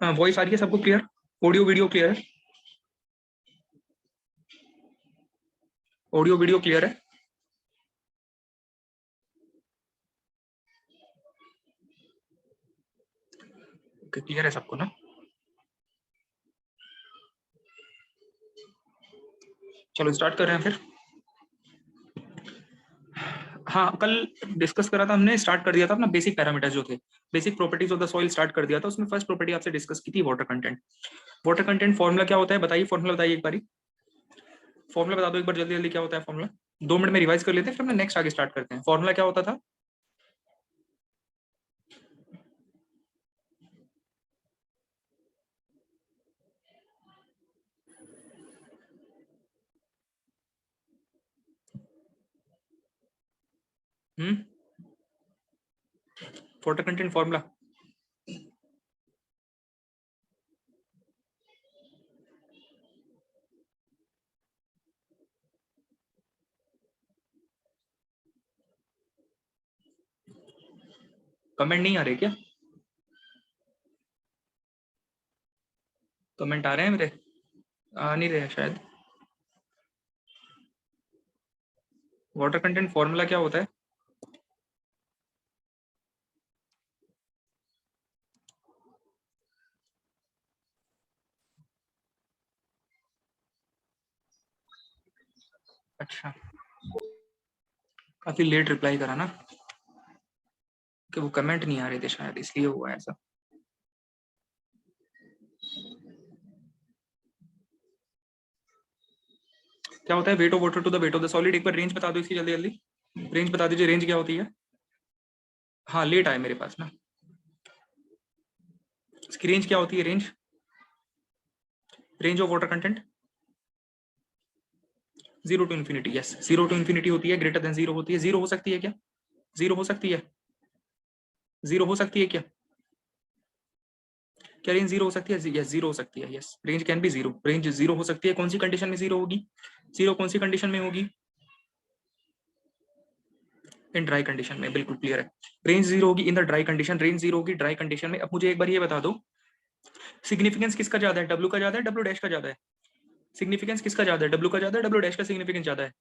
Voice आ रही है सबको क्लियर? ऑडियो वीडियो क्लियर है? ऑडियो वीडियो क्लियर है? ओके, क्लियर है सबको ना? चलो स्टार्ट कर रहे हैं फिर। हाँ, कल डिस्कस करा था हमने, स्टार्ट कर दिया था अपना बेसिक पैरामीटर्स जो थे, basic properties of the soil start कर दिया था। उसमें फर्स्ट प्रॉपर्टी आपसे डिस्कस की थी water content. Water content formula क्या होता है बताइए, फॉर्मूला बताइए एक बारी, फॉर्मूला बता दो एक बार जल्दी जल्दी, क्या होता है फॉर्मूला? 2 मिनट में रिवाइज कर लेते हैं फिर हमने नेक्स्ट आगे स्टार्ट करते हैं। फॉर्मूला क्या होता था? वाटर कंटेंट फॉर्मूला कमेंट नहीं आ रहे क्या? कमेंट आ रहे हैं मेरे? आ नहीं रहे शायद। वाटर कंटेंट फॉर्मूला क्या होता है? अच्छा, काफी लेट रिप्लाई करा ना, कि वो कमेंट नहीं आ रहे थे शायद, इसलिए हुआ ऐसा। क्या होता है weight of water to the weight of the solid? एक बार रेंज बता दो इसकी जल्दी जल्दी, रेंज बता दीजिए, रेंज क्या होती है? हाँ लेट आए मेरे पास ना, इसकी रेंज क्या होती है? Range, range of water content 0 to infinity. Yes, 0 to infinity होती है, ग्रेटर देन 0 होती है। 0 हो सकती है क्या? 0 हो सकती है? 0 हो सकती है क्या? क्या रेंज 0 हो सकती है? यस 0 हो सकती है। Yes, range can be 0, range 0 हो सकती है। कौन सी कंडीशन में 0 होगी? 0 कौन सी कंडीशन में होगी? इन ड्राई कंडीशन में, बिल्कुल क्लियर है। रेंज 0 होगी इन द ड्राई कंडीशन, रेंज 0 होगी ड्राई कंडीशन में। अब मुझे एक बार ये बता दो, सिग्निफिकेंस किसका ज्यादा है? डब्ल्यू का ज्यादा है, डब्ल्यू डैश का ज्यादा है? सिग्निफिकेंस किसका ज्यादा है? डब्ल्यू का ज्यादा है, डब्ल्यू डैश का सिग्निफिकेंस ज्यादा है?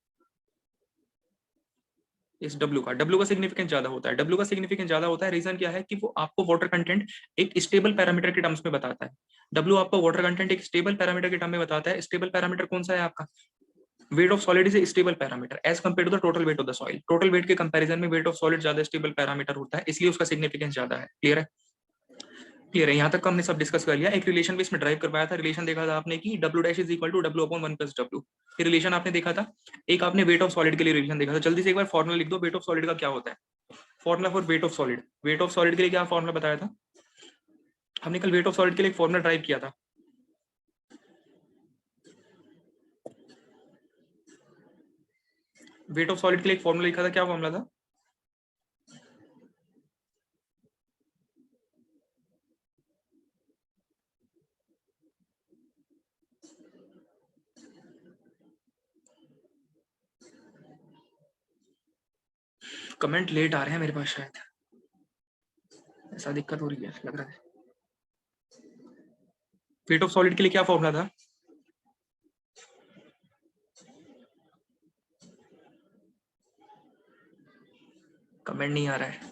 इस डब्ल्यू का सिग्निफिकेंस ज्यादा होता है। डब्ल्यू का सिग्निफिकेंस ज्यादा होता है, रीजन क्या है कि वो आपको वाटर कंटेंट एक स्टेबल पैरामीटर के टर्म्स में बताता है। डब्ल्यू आपको वाटर कंटेंट एक स्टेबल पैरामीटर के टर्म में बताता है। स्टेबल पैरामीटर कौन सा है आपका? Weight of solid is a stable parameter as compare to the total weight of the soil. Total weight के कंपैरिजन में वेट ऑफ सॉलिड ज्यादा स्टेबल पैरामीटर होता है, इसलिए उसका सिग्निफिकेंस ज्यादा है। क्लियर है? क्लियर है? यहाँ तक हमने सब डिस्कस कर लिया। एक रिलेशन भी इसमें ड्राइव करवाया था, रिलेशन देखा था आपने कि W dash is equal to W upon 1 plus W, ये रिलेशन आपने देखा था। एक आपने वेट ऑफ सॉलिड के लिए रिलेशन देखा था। जल्दी से एक बार फॉर्मुला लिख दो, वेट ऑफ सॉलिड का क्या होता है? Formula for wait of solid, wait of solid के लिए क्या फॉर्मुला बताया था हमने कल? वेट ऑफ सॉलिड के लिए एक फॉर्मुला ड्राइव किया था। वेट ऑफ सॉलिड के लिए एक फॉर्मुला लिखा था, क्या फॉर्मुला था? कमेंट लेट आ रहे हैं मेरे पास शायद, ऐसा दिक्कत हो रही है लग रहा है। वेट ऑफ सॉलिड के लिए क्या फॉर्मुला था? कमेंट नहीं आ रहा है।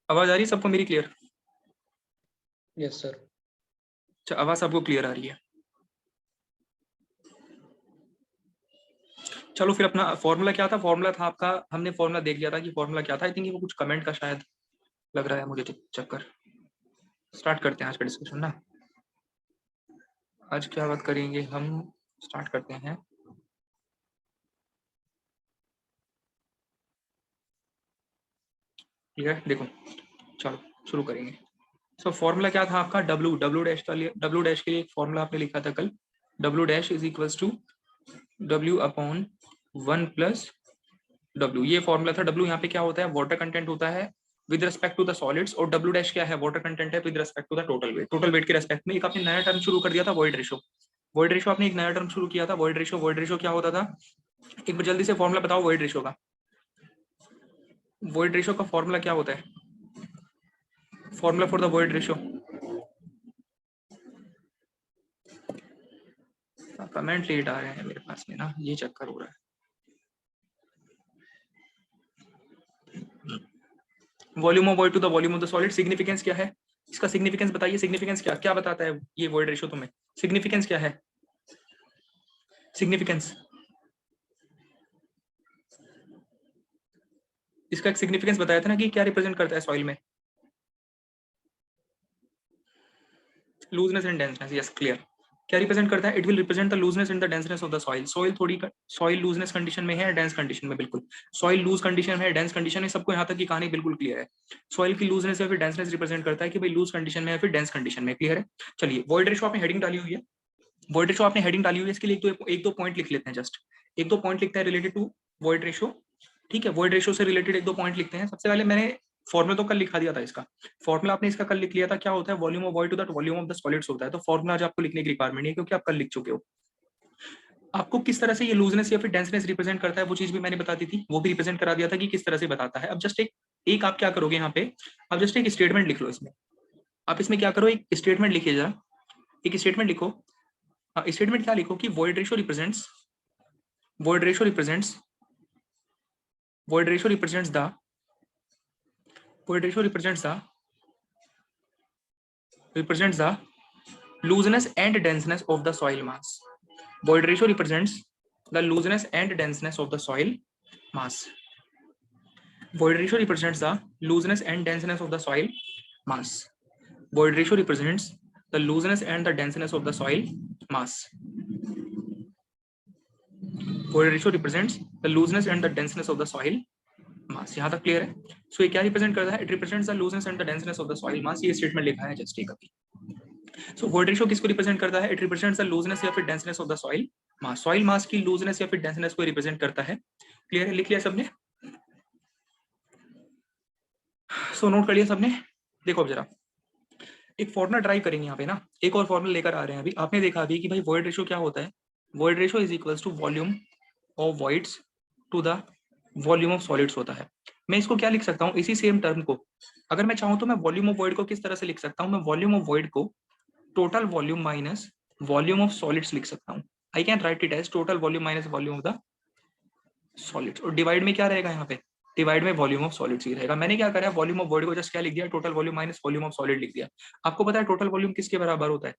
आवाज आ रही है सबको मेरी क्लियर? Yes sir. अच्छा, आवाज सबको क्लियर आ रही है। चलो फिर अपना फॉर्मूला क्या था? फॉर्मूला था आपका, हमने फॉर्मूला देख लिया था कि फॉर्मूला क्या था। आई थिंक वो कुछ कमेंट का शायद लग रहा है मुझे तो चक्कर। स्टार्ट करते हैं आज का डिस्कशन ना। आज क्या बात करेंगे हम, स्टार्ट करते हैं। ठीक है, देखो चलो शुरू करेंगे। सो फॉर्मूला क्या था आपका? डब्ल्यू, डब्ल्यू डैश का लिए, डब्ल्यू डैश के लिए एक फॉर्मूला आपने लिखा था कल। W dash is equals to W upon 1 plus W, ये फॉर्मूला था। डब्ल्यू यहाँ पे क्या होता है? वाटर कंटेंट होता है with respect to the solids, और डब्ल्यू डैश क्या है? वाटर कंटेंट है with respect to the total weight. Total weight के रेस्पेक्ट में एक आपने नया टर्म शुरू कर दिया था, वॉइड रेशो। वॉइड रेशो आपने एक नया टर्म शुरू किया था, वॉइड रेशो। वॉइड रेशो क्या होता था? एक बार जल्दी से फॉर्मूला बताओ वॉइड रेशो का। वॉइड रेशो का फॉर्मूला क्या होता है? Formula for the void ratio, comment late आ रहे हैं मेरे पास में ना, ये चक्कर हो रहा है। Volume of void to the volume of the solid, significance क्या है इसका? सिग्निफिकेंस बताइए, सिग्निफिकेंस क्या क्या बताता है ये वॉइड रेशियो तुम्हें? सिग्निफिकेंस क्या है? सिग्निफिकेंस, इसका एक सिग्निफिकेंस बताया था ना कि क्या रिप्रेजेंट करता है सॉइल में? Looseness and denseness, yes clear. क्या रिप्रेजेंट करता है? It will represent the looseness and the denseness of the soil. Soil थोड़ी सॉइल लूजनेस कंडीशन में है, डेंस कंडीशन में, बिल्कुल सॉइल लूज कंडीशन है, डेंस कंडीशन है, सबको यहाँ तक की कहानी बिल्कुल क्लियर है। सॉइल की लूजनेस या फिर डेंसनेस रिप्रेजेंट करता है कि भाई लूज कंडीशन में या फिर डेंस कंडीशन में, क्लियर है। चलिए वॉइड रेशियो आपने हेडिंग डाली हुई है, वॉइड रेशियो आपने हेडिंग डाली हुई है, इसके लिए एक दो पॉइंट लिख लेते हैं, जस्ट एक दो पॉइंट लिखते हैं रिलेटेड टू वॉइड रेशियो। ठीक है, वॉइड रेशियो से रिलेटेड एक दो पॉइंट लिखते हैं। सबसे पहले मैंने फॉर्मूला तो कल लिखा दिया था, इसका फॉर्मूला आपने इसका कल लिख लिया था। क्या होता है? Volume of void to that volume of the solids होता है। तो फॉर्मूला आज आपको लिखने की रिक्वायरमेंट नहीं है क्योंकि आप कल लिख चुके हो। आपको किस तरह से ये लूजनेस या फिर डेंसनेस रिप्रेजेंट करता है वो चीज भी मैंने बता दी थी, वो भी रिप्रेजेंट करा दिया था कि किस तरह से बताता है। अब जस्ट एक आप क्या करोगे यहाँ पे, आप जस्ट एक स्टेटमेंट लिख लो इसमें। आप इसमें क्या करो, एक स्टेटमेंट लिखिए जरा, एक स्टेटमेंट लिखो। स्टेटमेंट क्या लिखो कि void ratio represents void ratio represents void ratio represents the void ratio represents the looseness and denseness of the soil mass. Void ratio represents the looseness and denseness of the soil mass. Void ratio represents the looseness and denseness of the soil mass. Void ratio represents the looseness and the denseness of the soil mass. Void ratio represents the looseness and the denseness of the soil मास। यहाँ तक clear है? सो ये क्या represent करता है? It represents the looseness and the denseness of the soil mass. ये statement लिखा है जस्ट एक अभी। सो वॉइड रेशियो किसको रिप्रेजेंट करता है? इट रिप्रेजेंट्स द लूजनेस या फिर denseness of the soil mass. Soil mass की लूजनेस या फिर डेंसनेस को रिप्रेजेंट करता है। क्लियर है? लिख लिया सबने? सो नोट कर लिया सबने? देखो अब जरा एक फॉर्मूला ड्राइव करेंगे यहाँ पे ना, एक और फॉर्मूला लेकर आ रहे हैं अभी। आपने देखा अभी कि भाई वॉइड रेशियो क्या होता है? Void ratio is equals to volume of voids to the volume of solids होता है। मैं इसको क्या लिख सकता हूँ? इसी सेम टर्म को अगर मैं चाहूँ तो मैं वॉल्यूम ऑफ वॉइड को किस तरह से लिख सकता हूँ? मैं वॉल्यूम ऑफ वॉइड को total volume minus volume of solids लिख सकता हूँ। I can write it as total volume minus volume of the solids. और डिवाइड में क्या रहेगा यहाँ पे? डिवाइड में वॉल्यूम ऑफ सॉलिड्स ही रहेगा। मैंने क्या करा? वॉल्यूम ऑफ वॉइड को जस्ट क्या लिख दिया? Total volume minus volume of solid लिख दिया। आपको पता है टोटल वॉल्यूम किसके बराबर होता है?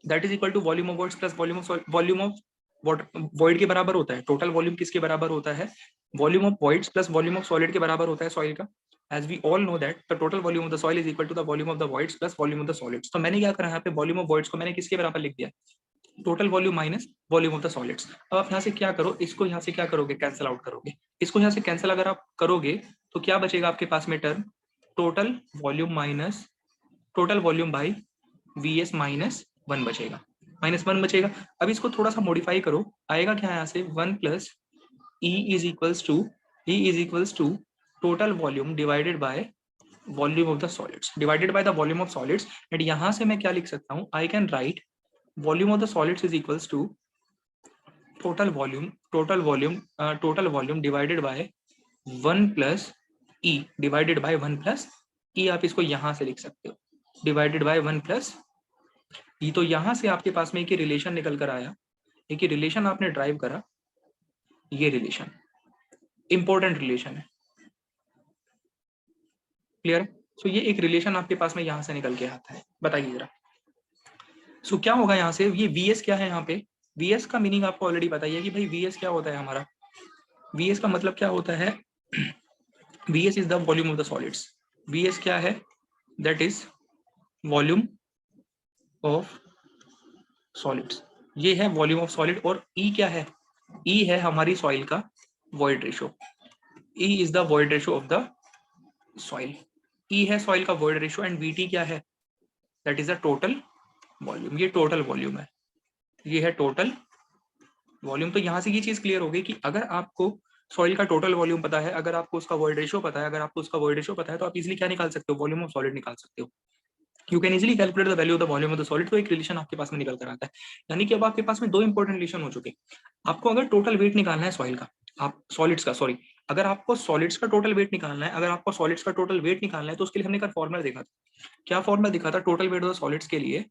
That is equal to volume of voids plus volume of void के बराबर होता है। टोटल वॉल्यूम किसके बराबर होता है? Volume of voids plus volume of solid के बराबर होता है सॉइल का। As we all know that the total volume of the soil is equal to the volume of the voids plus volume of the solids. तो मैंने क्या करा यहाँ पे? वॉल्यूम ऑफ वॉइड्स को मैंने किसके बराबर लिख दिया? Total volume minus volume of the solids. अब आप यहाँ से क्या करो, इसको यहाँ से क्या करोगे? कैंसिल आउट करोगे। इसको यहाँ से कैंसिल अगर आप करोगे तो क्या बचेगा आपके पास में term? Total volume minus total volume by VS minus 1 बचेगा, माइनस 1 बचेगा। अब इसको थोड़ा सा मॉडिफाई करो, आएगा क्या यहाँ से? 1 plus E is equals to total volume divided by volume of the solids, divided by the volume of solids. And यहाँ से मैं क्या लिख सकता हूँ? I can write volume of the solids is equals to total volume divided by 1 plus E divided by 1 plus E. आप इसको यहाँ से लिख सकते हो डिवाइडेड बाय 1 प्लस ई। तो यहाँ से आपके पास में एक रिलेशन निकल कर आया, एक रिलेशन आपने ड्राइव करा। ये रिलेशन इंपॉर्टेंट रिलेशन है, क्लियर है? सो ये एक रिलेशन आपके पास में यहाँ से निकल के आता है। बताइए जरा सो क्या होगा यहाँ से? ये वीएस क्या है यहाँ पे? वीएस का मीनिंग आपको ऑलरेडी पता ही है कि भाई वीएस क्या होता है हमारा। वीएस का मतलब क्या होता है? VS is the volume of the solids. VS क्या है? That is volume of solids. ये है वॉल्यूम ऑफ सॉलिड। और ई क्या है? ई है हमारी सॉइल का void ratio. E is the void ratio of the soil. E है सॉइल का वॉइड रेशियो एंड वीटी क्या है? That is the total volume. ये टोटल वॉल्यूम है, ये है टोटल वॉल्यूम। तो यहाँ से ये चीज क्लियर हो गई कि अगर आपको सॉइल का टोटल वॉल्यूम पता है, अगर आपको उसका वॉइड रेशियो पता है, अगर आपको उसका वॉइड रेशियो पता है तो आप इजीली क्या निकाल सकते हो? वॉल्यूम ऑफ सॉलिड निकाल सकते हो। You can easily calculate the value of the volume of the solid. तो एक रिलेशन आपके पास में निकल कर आता है। यानी कि अब आपके पास में दो इंपॉर्टेंट रिलेशन हो चुके। आपको अगर टोटल वेट निकालना है सॉइल का, आप सॉलिड्स का, सॉरी अगर आपको सॉलिड्स का टोटल वेट निकालना है, अगर आपको सॉलिड्स का टोटल वेट निकालना है तो उसके लिए हमने कल फॉर्मूला देखा था। क्या फॉर्मूला दिखा था total weight of the solids के लिए?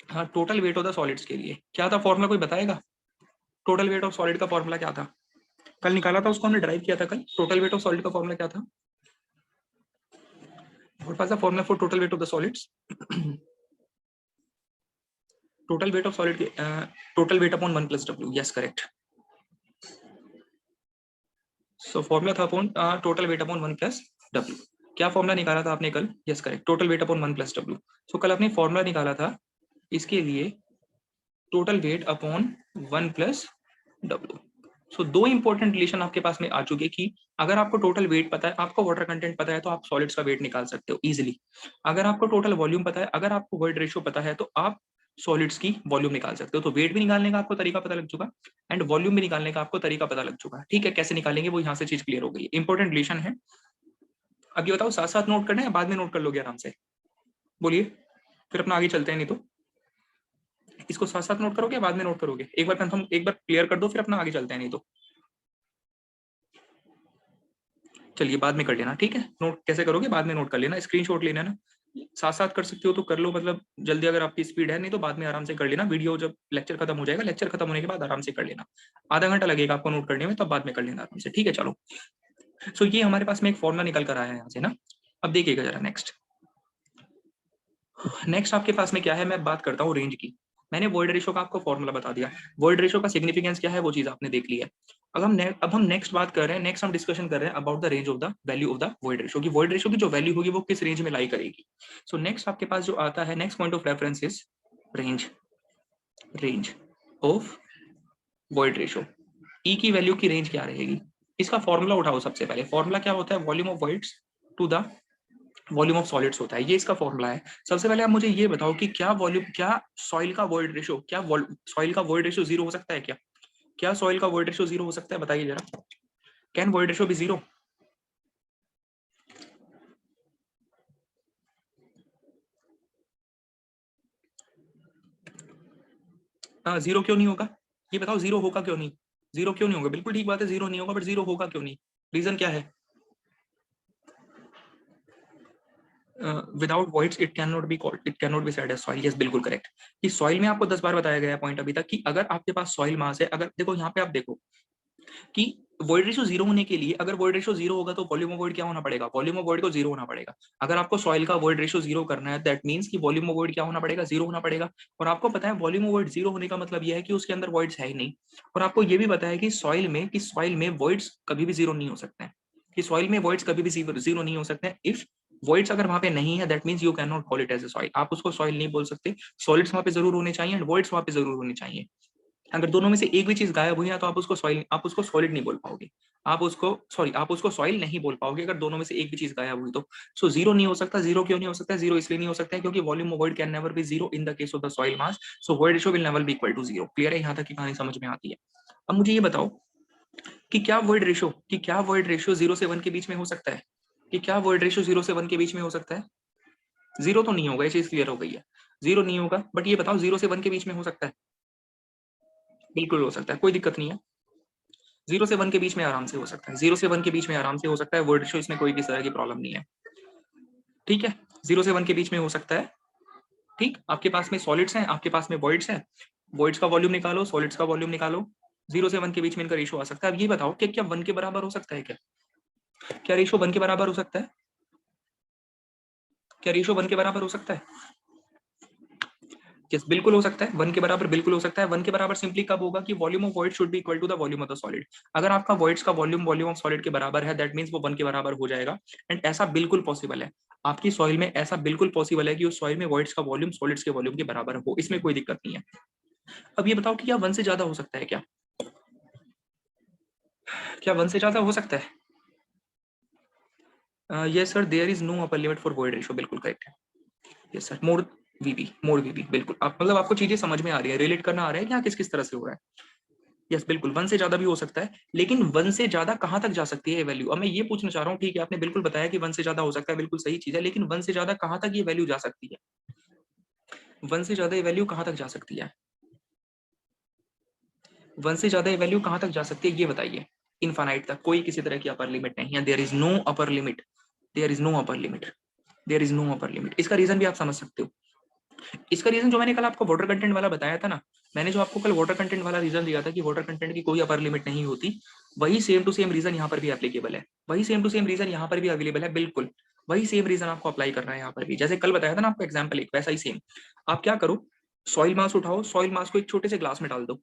हाँ, total weight of the solids के लिए क्या था फॉर्मूला, कोई बताएगा? टोटल वेट ऑफ सॉलिड का फॉर्मूला क्या था? कल निकाला था, उसको हमने ड्राइव किया था कल। टोटल वेट ऑफ सॉलिड का फॉर्मूला क्या था? What was the formula for total weight of the solids? Total weight of solid, total weight upon 1 plus W. Yes, correct. So formula था upon total weight upon 1 plus W. क्या formula निकाला था आपने कल? Yes correct, total weight upon 1 plus W. So कल आपने formula निकाला था इसके लिए total weight upon 1 plus W. So दो इंपॉर्टेंट रिलेशन आपके पास में आ चुके कि अगर आपको टोटल वेट पता है, आपको वाटर कंटेंट पता है, तो आप सॉलिड्स का वेट निकाल सकते हो इजीली। अगर आपको टोटल वॉल्यूम पता है, अगर आपको वॉइड रेशियो पता है, तो आप सॉलिड्स की वॉल्यूम निकाल सकते हो। तो वेट भी निकालने का आपको तरीका पता लग चुका एंड वॉल्यूम भी निकालने का आपको तरीका पता लग चुका है। ठीक है, कैसे निकालेंगे वो यहाँ से चीज क्लियर हो गई। इंपॉर्टेंट रिलेशन है। अब ये बताओ साथ साथ नोट करना है, बाद में नोट कर लोगे आराम से? बोलिए, फिर अपना आगे चलते हैं। नहीं तो इसको साथ साथ नोट करोगे, बाद में नोट करोगे? एक बार कंफर्म, एक बार क्लियर कर दो, फिर अपना आगे चलते हैं। नहीं तो चलिए बाद में कर लेना, ठीक है? नोट कैसे करोगे बाद में नोट कर लेना, स्क्रीनशॉट लेना ना। साथ साथ कर सकते हो तो कर लो, मतलब जल्दी अगर आपकी स्पीड है, नहीं तो बाद में आराम से कर लेना। वीडियो जब लेक्चर खत्म हो जाएगा, लेक्चर खत्म होने के बाद आराम से कर लेना। आधा घंटा लगेगा आपको नोट करने में, तब बाद में कर लेना आराम से, ठीक है? चलो, सो ये हमारे पास में एक फॉर्मूला निकल कर आया है यहाँ से ना। अब देखिएगा जरा नेक्स्ट आपके पास में क्या है, मैं बात करता हूँ रेंज की। मैंने वॉइड रेशियो का आपको फॉर्मूला बता दिया, वॉइड रेशियो का सिग्निफिकेंस क्या है वो चीज आपने देख ली है। अब हम नेक्स्ट बात कर रहे हैं, नेक्स्ट हम डिस्कशन कर रहे हैं about the range of the value of the void ratio की। वॉइड रेशियो की जो वैल्यू होगी वो किस रेंज में लाई करेगी। सो नेक्स्ट आपके पास जो आता है, next point of reference is range of void ratio. E की वैल्यू की रेंज क्या रहेगी, इसका फॉर्मूला उठाओ। सबसे पहले फॉर्मूला क्या होता है? Volume of voids to the volume of solids होता है, ये इसका फॉर्मूला है। सबसे पहले आप मुझे ये बताओ कि क्या वॉल्यूम, क्या सॉइल का वॉइड रेशियो, क्या सॉइल का वॉइड रेशियो जीरो हो सकता है क्या? क्या सॉइल का वॉइड रेशियो जीरो हो सकता है? बताइए जरा, can void ratio be zero? Zero क्यों नहीं होगा? ये बताओ, जीरो होगा क्यों नहीं? जीरो क्यों नहीं होगा? बिल्कुल ठीक बात है, जीरो नहीं होगा, बट जीरो होगा क्यों नहीं? रीजन क्या है? Without voids it can not be called, it can not be said as soil. Yes, बिल्कुल करेक्ट। कि सॉइल में आपको 10 बार बताया गया है पॉइंट अभी तक कि अगर आपके पास सॉइल मास है, अगर देखो यहाँ पे आप देखो कि वॉइड रेशियो जीरो होने के लिए, अगर वॉइड रेशियो जीरो होगा तो वॉल्यूम ऑफ वॉइड क्या होना पड़ेगा? वॉल्यूम ऑफ वॉइड को जीरो होना पड़ेगा। अगर आपको सॉइल का वॉइड रेशियो जीरो करना है, दैट मींस कि वॉल्यूम ऑफ वॉइड क्या होना पड़ेगा? जीरो होना पड़ेगा। और आपको पता है वॉल्यूम ऑफ वॉइड जीरो होने का मतलब यह है कि उसके अंदर वॉइड्स है ही नहीं। और आपको ये भी पता है कि सॉइल में वॉइड्स कभी भी जीरो नहीं हो सकते हैं, कि सॉइल में वॉइड्स कभी भी जीरो नहीं हो सकते हैं। इफ वॉइड्स अगर वहां पे नहीं है, that means you can not call it as a soil. आप उसको सॉइल नहीं बोल सकते। सॉलिड्स वहां पे जरूर होने चाहिए एंड वॉइड्स वहां पे जरूर होने चाहिए। अगर दोनों में से एक भी चीज गायब हुई है तो आप उसको सॉइल, आप उसको सॉलिड नहीं बोल पाओगे। आप उसको सॉइल नहीं बोल पाओगे अगर दोनों में से एक भी चीज गायब हुई तो। सो जीरो नहीं हो सकता। जीरो क्यों नहीं हो सकता? जीरो इसलिए नहीं हो सकता है क्योंकि volume of void can never be zero in the case of the soil mass. So void ratio will never be equal to zero. Clear है? यहाँ तक की कहानी समझ में आती है। अब मुझे ये बताओ कि क्या वॉइड रेशियो 0 से 1 के बीच में हो सकता है? कि क्या वॉइड रेशियो 0 से 1 के बीच में हो सकता है? जीरो तो नहीं होगा, ये चीज क्लियर हो गई है। जीरो नहीं होगा, बट ये बताओ 0 से 1 के बीच में हो सकता है? बिल्कुल हो सकता है, कोई दिक्कत नहीं है। 0 से 1 के बीच में आराम से हो सकता है। 0 से 1 के बीच में आराम से हो सकता है। वर्ड रेशियो इसमें कोई भी तरह की प्रॉब्लम नहीं है। ठीक है, 0 से 1 के बीच में हो सकता है। ठीक, आपके पास में सॉलिड्स हैं, आपके पास में वॉइड्स हैं। वॉइड्स का वॉल्यूम निकालो, सॉलिड्स का वॉल्यूम निकालो। 0 से 1 के बीच में इनका रेशियो आ सकता है। अब ये बताओ कि क्या 1 के बराबर हो सकता है? क्या रेशियो 1 के बराबर हो सकता है? क्या रेशियो 1 के बराबर हो सकता है? यस, बिल्कुल हो सकता है। 1 के बराबर बिल्कुल हो सकता है। 1 के बराबर सिंपली कब होगा कि volume of void should be equal to the volume of the solid. अगर आपका वॉइड्स का वॉल्यूम वॉल्यूम ऑफ सॉलिड के बराबर है, दैट मींस वो 1 के बराबर हो जाएगा। एंड ऐसा बिल्कुल पॉसिबल है आपकी सॉइल में, ऐसा बिल्कुल पॉसिबल है कि उस सॉइल में वॉइड्स का वॉल्यूम सॉलिड्स के वॉल्यूम के बराबर हो, इसमें कोई दिक्कत नहीं है। अब ये बताओ कि क्या 1 से ज्यादा हो सकता है? क्या 1 से ज्यादा हो सकता है? Yes sir, there is no upper limit for void ratio. बिल्कुल करेक्ट है। यस सर, मोर वीबी बिल्कुल। आप मतलब आपको चीजें समझ में आ रही है, रिलेट करना आ रहा है कि हाँ किस किस तरह से हो रहा है। यस बिल्कुल, 1 से ज्यादा भी हो सकता है, लेकिन 1 से ज्यादा कहां तक जा सकती है ये वैल्यू? अब मैं ये पूछना चाह रहा हूँ। ठीक है, आपने बिल्कुल बताया कि 1 से ज्यादा हो सकता है, बिल्कुल सही चीज है, लेकिन 1 से ज्यादा कहां तक ये वैल्यू जा सकती है? 1 से ज्यादा ये वैल्यू कहां तक जा सकती है? 1 से ज्यादा ये वैल्यू कहां तक जा सकती है, ये बताइए। इनफाइनाइट तक, कोई किसी तरह की अपर लिमिट नहीं है। There is no upper limit, there is no upper limit, there is no upper limit. इसका रीजन भी आप समझ सकते हो। इसका रीजन जो मैंने कल आपको वाटर कंटेंट वाला बताया था ना, मैंने जो आपको कल वाटर कंटेंट वाला रीजन दिया था कि वाटर कंटेंट की कोई अपर लिमिट नहीं होती, वही सेम टू सेम रीजन यहाँ पर भी एप्लीकेबल है, वही सेम टू सेम रीजन यहाँ पर भी अवेलेबल है, बिल्कुल वही सेम रीजन आपको अप्लाई करना है यहाँ पर भी। जैसे कल बताया था ना आपको एग्जाम्पल एक, वैसा ही सेम। आप क्या करो, सॉइल मास उठाओ, सॉइल मास को एक छोटे से ग्लास में डाल दो।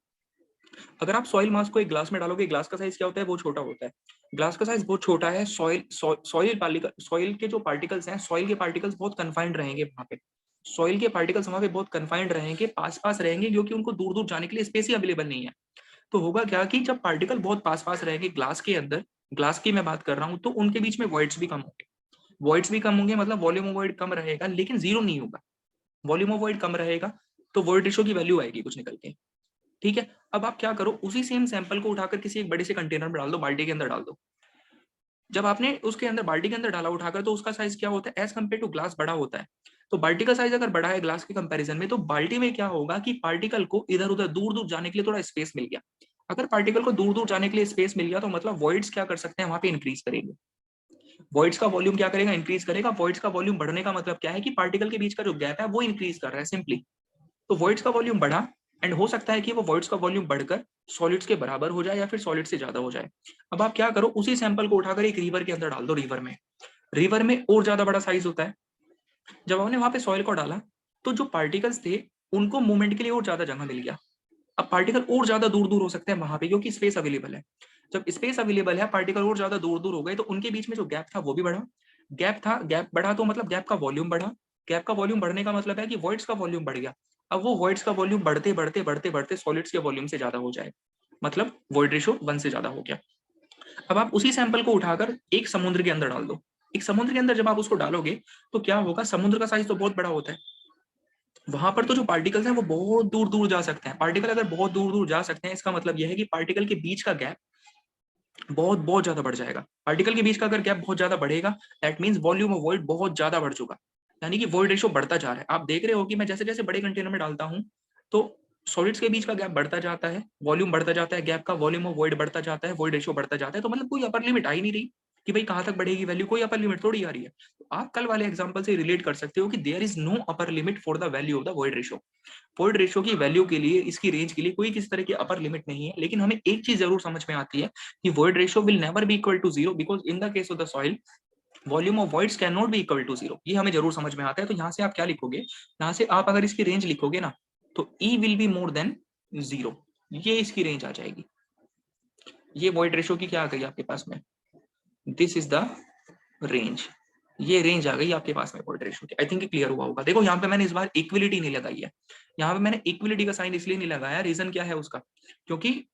अगर आप सॉइल मास को एक ग्लास में डालोगे, ग्लास का साइज क्या होता है, वो छोटा होता है, ग्लास का साइज बहुत छोटा है। सॉइल के जो पार्टिकल्स हैं, सॉइल के पार्टिकल्स बहुत कन्फाइंड रहेंगे वहां पे, सॉइल के पार्टिकल्स वहां पे बहुत कन्फाइंड रहेंगे, पास पास रहेंगे, क्योंकि उनको दूर दूर जाने के लिए स्पेस ही अवेलेबल नहीं है। तो होगा क्या कि जब पार्टिकल बहुत पास पास रहेंगे ग्लास के अंदर, ग्लास की मैं बात कर रहा हूँ, तो उनके बीच में वॉइड्स भी कम होंगे, वॉइड्स भी कम होंगे, मतलब वॉल्यूम ऑफ वॉइड कम रहेगा, लेकिन जीरो नहीं होगा। वॉल्यूम ऑफ वॉइड कम रहेगा तो वॉइड रेशियो की वैल्यू आएगी कुछ निकल के, ठीक है। अब आप क्या करो, उसी सेम सैंपल को उठाकर किसी एक बड़े से कंटेनर में डाल दो, बाल्टी के अंदर डाल दो। जब आपने उसके अंदर बाल्टी के अंदर डाला उठाकर, तो उसका साइज क्या होता है, एज कम्पेयर टू ग्लास बड़ा होता है। तो बाल्टी का साइज अगर बड़ा है ग्लास के कंपैरिजन में, तो बाल्टी में क्या होगा कि पार्टिकल को इधर उधर दूर दूर जाने के लिए थोड़ा स्पेस मिल गया। अगर पार्टिकल को दूर दूर जाने के लिए स्पेस मिल गया, तो मतलब वॉइड्स क्या कर सकते हैं, वहां पे इंक्रीज करेंगे। वॉइड्स का वॉल्यूम क्या करेगा, इंक्रीज करेगा। वॉइड्स का वॉल्यूम बढ़ने का मतलब क्या है कि पार्टिकल के बीच का जो गैप है वो इंक्रीज कर रहा है सिंपली। तो वॉइड्स का वॉल्यूम बढ़ा, एंड हो सकता है कि वो वॉइड्स का वॉल्यूम बढ़कर सॉलिड्स के बराबर हो जाए या फिर सॉलिड से ज्यादा हो जाए। अब आप क्या करो, उसी सैंपल को उठाकर एक रिवर के अंदर डाल दो। रिवर में और ज्यादा बड़ा साइज होता है। जब हमने वहां पे सॉइल को डाला, तो जो पार्टिकल्स थे उनको मूवमेंट के लिए और ज्यादा जगह मिल गया। अब पार्टिकल और ज्यादा दूर दूर हो सकते हैं वहां पे, क्योंकि स्पेस अवेलेबल है। जब स्पेस अवेलेबल है, पार्टिकल और ज्यादा दूर दूर हो गए, तो उनके बीच में जो गैप था वो भी बढ़ा। गैप बढ़ा तो मतलब गैप का वॉल्यूम बढ़ा। गैप का वॉल्यूम बढ़ने का मतलब है कि वॉइड्स का वॉल्यूम बढ़ गया। अब वो वॉइड्स का वॉल्यूम बढ़ते बढ़ते बढ़ते बढ़ते सॉलिड्स के वॉल्यूम से ज्यादा हो जाए, मतलब वॉइड रेशियो 1 से ज्यादा हो गया। अब आप उसी सैंपल को उठाकर एक समुद्र के अंदर डाल दो। एक समुद्र के अंदर जब आप उसको डालोगे, तो क्या होगा, समुद्र का साइज तो बहुत बड़ा होता है, वहां पर तो जो पार्टिकल्स हैं वो बहुत दूर दूर जा सकते हैं। पार्टिकल अगर बहुत दूर दूर जा सकते हैं, इसका मतलब यह है कि पार्टिकल के बीच का गैप बहुत बहुत ज्यादा बढ़ जाएगा। पार्टिकल के बीच का अगर गैप बहुत ज्यादा बढ़ेगा, that means volume of void बहुत ज्यादा बढ़ चुका, यानी कि वॉइड रेशियो बढ़ता जा रहा है। आप देख रहे हो कि मैं जैसे जैसे बड़े कंटेनर में डालता हूँ, तो सॉलिड्स के बीच का गैप बढ़ता जाता है, वॉल्यूम बढ़ता जाता है, गैप का वॉल्यूम ऑफ वॉइड बढ़ता जाता है, वॉइड रेशियो बढ़ता जाता है। तो मतलब कोई अपर लिमिट आ ही नहीं रही कि भाई कहाँ तक बढ़ेगी वैल्यू, कोई अपर लिमिट थोड़ी आ रही है। तो आप कल वाले एग्जांपल से रिलेट कर सकते हो कि there is no upper limit for the value of the void ratio. Void ratio की वैल्यू के लिए, इसकी रेंज के लिए कोई किसी तरह की अपर लिमिट नहीं है। लेकिन हमें एक चीज जरूर समझ में आती है कि void ratio will never be equal to zero, because in the case of the soil volume of voids can not be equal to zero. ये हमें जरूर समझ में आता है। तो यहाँ से आप क्या लिखोगे, यहाँ से आप अगर इसकी रेंज लिखोगे ना, तो e will be more than zero, ये इसकी रेंज आ जाएगी। ये वॉइड रेशियो की क्या आ गई आपके पास में, दिस इज द रेंज, ये रेंज आ गई आपके पास में वॉइड रेशियो की। आई थिंक क्लियर हुआ होगा। देखो यहाँ पे मैंने इस बार इक्विलिटी नहीं लगाई है, यहाँ पे मैंने इक्विलिटी का साइन इसलिए नहीं लगाया, रीजन क्या है उसका, क्योंकि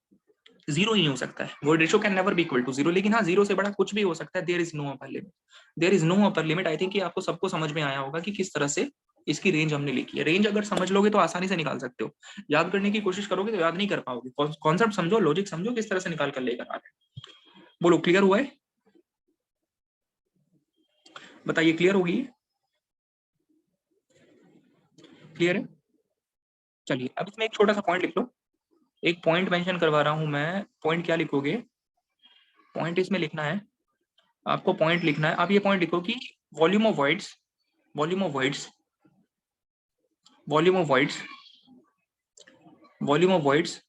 जीरो ही हो सकता है, void ratio can never be equal to zero. लेकिन हाँ, जीरो से बड़ा कुछ भी हो सकता है। There is no upper limit, there is no upper limit. I think ये आपको सबको समझ में आया होगा कि किस तरह से इसकी रेंज हमने लिखी है। रेंज अगर समझ लोगे तो आसानी से निकाल सकते हो, याद करने की कोशिश करोगे तो याद नहीं कर पाओगे। कॉन्सेप्ट समझो, लॉजिक समझो, किस तरह से निकाल कर लेकर आ रहे हैं। बोलो क्लियर हुआ है, बताइए क्लियर होगी, क्लियर है। चलिए अब इसमें एक छोटा सा पॉइंट लिख लो, एक पॉइंट मेंशन करवा रहा हूं मैं। पॉइंट क्या लिखोगे, पॉइंट इसमें लिखना है आपको, पॉइंट लिखना है। आप ये पॉइंट लिखो कि volume of voids, volume of voids, volume of voids, volume of voids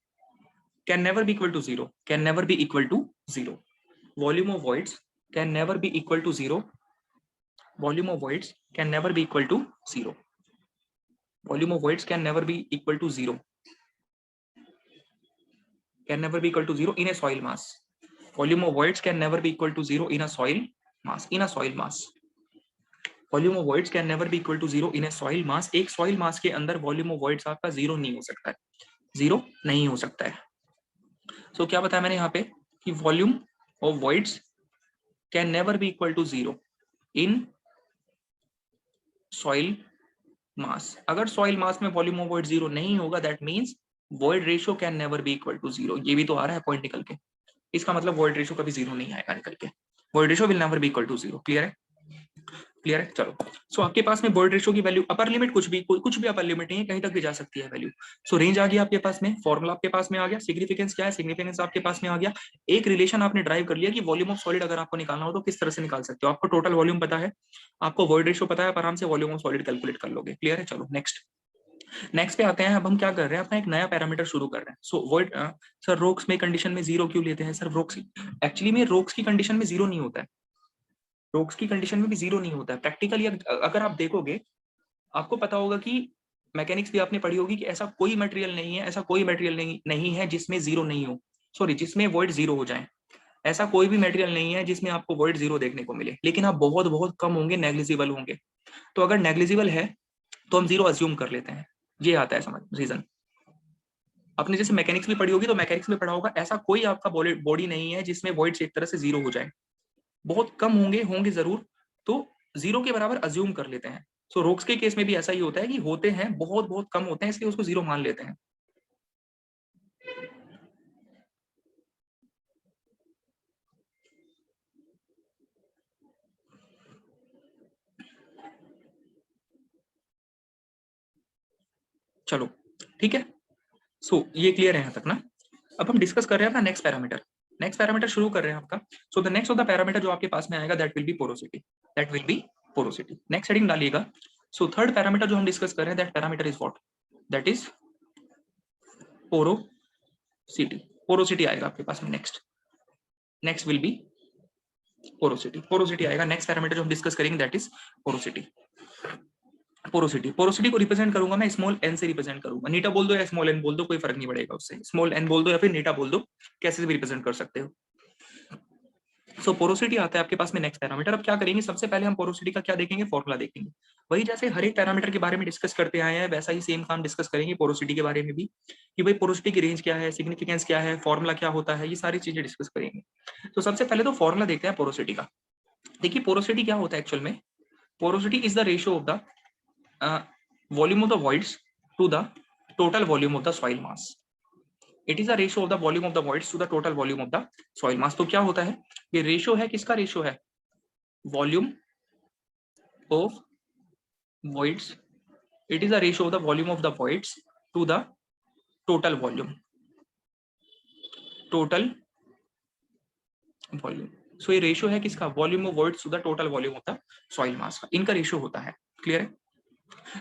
can never be equal to zero, can never be equal to zero. Volume of voids can never be equal to zero, volume of voids can never be equal to zero, volume of voids can never be equal to zero, can never be equal to zero in a soil mass. Volume of voids can never be equal to zero in a soil mass. In a soil mass, volume of voids can never be equal to zero in a soil mass. एक soil mass के अंदर volume of voids आपका zero नहीं हो सकता है, zero नहीं हो सकता है। So क्या बताया मैंने यहाँ पे कि volume of voids can never be equal to zero in soil mass. अगर soil mass में volume of void जीरो नहीं होगा, that means void ratio can never be equal to zero. ये भी तो आ रहा है पॉइंट निकल के, इसका मतलब void ratio कभी जीरो नहीं आएगा निकल के, void ratio will never be equal to zero. Clear है। क्लियर है? चलो, सो आपके पास में वॉइड रेशियो की वैल्यू अपर लिमिट कुछ भी अपर लिमिट नहीं है, कहीं तक भी जा सकती है वैल्यू। सो रेंज आ गया आपके पास में, फॉर्मूला आपके पास में आ गया, सिग्निफिकेंस क्या है, सिग्निफिकेंस आपके पास में आ गया, एक रिलेशन आपने ड्राइव कर लिया कि वॉल्यूम ऑफ सॉलिड अगर आपको निकालना हो तो किस तरह से निकाल सकते हो। आपको टोटल वॉल्यूम पता है, आपको वॉइड रेशियो पता है, आप आराम से वॉल्यूम ऑफ सॉलिड कैलकुलेट कर लोगे। क्लियर है? चलो नेक्स्ट पे आते हैं। अब हम क्या कर रहे हैं, अपना एक नया पैरामीटर शुरू कर रहे हैं। सो वॉइड सर रोक्स में कंडीशन में जीरो क्यों लेते हैं सर? रोक्स एक्चुअली में रोक्स की कंडीशन में जीरो नहीं होता है, रोक्स की कंडीशन में भी जीरो नहीं होता है। प्रैक्टिकली अगर आप देखोगे, आपको पता होगा कि मैकेनिक्स भी आपने पढ़ी होगी कि ऐसा कोई मटेरियल नहीं है, ऐसा कोई मटेरियल नहीं है जिसमें जीरो नहीं हो, सॉरी जिसमें वॉइड जीरो हो जाए। ऐसा कोई भी मटेरियल नहीं है जिसमें आपको वॉइड जीरो देखने को मिले, लेकिन आप बहुत बहुत कम होंगे, नेग्लिजिबल होंगे। तो अगर नेग्लिजिबल है तो हम जीरो अज्यूम कर लेते हैं, ये आता है समझ रीजन। आपने जैसे मैकेनिक्स में पढ़ी होगी तो मैकेनिक्स में पढ़ा होगा, ऐसा कोई आपका बॉडी नहीं है जिसमें वॉइड एक तरह से जीरो हो जाए, बहुत कम होंगे जरूर, तो जीरो के बराबर अज्यूम कर लेते हैं। सो रोक्स के केस में भी ऐसा ही होता है कि होते हैं, बहुत बहुत कम होते हैं, इसलिए उसको जीरो मान लेते हैं। चलो ठीक है, सो ये क्लियर है यहाँ तक ना? अब हम डिस्कस कर रहे हैं अपना नेक्स्ट पैरामीटर, नेक्स्ट पैरामीटर शुरू कर रहे हैं आपका। So the next of the parameter जो आपके पास में आएगा that will be porosity, that will be porosity. Next heading डालिएगा। सो थर्ड पैरामीटर जो हम डिस्कस कर रहे हैं that parameter is what? That is porosity. Porosity आएगा आपके पास में next will be porosity. Porosity आएगा नेक्स्ट पैरामीटर जो हम डिस्कस करेंगे दैट इज पोरोसिटी। पोरोसिटी को रिप्रेजेंट करूंगा मैं स्मॉल एन से रिप्रेजेंट करूंगा, नीटा बोल दो या स्मॉल एन बोल दो, कोई फर्क नहीं पड़ेगा उससे, स्मॉल एन बोल दो या फिर नीटा बोल दो, कैसे भी रिप्रेजेंट कर सकते हो। सो पोरोसिटी आता है आपके पास में नेक्स्ट पैरामीटर। अब क्या करेंगे, सबसे पहले हम पोरोसिटी का क्या देखेंगे, फॉर्मूला देखेंगे। वही जैसे हर एक पैरामीटर के बारे में डिस्कस करते आए हैं वैसा ही सेम काम डिस्कस करेंगे पोरोसिटी के बारे में भी, कि भाई पोरोसिटी की रेंज क्या है, सिग्निफिकेंस क्या है, फॉर्मूला क्या होता है, ये सारी चीजें डिस्कस करेंगे। तो सबसे पहले तो फॉर्मूला देखते हैं पोरोसिटी का। देखिए पोरोसिटी क्या होता है एक्चुअल में, porosity is the ratio of the volume of the voids to the total volume of the soil mass. It is a ratio of the volume of the voids to the total volume of the soil mass. तो क्या होता है, ये ratio है, किसका ratio है, volume of voids, it is a ratio of the volume of the voids to the total volume, total volume. So ये ratio है किसका, volume of voids to the total volume of the soil mass का, इनका ratio होता है। Clear है?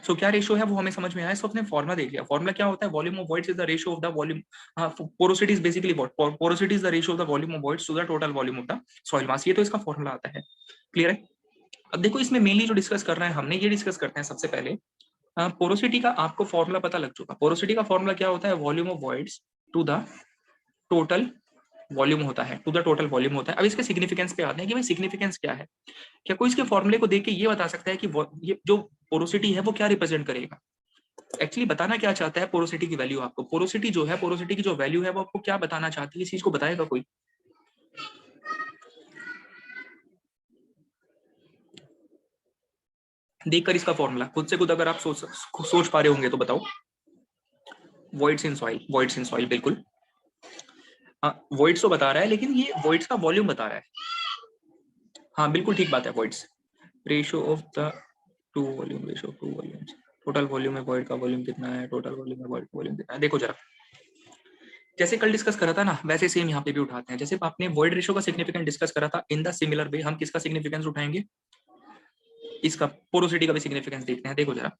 सो क्या ratio है वो हमें समझ में आया, सो अपने फॉर्मुला देख लिया। फॉर्मुला क्या होता है, volume of voids is the ratio of the volume, porosity is basically what, porosity is the ratio of the volume of voids to the total volume of the soil mass, ये तो इसका formula आता है। Clear है? अब देखो इसमें mainly जो डिस्कस कर रहे हैं हमने, ये डिस्कस करते हैं सबसे पहले पोरोसिटी का। आपको फॉर्मुला पता लग चुका, पोरोसिटी का फॉर्मुला क्या होता है, volume of voids to the total volume होता है, टू द टोटल वॉल्यूम होता है। अब इसके सिग्निफिकेंस पे आते हैं कि भाई सिग्निफिकेंस क्या है। क्या कोई इसके फॉर्मूले को देख के ये बता सकता है कि ये जो पोरोसिटी है वो क्या रिप्रेजेंट करेगा, एक्चुअली बताना क्या चाहता है पोरोसिटी की वैल्यू आपको, पोरोसिटी जो है, पोरोसिटी की जो वैल्यू है वो आपको क्या बताना चाहती है, इस चीज को बताएगा कोई? देखकर इसका फॉर्मूला खुद से खुद अगर आप सोच पा रहे होंगे तो बताओ। Voids in soil, voids in soil, बिल्कुल वॉइड्स तो बता रहा है, लेकिन ये वॉइड्स का वॉल्यूम बता रहा है। हाँ बिल्कुल ठीक बात है, voids ratio of the two volume, ratio of two volumes, total volume में वॉइड का वॉल्यूम कितना है, टोटल वॉल्यूम में वॉइड का वॉल्यूम कितना है। देखो जरा, जैसे कल डिस्कस करा था ना वैसे सेम यहाँ पे भी उठाते हैं। जैसे आपने वॉइड रेशियो का सिग्निफिकेंस डिस्कस करा था, इन द सिमिलर वे हम किसका सिग्निफिकेंस उठाएंगे, इसका पोरोसिटी का भी सिग्निफिकेंस देखते हैं। देखो जरा,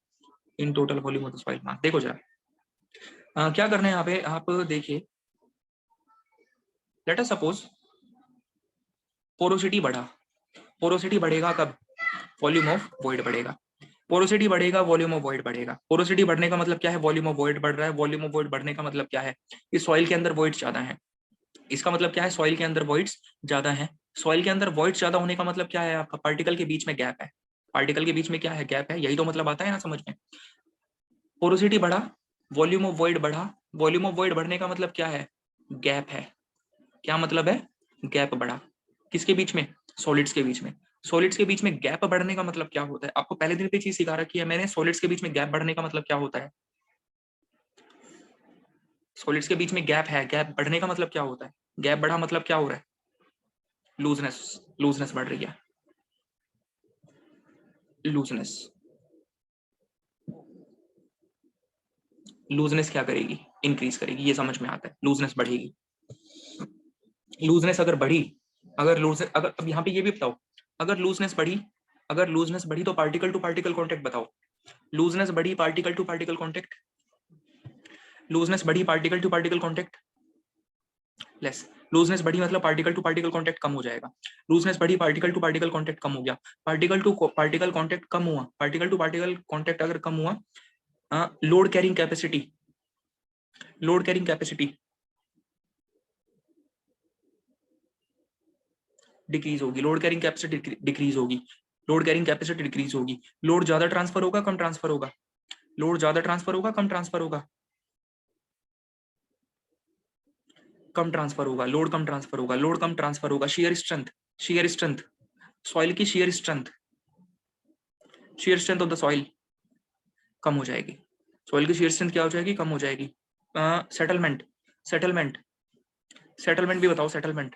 in total volume of the soil मास, देखो जरा क्या करना है यहाँ पे, आप देखिए, लेट अस सपोज पोरोसिटी बढ़ा, पोरोसिटी बढ़ेगा कब, वॉल्यूम ऑफ वॉइड बढ़ेगा, पोरोसिटी बढ़ेगा, वॉल्यूम ऑफ वॉइड बढ़ेगा। पोरोसिटी बढ़ने का मतलब क्या है, वॉल्यूम ऑफ वॉइड बढ़ रहा है, वॉल्यूम ऑफ वॉइड बढ़ने का मतलब क्या है, कि सॉइल के अंदर वॉइड्स ज्यादा है। इसका मतलब क्या है, सॉइल के अंदर वॉइड्स ज्यादा है। सॉइल के अंदर वॉइड्स ज्यादा होने का मतलब क्या है, आपका पार्टिकल के बीच में गैप है, पार्टिकल के बीच में क्या है, गैप है, यही तो मतलब आता है ना समझ में। पोरोसिटी बढ़ा, वॉल्यूम ऑफ वॉइड बढ़ा, वॉल्यूम ऑफ वॉइड बढ़ने का मतलब क्या है, गैप है। क्या मतलब है, गैप बढ़ा, किसके बीच में, सॉलिड्स के बीच में। सॉलिड्स के बीच में गैप बढ़ने का मतलब क्या होता है, आपको पहले दिन पे चीज सिखा रखी है मैंने, सॉलिड्स के बीच में गैप बढ़ने का मतलब क्या होता है, सॉलिड्स के बीच में गैप है, गैप बढ़ने का मतलब क्या होता है, गैप बढ़ा मतलब क्या हो रहा है, लूजनेस, लूजनेस बढ़ रही है। लूजनेस, लूजनेस क्या करेगी, इंक्रीज करेगी, ये समझ में आता है, लूजनेस बढ़ेगी। लूजनेस अगर बढ़ी, अगर लूजनेस, अगर अब यहाँ पे ये भी बताओ, अगर लूजनेस बढ़ी, अगर लूजनेस बढ़ी तो पार्टिकल टू पार्टिकल कांटेक्ट बताओ, लूजनेस बढ़ी particle to particle contact, looseness बढ़ी particle to particle contact less, looseness बढ़ी मतलब पार्टिकल टू पार्टिकल कांटेक्ट कम हो जाएगा, लूजनेस बढ़ी पार्टिकल टू पार्टिकल कांटेक्ट कम हो गया, पार्टिकल टू पार्टिकल कांटेक्ट कम हुआ, पार्टिकल टू पार्टिकल कांटेक्ट अगर कम हुआ, load carrying capacity, load carrying capacity decrease होगी, लोड कैरिंग कैपेसिटी डिक्रीज होगी, लोड कैरिंग कैपेसिटी डिक्रीज होगी, लोड ज्यादा ट्रांसफर होगा कम ट्रांसफर होगा, लोड ज्यादा ट्रांसफर होगा कम ट्रांसफर होगा, कम ट्रांसफर होगा, लोड कम ट्रांसफर होगा, लोड कम ट्रांसफर होगा, shear strength, shear strength, soil की shear strength, shear strength of the soil कम हो जाएगी, सॉइल की शेयर स्ट्रेंथ क्या हो जाएगी, कम हो जाएगी। सेटलमेंट, सेटलमेंट, सेटलमेंट भी बताओ, सेटलमेंट,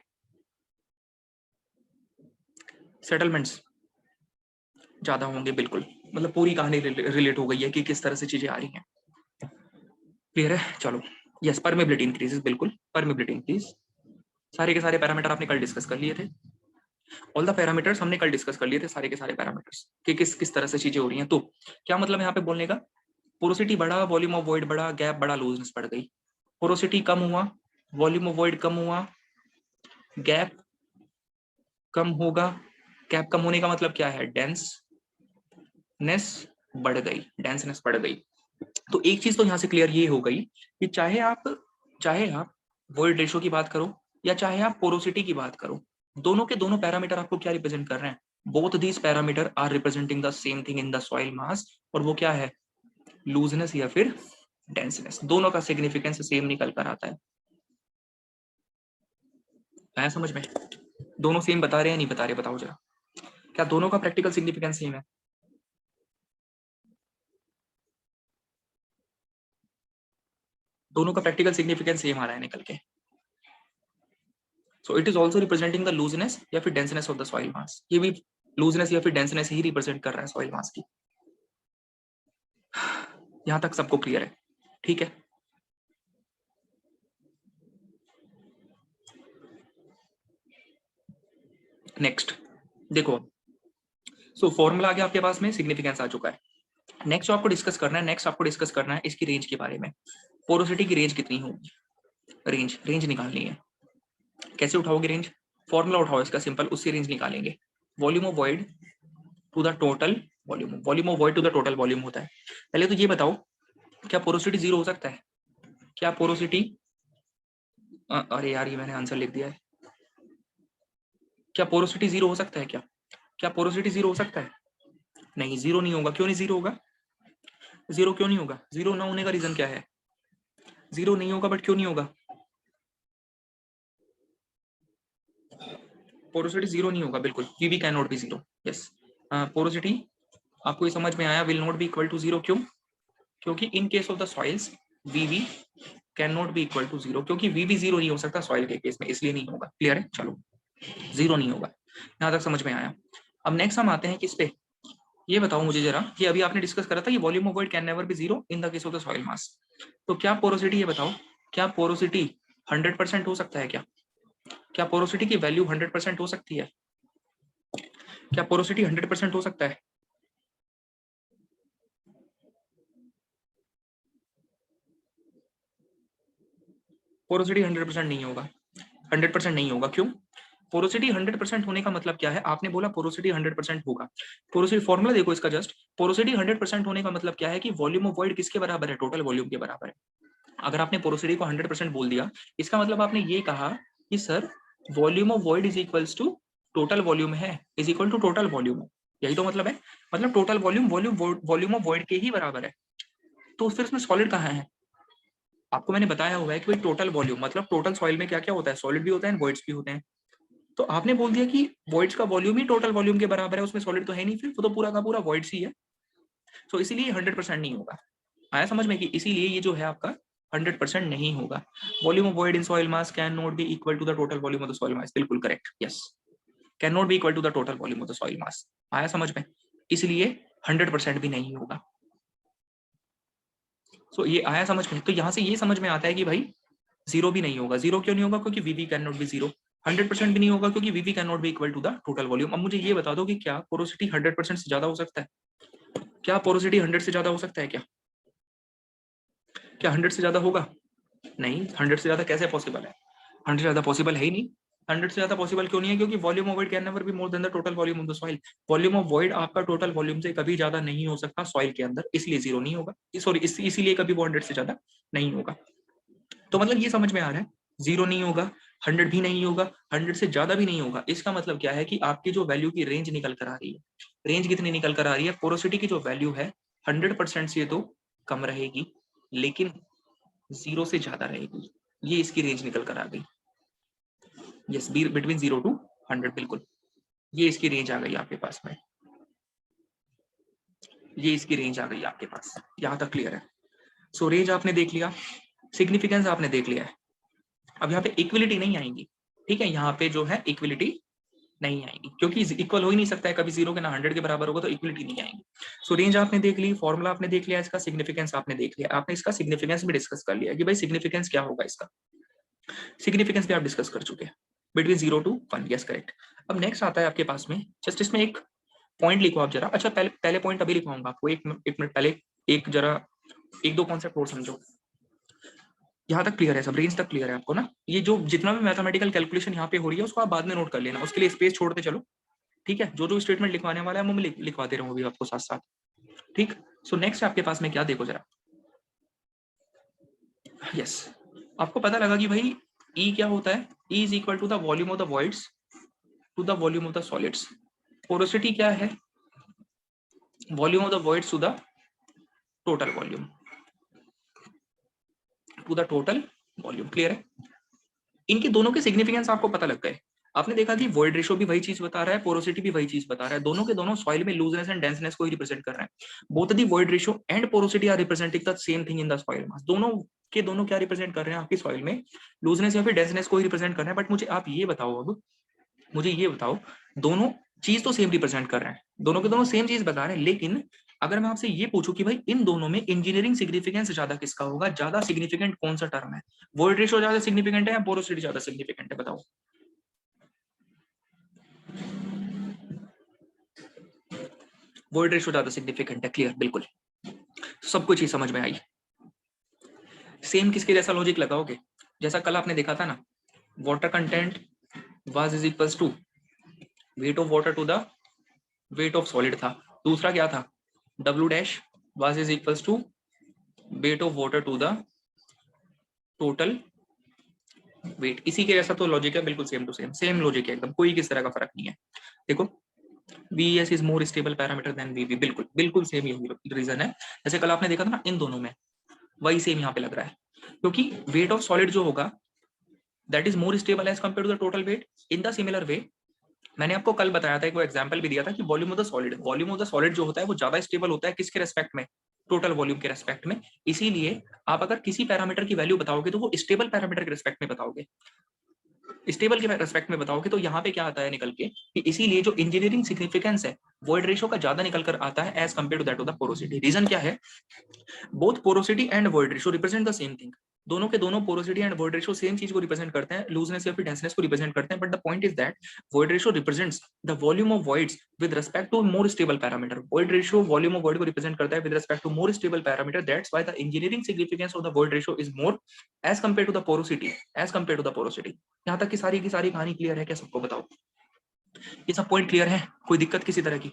सेटलमेंट्स ज्यादा होंगे, बिल्कुल, मतलब पूरी कहानी रिलेट हो गई है कि किस तरह से चीजें आ रही हैं, क्लियर है। चलो, यस, परमेबिलिटी इंक्रीजेस, बिल्कुल परमेबिलिटी इंक्रीज, सारे के सारे पैरामीटर आपने कल डिस्कस कर लिए थे, ऑल द पैरामीटर्स हमने कल डिस्कस कर लिए थे, सारे के सारे पैरामीटर्स कि किस किस तरह से चीजें हो रही हैं। तो क्या मतलब यहाँ पे बोलने का, पोरोसिटी बढ़ा, वॉल्यूम ऑफ वॉइड बढ़ा, गैप बढ़ा, लूजनेस बढ़ गई, पोरोसिटी कम हुआ, वॉल्यूम ऑफ वॉइड कम हुआ, गैप कम होगा, गैप कम होने का मतलब क्या है, डेंसनेस बढ़ गई, डेंसनेस बढ़ गई। तो एक चीज तो यहाँ से क्लियर ये हो गई कि चाहे आप वॉइड रेशियो की बात करो या चाहे आप पोरोसिटी की बात करो, दोनों के दोनों पैरामीटर आपको क्या रिप्रेजेंट कर रहे हैं, both these parameter are representing the same thing in the soil mass, और वो क्या है, लूजनेस या फिर डेंसनेस, दोनों का सिग्निफिकेंस सेम निकल कर आता है। आया समझ में, दोनों सेम बता रहे हैं नहीं बता रहे, बताओ जरा, क्या दोनों का प्रैक्टिकल सिग्निफिकेंस सेम है, दोनों का प्रैक्टिकल सिग्निफिकेंस सेम आ रहा है निकल के। So it is also representing the looseness या फिर denseness of the soil mass, ये भी लूजनेस या फिर डेंसनेस ही रिप्रेजेंट कर रहा है सॉइल मास की। यहां तक सबको क्लियर है, ठीक है। नेक्स्ट देखो, सो फॉर्मूला आ गया आपके पास में, सिग्निफिकेंस आ चुका है। नेक्स्ट आपको डिस्कस करना है, नेक्स्ट आपको डिस्कस करना है इसकी रेंज के बारे में, पोरोसिटी की रेंज कितनी होगी, रेंज निकालनी है। कैसे उठाओगे रेंज, फॉर्मूला उठाओ इसका सिंपल, उससे रेंज निकालेंगे। Volume of void to the total volume, volume of void to the total volume होता है। पहले तो ये बताओ, क्या पोरोसिटी जीरो हो सकता है, क्या पोरोसिटी, अरे यार ये मैंने आंसर लिख दिया है, क्या पोरोसिटी जीरो हो सकता है, क्या पोरोसिटी जीरो हो सकता है, नहीं जीरो नहीं होगा, क्यों नहीं जीरो होगा, जीरो क्यों नहीं होगा, जीरो ना होने का रीजन क्या है, जीरो नहीं होगा बट क्यों नहीं होगा, पोरोसिटी जीरो नहीं होगा, बिल्कुल, VV can not be zero, yes, porosity आपको ये समझ में आया, will not be equal to zero, क्यों, क्योंकि in case of the soils VV can not be equal to zero, क्योंकि वीवी जीरो नहीं हो सकता सॉइल के केस में, इसलिए नहीं होगा, क्लियर है। चलो, जीरो नहीं होगा, यहां तक समझ में आया। अब नेक्स्ट हम आते हैं किस पे, ये बताओ मुझे जरा, कि अभी आपने डिस्कस करा था कि volume of void can never be zero in the case of the soil मास, तो क्या पोरोसिटी, ये बताओ, क्या पोरोसिटी 100% हो सकता है, क्या पोरोसिटी की वैल्यू 100% हो सकती है, क्या पोरोसिटी 100% हो सकता है, पोरोसिटी 100% नहीं होगा, 100% नहीं होगा, क्यों, पोरोसिटी 100% होने का मतलब क्या है, आपने बोला पोरोसिटी 100% होगा, पोरोसिटी फॉर्मूला देखो इसका जस्ट, पोरोसिटी 100% होने का मतलब क्या है कि वॉल्यूम ऑफ वॉइड किसके बराबर है, टोटल वॉल्यूम के बराबर है। अगर आपने पोरोसिटी को 100% बोल दिया, इसका मतलब आपने ये कहा कि sir volume of void is equals to total volume है, is equal to total volume है, यही तो मतलब है, मतलब total volume volume of void के ही बराबर है, तो फिर इसमें सॉलिड कहाँ है, आपको मैंने बताया हुआ है कि भाई टोटल वॉल्यूम मतलब टोटल सॉइल में क्या क्या होता है, सॉलिड भी होता है, वॉइड्स भी होते हैं, तो आपने बोल दिया कि वॉइड्स का वॉल्यूम ही टोटल वॉल्यूम के बराबर है, उसमें सॉलिड तो है नहीं, फिर वो तो पूरा का पूरा वॉइड्स ही है, तो इसीलिए 100% नहीं होगा। आया समझ में कि इसीलिए ये जो है आपका 100% नहीं होगा। Volume of void in soil mass can not be equal to the total volume of the soil mass, बिल्कुल correct, yes, can not be equal to the total volume of the soil mass. आया समझ में, इसलिए 100% भी नहीं होगा। सो ये आया समझ में? तो यहां से ये समझ में आता है कि भाई जीरो भी नहीं होगा। जीरो क्यों नहीं होगा? क्योंकि VV can not be zero. 100% भी नहीं होगा क्योंकि VV can not be equal to the total volume. अब मुझे ये बता दो कि क्या पोरोसिटी 100% से ज्यादा हो सकता है? क्या पोरोसिटी 100 से ज्यादा हो सकता है? क्या क्या 100 से ज्यादा होगा? नहीं, 100 से ज्यादा कैसे पॉसिबल है? 100 से ज्यादा पॉसिबल है ही नहीं। 100 से ज्यादा पॉसिबल क्यों नहीं है? क्योंकि volume of void can never B more then the total volume of the soil. Volume of void आपका टोटल वॉल्यूम से कभी ज्यादा नहीं हो सकता सॉइल के अंदर, इसलिए जीरो नहीं होगा। सॉरी, इसीलिए कभी वो 100 से ज्यादा नहीं होगा। तो मतलब ये समझ में आ रहा है, जीरो नहीं होगा, 100 भी नहीं होगा, 100 से ज्यादा भी नहीं होगा। इसका मतलब क्या है कि आपकी जो वैल्यू की रेंज निकल कर आ रही है, रेंज कितनी निकल कर आ रही है? पोरोसिटी की जो वैल्यू है 100% से तो कम रहेगी, लेकिन जीरो से ज्यादा रहेगी। ये इसकी रेंज निकल कर आ गई। यस, बिटवीन 0 to 100, बिल्कुल ये इसकी रेंज आ गई आपके पास में। ये इसकी रेंज आ गई आपके पास। यहां तक क्लियर है? सो रेंज आपने देख लिया, सिग्निफिकेंस आपने देख लिया है। अब यहाँ पे इक्विलिटी नहीं आएंगी, ठीक है? यहाँ पे जो है इक्विलिटी नहीं आएगी, क्योंकि इक्वल हो ही नहीं सकता है कभी, जीरो के ना 100 के बराबर होगा, तो इक्विलिटी नहीं आएगी। सो रेंज आपने देख ली, फॉर्मूला आपने देख लिया, इसका सिग्निफिकेंस आपने देख लिया, आपने इसका सिग्निफिकेंस भी डिस्कस कर लिया कि भाई सिग्निफिकेंस क्या होगा इसका। सिग्निफिकेंस भी आप डिस्कस कर चुके हैं, बिटवीन 0 to 1। Yes, correct. अब नेक्स्ट आता है आपके पास में, जस्ट इसमें एक पॉइंट लिखो आप जरा। अच्छा, पहले पॉइंट अभी लिखवाऊंगा आपको, एक मिनट पहले एक जरा एक दो कॉन्सेप्ट और समझो। यहाँ तक क्लियर है सब? रेंज तक क्लियर है आपको ना? ये जो जितना भी मैथमेटिकल कैलकुलेशन यहाँ पे हो रही है उसको आप बाद में नोट कर लेना, उसके लिए स्पेस छोड़ते चलो, ठीक है? जो स्टेटमेंट लिखवाने वाला है वो मैं लिखवाते रहूँ अभी आपको साथ साथ, ठीक? सो नेक्स्ट आपके पास में क्या, देखो जरा। यस, आपको पता लगा कि भाई ई क्या होता है? E is equal to the volume of the voids to the volume of the solids. Porosity क्या है? Volume of the voids to the total volume, to the total volume. Clear है? इनके दोनों के सिग्निफिकेंस आपको पता लग गए। आपने देखा कि वॉइड रेशियो भी वही चीज बता रहा है, पोरोसिटी भी वही चीज बता रहा है, दोनों के दोनों सॉइल में लूजनेस एंड डेंसनेस को ही रिप्रेजेंट कर रहे हैं। Both the void ratio and porosity are representing the same thing in the soil mass. दोनों के दोनों क्या रिप्रेजेंट कर रहे हैं आपकी सॉइल में? लूजनेस या फिर डेंसनेस को ही रिप्रेजेंट कर रहे हैं। बट मुझे आप ये बताओ, अब मुझे ये बताओ, दोनों चीज तो सेम रिप्रेजेंट कर रहे हैं, दोनों के दोनों सेम चीज बता रहे हैं, लेकिन अगर मैं आपसे ये पूछूं कि भाई इन दोनों में इंजीनियरिंग सिग्निफिकेंस ज्यादा किसका होगा? ज्यादा सिग्निफिकेंट कौन सा टर्म है? वॉइड रेशियो ज्यादा सिग्निफिकेंट है या पोरोसिटी ज्यादा सिग्निफिकेंट है? बताओ। वॉइड रेशियो ज्यादा सिग्निफिकेंट है। क्लियर, बिल्कुल सब कुछ ही समझ में आई। सेम किसके जैसा लॉजिक लगाओगे? जैसा कल आपने देखा था ना, water content was is equals to weight of water to the weight of solid था। दूसरा क्या था? W dash was is equals to weight of water to the total weight. इसी के जैसा तो लॉजिक है, बिल्कुल सेम टू सेम लॉजिक है एकदम, कोई किस तरह का फर्क नहीं है। देखो, VS is more stable parameter than VB, बिल्कुल बिल्कुल सेम यही रीजन है। जैसे कल आपने देखा था ना, इन दोनों में वही सेम यहाँ पे लग रहा है, क्योंकि वेट ऑफ सॉलिड जो होगा that is more stable as compare to the total weight. In the similar way, मैंने आपको कल बताया था, एक एग्जांपल भी दिया था कि वॉल्यूम ऑफ द सॉलिड जो होता है वो ज्यादा स्टेबल होता है किसके रेस्पेक्ट में? टोटल वॉल्यूम के रेस्पेक्ट में। इसीलिए आप अगर किसी पैरामीटर की वैल्यू बताओगे तो वो स्टेबल पैरामीटर के रेस्पेक्ट में बताओगे, स्टेबल के रेस्पेक्ट में बताओगे। तो यहाँ पे क्या आता है निकल के कि इसीलिए जो इंजीनियरिंग सिग्निफिकेंस है वॉइड रेशियो का ज्यादा निकल कर आता है as compare to that of the porosity. Reason क्या है? Both porosity and void ratio represent the same thing. दोनों के दोनों porosity and void ratio same चीज को रिप्रेजेंट करते हैं, लूजनेस या फिर डेंसनेस को रिप्रेजेंट करते हैं। But the point is that void ratio represents the volume of voids with respect to more stable parameter. Void ratio volume of void को रिप्रेजेंट करता है with respect to more stable parameter. That's why the engineering significance of the void ratio is more as compare to the porosity, as compare to the porosity. यहाँ तक की सारी कहानी clear है क्या सबको? बताओ, ये सब पॉइंट क्लियर है? कोई दिक्कत किसी तरह की?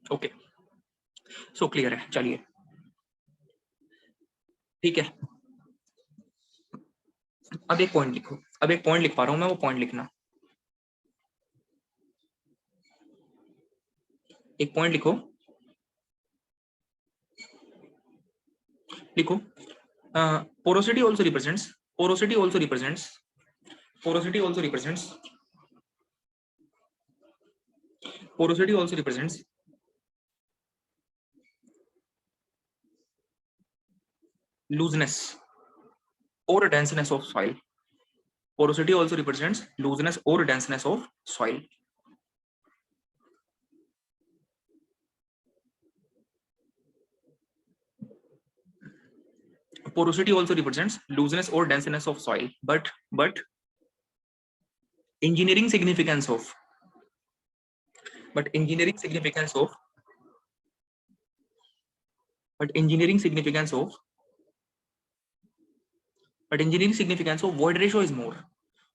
ओके, सो क्लियर है। चलिए ठीक है, अब एक पॉइंट लिखो, अब एक पॉइंट लिख पा रहा हूं मैं, वो पॉइंट लिखना। एक पॉइंट लिखो, लिखो। Porosity also represents, porosity also represents, porosity also represents, porosity also represents looseness or denseness of soil. Porosity also represents looseness or denseness of soil. Porosity also represents looseness or denseness of soil, but engineering significance of engineering significance of void ratio is more.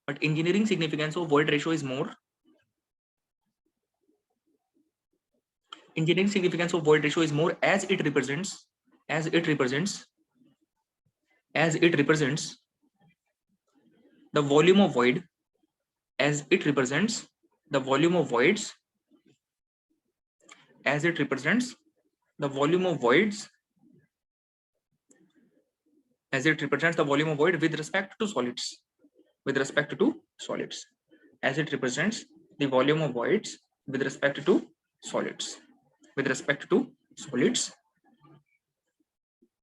But engineering significance of void ratio is more. Engineering significance of void ratio is more as it represents the volume of void, as it represents the volume of voids, as it represents the volume of voids, as it represents the volume of void with respect to solids, with respect to solids, as it represents the volume of voids with respect to solids, with respect to solids,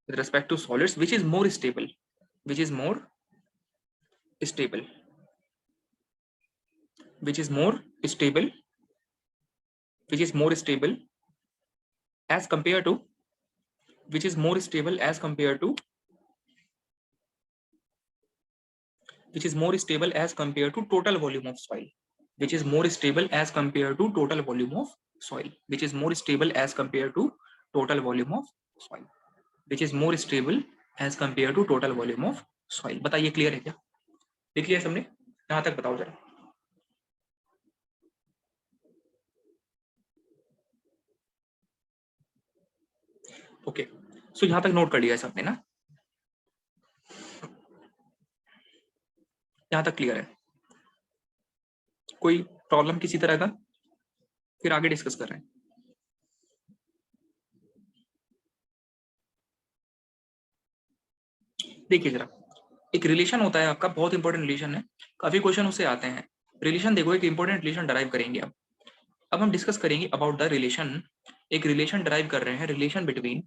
with respect to solids, which is more stable, which is more stable, which is more stable, which is more stable as compared to, which is more stable as compared to, which is more stable as compared to total volume of soil, which is more stable as compared to total volume of soil, which is more stable as compared to total volume of soil, which is more stable as compared to total volume of soil. बताइए clear है क्या? लिख लिया सबने? यहाँ तक बताओ जरा. ओके, सो यहाँ तक नोट कर लिया है सबने ना? यहाँ तक क्लियर है? कोई प्रॉब्लम किसी तरह का? फिर आगे डिस्कस कर रहे हैं. देखिए जरा, एक रिलेशन होता है आपका, बहुत इंपॉर्टेंट रिलेशन है, काफी क्वेश्चन उससे आते हैं. रिलेशन देखो, एक इंपॉर्टेंट रिलेशन डराइव करेंगे अब हम डिस्कस करेंगे अबाउट द रिलेशन. एक रिलेशन डराइव कर रहे हैं, रिलेशन बिटवीन,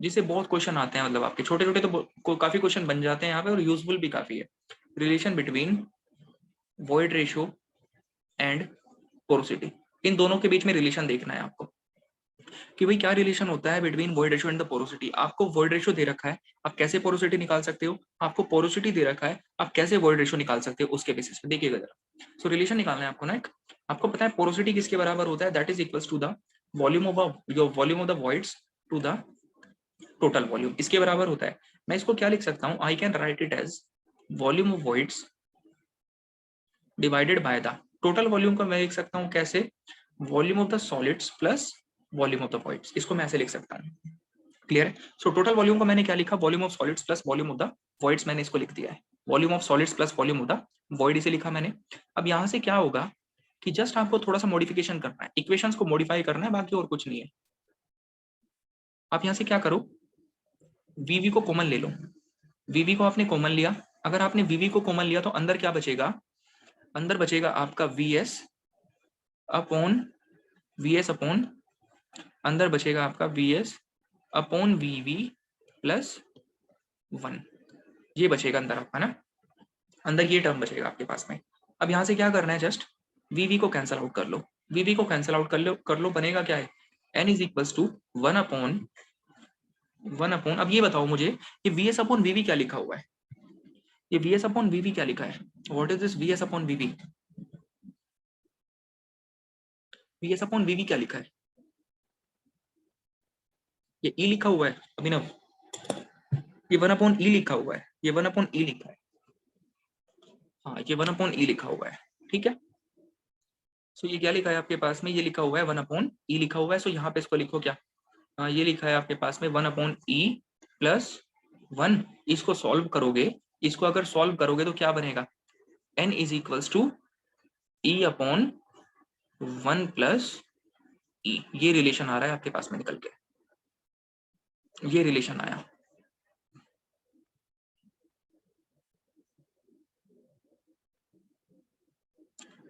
जिससे बहुत क्वेश्चन आते हैं, मतलब आपके छोटे छोटे तो काफी क्वेश्चन बन जाते हैं यहाँ पे और यूजफुल भी काफी है. Relation between void ratio and porosity, इन दोनों के बीच में रिलेशन देखना है आपको कि भाई क्या रिलेशन होता है between void ratio and the porosity. आपको वॉइड रेशियो दे रखा है, आप कैसे पोरोसिटी निकाल सकते हो. आपको पोरोसिटी दे रखा है, आप कैसे वॉइड रेशियो निकाल सकते हो, उसके बेसिस पे देखिएगा जरा. सो रिलेशन निकालना है आपको ना. एक आपको पता है पोरोसिटी किसके बराबर होता है, that is equals to the volume of the voids to the total volume, इसके बराबर होता है. मैं इसको क्या लिख सकता हूँ, I can write it as volume of voids divided by the total volume का मैं लिख सकता हूँ कैसे, volume of the solids plus volume of the voids, इसको मैं ऐसे लिख सकता हूँ. क्लियर है? सो टोटल वॉल्यूम को मैंने क्या लिखा, volume of solids plus volume of the voids, मैंने इसको लिख दिया है volume of solids plus volume of the void, इसे लिखा मैंने. अब यहाँ से क्या होगा कि जस्ट आपको थोड़ा सा मॉडिफिकेशन करना है, इक्वेशंस को मॉडिफाई करना है, बाकी और कुछ नहीं है. आप यहाँ से क्या करो, वीवी को कॉमन ले लो. वीवी को आपने कॉमन लिया, अगर आपने वीवी को कॉमन लिया तो अंदर क्या बचेगा, अंदर बचेगा आपका वीएस अपॉन अंदर बचेगा आपका वीएस अपॉन वीवी प्लस 1, ये बचेगा अंदर आपका ना, अंदर ये टर्म बचेगा आपके पास में. अब यहाँ से क्या करना है, जस्ट वीवी को कैंसिल आउट कर लो, वीवी को कैंसिल आउट कर लो, बनेगा क्या है, n is equals to 1 upon, अब ये बताओ मुझे ये वीएस अपॉन वीवी क्या लिखा हुआ है, ये वीएस अपॉन वीवी क्या लिखा है, what is this VS upon VV, VS upon VV क्या लिखा है, ये ई लिखा हुआ है अभिनव, ये 1 अपॉन ई लिखा हुआ है, ये 1 अपॉन ई लिखा है, हाँ ये 1 अपॉन ई लिखा हुआ है. ठीक है, सो ये क्या लिखा है आपके पास में, ये लिखा हुआ है 1 अपॉन ई लिखा हुआ है. सो यहाँ पे इसको लिखो क्या, ये लिखा है आपके पास में 1 अपॉन ई प्लस 1, इसको सॉल्व करोगे, इसको अगर सॉल्व करोगे तो क्या बनेगा, n is equals to e upon 1 plus e, ये रिलेशन आ रहा है आपके पास में निकल के, ये रिलेशन आया.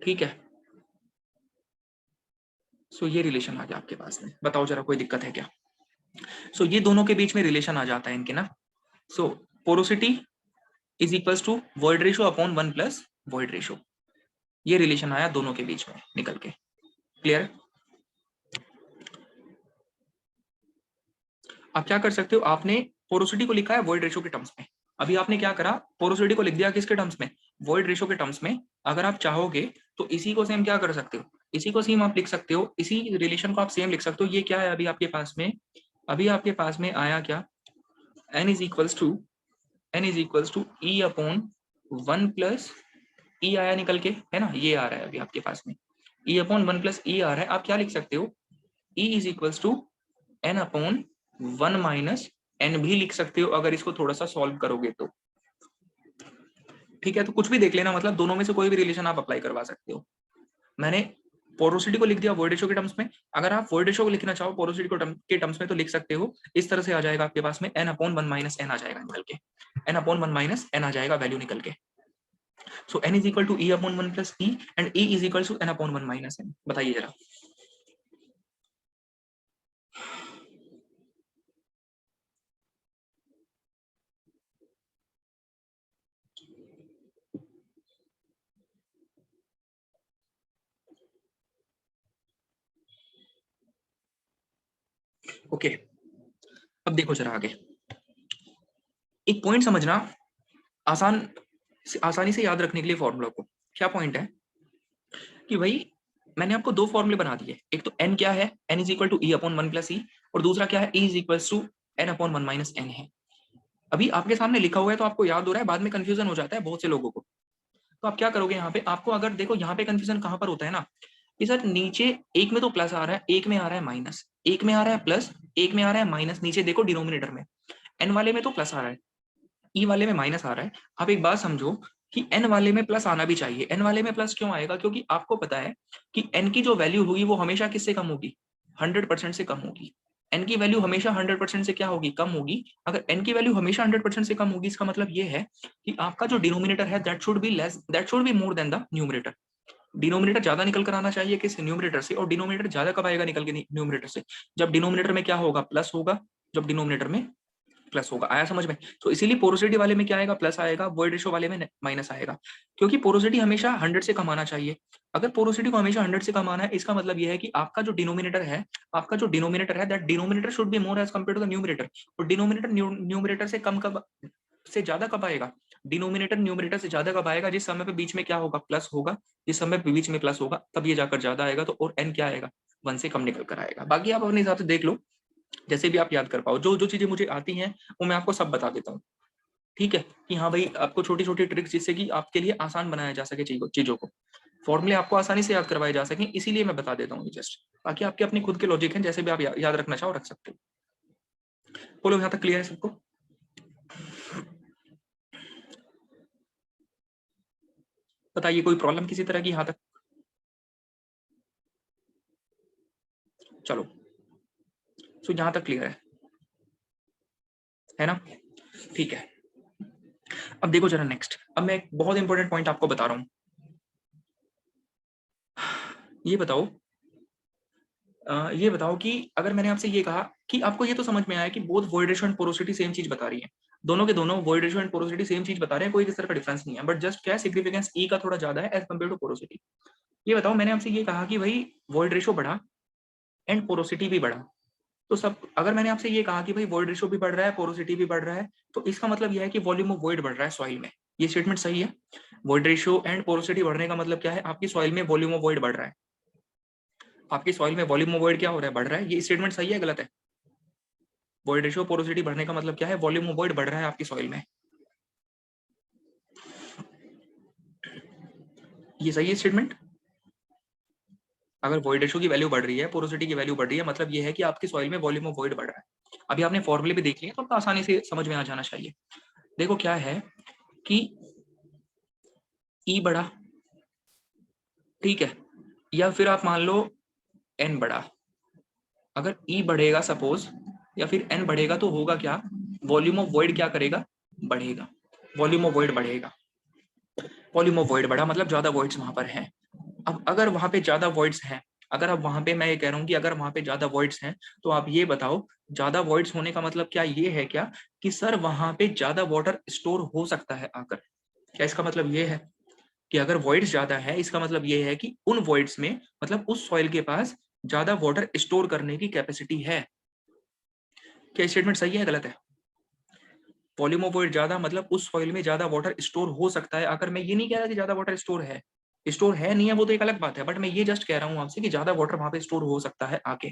ठीक है, सो ये रिलेशन आ गया आपके पास में, बताओ जरा कोई दिक्कत है क्या. सो ये दोनों के बीच में रिलेशन आ जाता है इनके ना. So porosity is equals to void ratio upon 1 plus void ratio. ये रिलेशन आया दोनों के बीच में निकल के। क्लियर? आप क्या कर सकते हो, आपने पोरोसिटी को लिखा है वॉइड रेशियो के टर्म्स में। अभी आपने क्या करा, पोरोसिटी को लिख दिया किसके टर्म्स में, वॉइड रेशियो के टर्म्स में। अगर आप चाहोगे तो इसी को सेम क्या कर सकते हो, इसी को सेम आप लिख सकते हो, इसी रिलेशन को आप सेम लिख सकते हो। ये क्या है अभी आपके पास में, अभी आपके पास में आया क्या, n is equals to e upon 1 plus e आया निकल के, है ना, ये आ रहा है अभी आपके पास में, ई अपॉन 1 प्लस ई आ रहा है। आप क्या लिख सकते हो, e is equals to n upon 1 minus n भी लिख सकते हो अगर इसको थोड़ा सा सॉल्व करोगे तो। ठीक है, तो कुछ भी देख लेना, मतलब दोनों में से कोई भी रिलेशन आप अप्लाई करवा सकते हो। मैंने पोरोसिटी को लिख दिया वॉइड रेशियो के टर्म्स में, अगर आप वॉइड रेशियो को लिखना चाहो पोरोसिटी के टर्म्स में तो लिख सकते हो, इस तरह से आ जाएगा आपके पास में n अपॉन 1 माइनस एन आ जाएगा निकल के, n अपॉन 1 माइनस एन आ जाएगा वैल्यू निकल के। So n is equal to e upon 1 plus e and e is equal to n upon 1 minus n. बताइए जरा। ओके, अब देखो जरा आगे, एक पॉइंट समझना, आसानी से याद रखने के लिए फॉर्मूला को। क्या पॉइंट है कि भाई मैंने आपको दो फॉर्मूले बना दिए, एक तो n क्या है, n is equal to e upon 1 plus e, और दूसरा क्या है, e is equal to n upon 1 minus n है। अभी आपके सामने लिखा हुआ है तो आपको याद हो रहा है, बाद में कंफ्यूजन हो जाता है बहुत से लोगों को। तो आप क्या करोगे यहाँ पे, आपको अगर देखो यहाँ पे कंफ्यूजन कहाँ पर होता है ना, कि सर नीचे एक में तो प्लस आ रहा है, एक में आ रहा है माइनस, एक में आ रहा है प्लस, एक में आ रहा है माइनस। नीचे देखो डिनोमिनेटर में n वाले में तो प्लस आ रहा है, ई वाले में माइनस आ रहा है। आप एक बात समझो कि एन वाले में प्लस आना भी चाहिए। एन वाले में प्लस क्यों आएगा, क्योंकि आपको पता है कि एन की जो वैल्यू होगी वो हमेशा किससे कम होगी, 100% से कम होगी। एन की वैल्यू हमेशा 100% से क्या होगी, कम होगी। अगर एन की वैल्यू हमेशा 100% से कम होगी, इसका मतलब ये है कि आपका जो डिनोमिनेटर है that should be more then the numerator. Denominator ज्यादा निकल कर आना चाहिए किस, न्यूमरेटर से। और डिनोमिनेटर ज्यादा कब आएगा निकल के न्यूमरेटर से, जब डिनोमिनेटर में क्या होगा, प्लस होगा, जब डिनोमिनेटर में प्लस होगा। आया समझ में? तो इसीलिए पोरोसिटी वाले में क्या आएगा, प्लस आएगा, वॉइड रेशियो वाले में माइनस आएगा, क्योंकि पोरोसिटी हमेशा 100 से कम आना चाहिए। अगर पोरोसिटी को हमेशा 100 से कम आना है, इसका मतलब यह है कि आपका जो डिनोमिनेटर है that denominator should be more as compare to the numerator. और डिनोमिनेटर न्यूमरेटर से कम कब, से ज्यादा कब आएगा, डिनोमिनेटर न्यूमरेटर से ज्यादा कब आएगा, जिस समय पे बीच में क्या होगा, प्लस होगा। जिस समय पे बीच में प्लस होगा तब ये जाकर ज्यादा आएगा। तो और एन क्या आएगा, 1 से कम निकल कर आएगा। बाकी आप अपने हिसाब से देख लो, जैसे भी आप याद कर पाओ। जो जो चीजें मुझे आती हैं वो मैं आपको सब बता देता हूँ, ठीक है, कि हाँ भाई आपको छोटी छोटी ट्रिक्स जिससे कि आपके लिए आसान बनाया जा सके चीजों को, फॉर्मूले आपको आसानी से याद करवाए जा सके, इसीलिए मैं बता देता हूँ जस्ट। बाकी आपके अपने खुद के लॉजिक हैं, जैसे भी आप याद रखना चाहो रख सकते हो। बोलो, यहाँ तक क्लियर है सबको? बताइए कोई प्रॉब्लम किसी तरह की यहाँ तक? चलो, सो यहाँ तक क्लियर है ना? ठीक है, अब देखो जरा नेक्स्ट। अब मैं एक बहुत इंपॉर्टेंट पॉइंट आपको बता रहा हूँ। ये बताओ कि अगर मैंने आपसे ये कहा कि आपको ये तो समझ में आया कि both void ratio and porosity same चीज बता रही है, दोनों के दोनों void ratio and porosity same चीज बता रहे हैं, कोई किसी तरह का डिफरेंस नहीं है, बट जस्ट क्या है, सिग्निफिकेंस ई का थोड़ा ज्यादा है एज कम्पेयर टू पोरोसिटी। ये बताओ, मैंने आपसे ये कहा कि भाई वॉइड रेशियो बढ़ा एंड पोरोसिटी भी बढ़ा, तो सब, अगर मैंने आपसे ये कहा कि भाई वॉइड रेशियो भी बढ़ रहा है, पोरोसिटी भी बढ़ रहा है, तो इसका मतलब यह है कि वॉल्यूम ऑफ वॉइड बढ़ रहा है सॉइल में। ये स्टेटमेंट सही है? वॉइड रेशियो एंड पोरोसिटी बढ़ने का मतलब क्या है, आपकी सॉइल में वॉल्यूम ऑफ वॉइड बढ़ रहा है। आपकी सॉइल में वॉल्यूम ऑफ वॉइड क्या हो रहा है, बढ़ रहा है। ये स्टेटमेंट सही है गलत है? वॉइड रेशियो पोरोसिटी बढ़ने का मतलब क्या है, वॉल्यूम ऑफ वॉइड बढ़ रहा है आपकी सॉइल में। ये सही है स्टेटमेंट? अगर वॉइड रेशियो की वैल्यू बढ़ रही है, पोरोसिटी की वैल्यू बढ़ रही है, मतलब ये है कि आपकी सॉइल में वॉल्यूम ऑफ वॉइड बढ़ रहा है। अभी आपने फॉर्मूले भी देख लिए तो आसानी से समझ में आ जाना चाहिए। देखो क्या है कि ई बढ़ा, ठीक है, या फिर आप मान लो एन बढ़ा। अगर ई बढ़ेगा सपोज, या फिर एन बढ़ेगा, तो होगा क्या, वॉल्यूम ऑफ वॉइड क्या करेगा, बढ़ेगा। वॉल्यूम ऑफ वॉइड बढ़ेगा, वॉल्यूम ऑफ वॉइड बढ़ा मतलब ज्यादा वॉइड्स वहां पर हैं। अब अगर वहां पे ज्यादा वॉइड्स हैं अगर अब वहां पे मैं ये कह रहा हूँ कि अगर वहां पे ज्यादा वॉइड्स हैं तो आप ये बताओ ज्यादा वॉइड्स होने का मतलब क्या ये है क्या कि सर वहां पे ज्यादा वाटर स्टोर हो सकता है आकर? क्या इसका मतलब ये है कि अगर वॉइड्स ज्यादा है इसका मतलब ये है कि उन वॉइड्स में मतलब उस सॉइल के पास ज्यादा वाटर स्टोर करने की कैपेसिटी है? क्या स्टेटमेंट सही है गलत है? वॉल्यूम ऑफ वॉइड ज्यादा मतलब उस सॉइल में ज्यादा वाटर स्टोर हो सकता है। अगर मैं ये नहीं कह रहा कि ज्यादा वाटर स्टोर है नहीं है वो तो एक अलग बात है, बट मैं ये जस्ट कह रहा हूँ आपसे कि ज्यादा वाटर वहां पे स्टोर हो सकता है आके,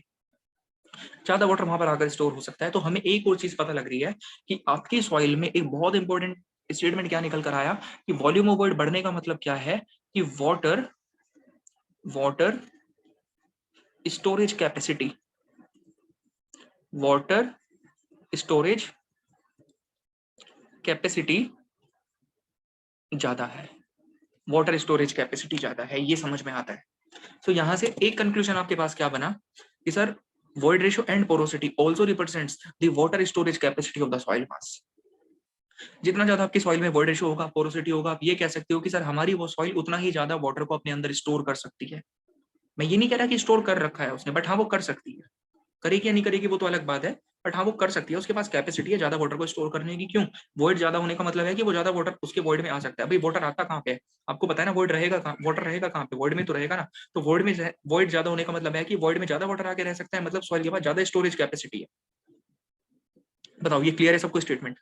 ज्यादा वाटर वहां पर आकर स्टोर हो सकता है। तो हमें एक और चीज पता लग रही है कि आपकी सॉइल में एक बहुत इंपॉर्टेंट स्टेटमेंट क्या निकल कर आया कि वॉल्यूम ऑफ वॉइड बढ़ने का मतलब क्या है कि water storage capacity, water storage capacity ज्यादा है, वाटर स्टोरेज कैपेसिटी ज्यादा है, ये समझ में आता है। तो यहां से एक कंक्लूजन आपके पास क्या बना कि sir void ratio and porosity also represents the water storage capacity of the soil mass। जितना ज्यादा आपकी सॉइल में void ratio होगा, पोरोसिटी होगा, आप ये कह सकते हो कि सर हमारी वो सॉइल उतना ही ज्यादा वाटर को अपने अंदर स्टोर कर सकती है। मैं ये नहीं कह रहा कि स्टोर कर रखा है उसने, बट हाँ वो कर सकती है। करेगी या नहीं करेगी वो तो अलग बात है, बट हाँ वो कर सकती है, उसके पास कैपेसिटी है ज्यादा वाटर को स्टोर करने की। क्यों? वॉइड ज्यादा होने का मतलब है कि वो ज्यादा वाटर उसके वॉइड में आ सकता है। अभी वाटर आता कहाँ पे है आपको पता है ना? वॉइड रहेगा कहाँ? वाटर रहेगा कहाँ पे? वॉइड में तो रहेगा ना। तो वॉइड ज्यादा होने का मतलब है कि वॉइड में ज्यादा वाटर आके रह सकता है, मतलब सॉइल के पास ज्यादा स्टोरेज कैपेसिटी है। बताओ ये क्लियर है सबको स्टेटमेंट?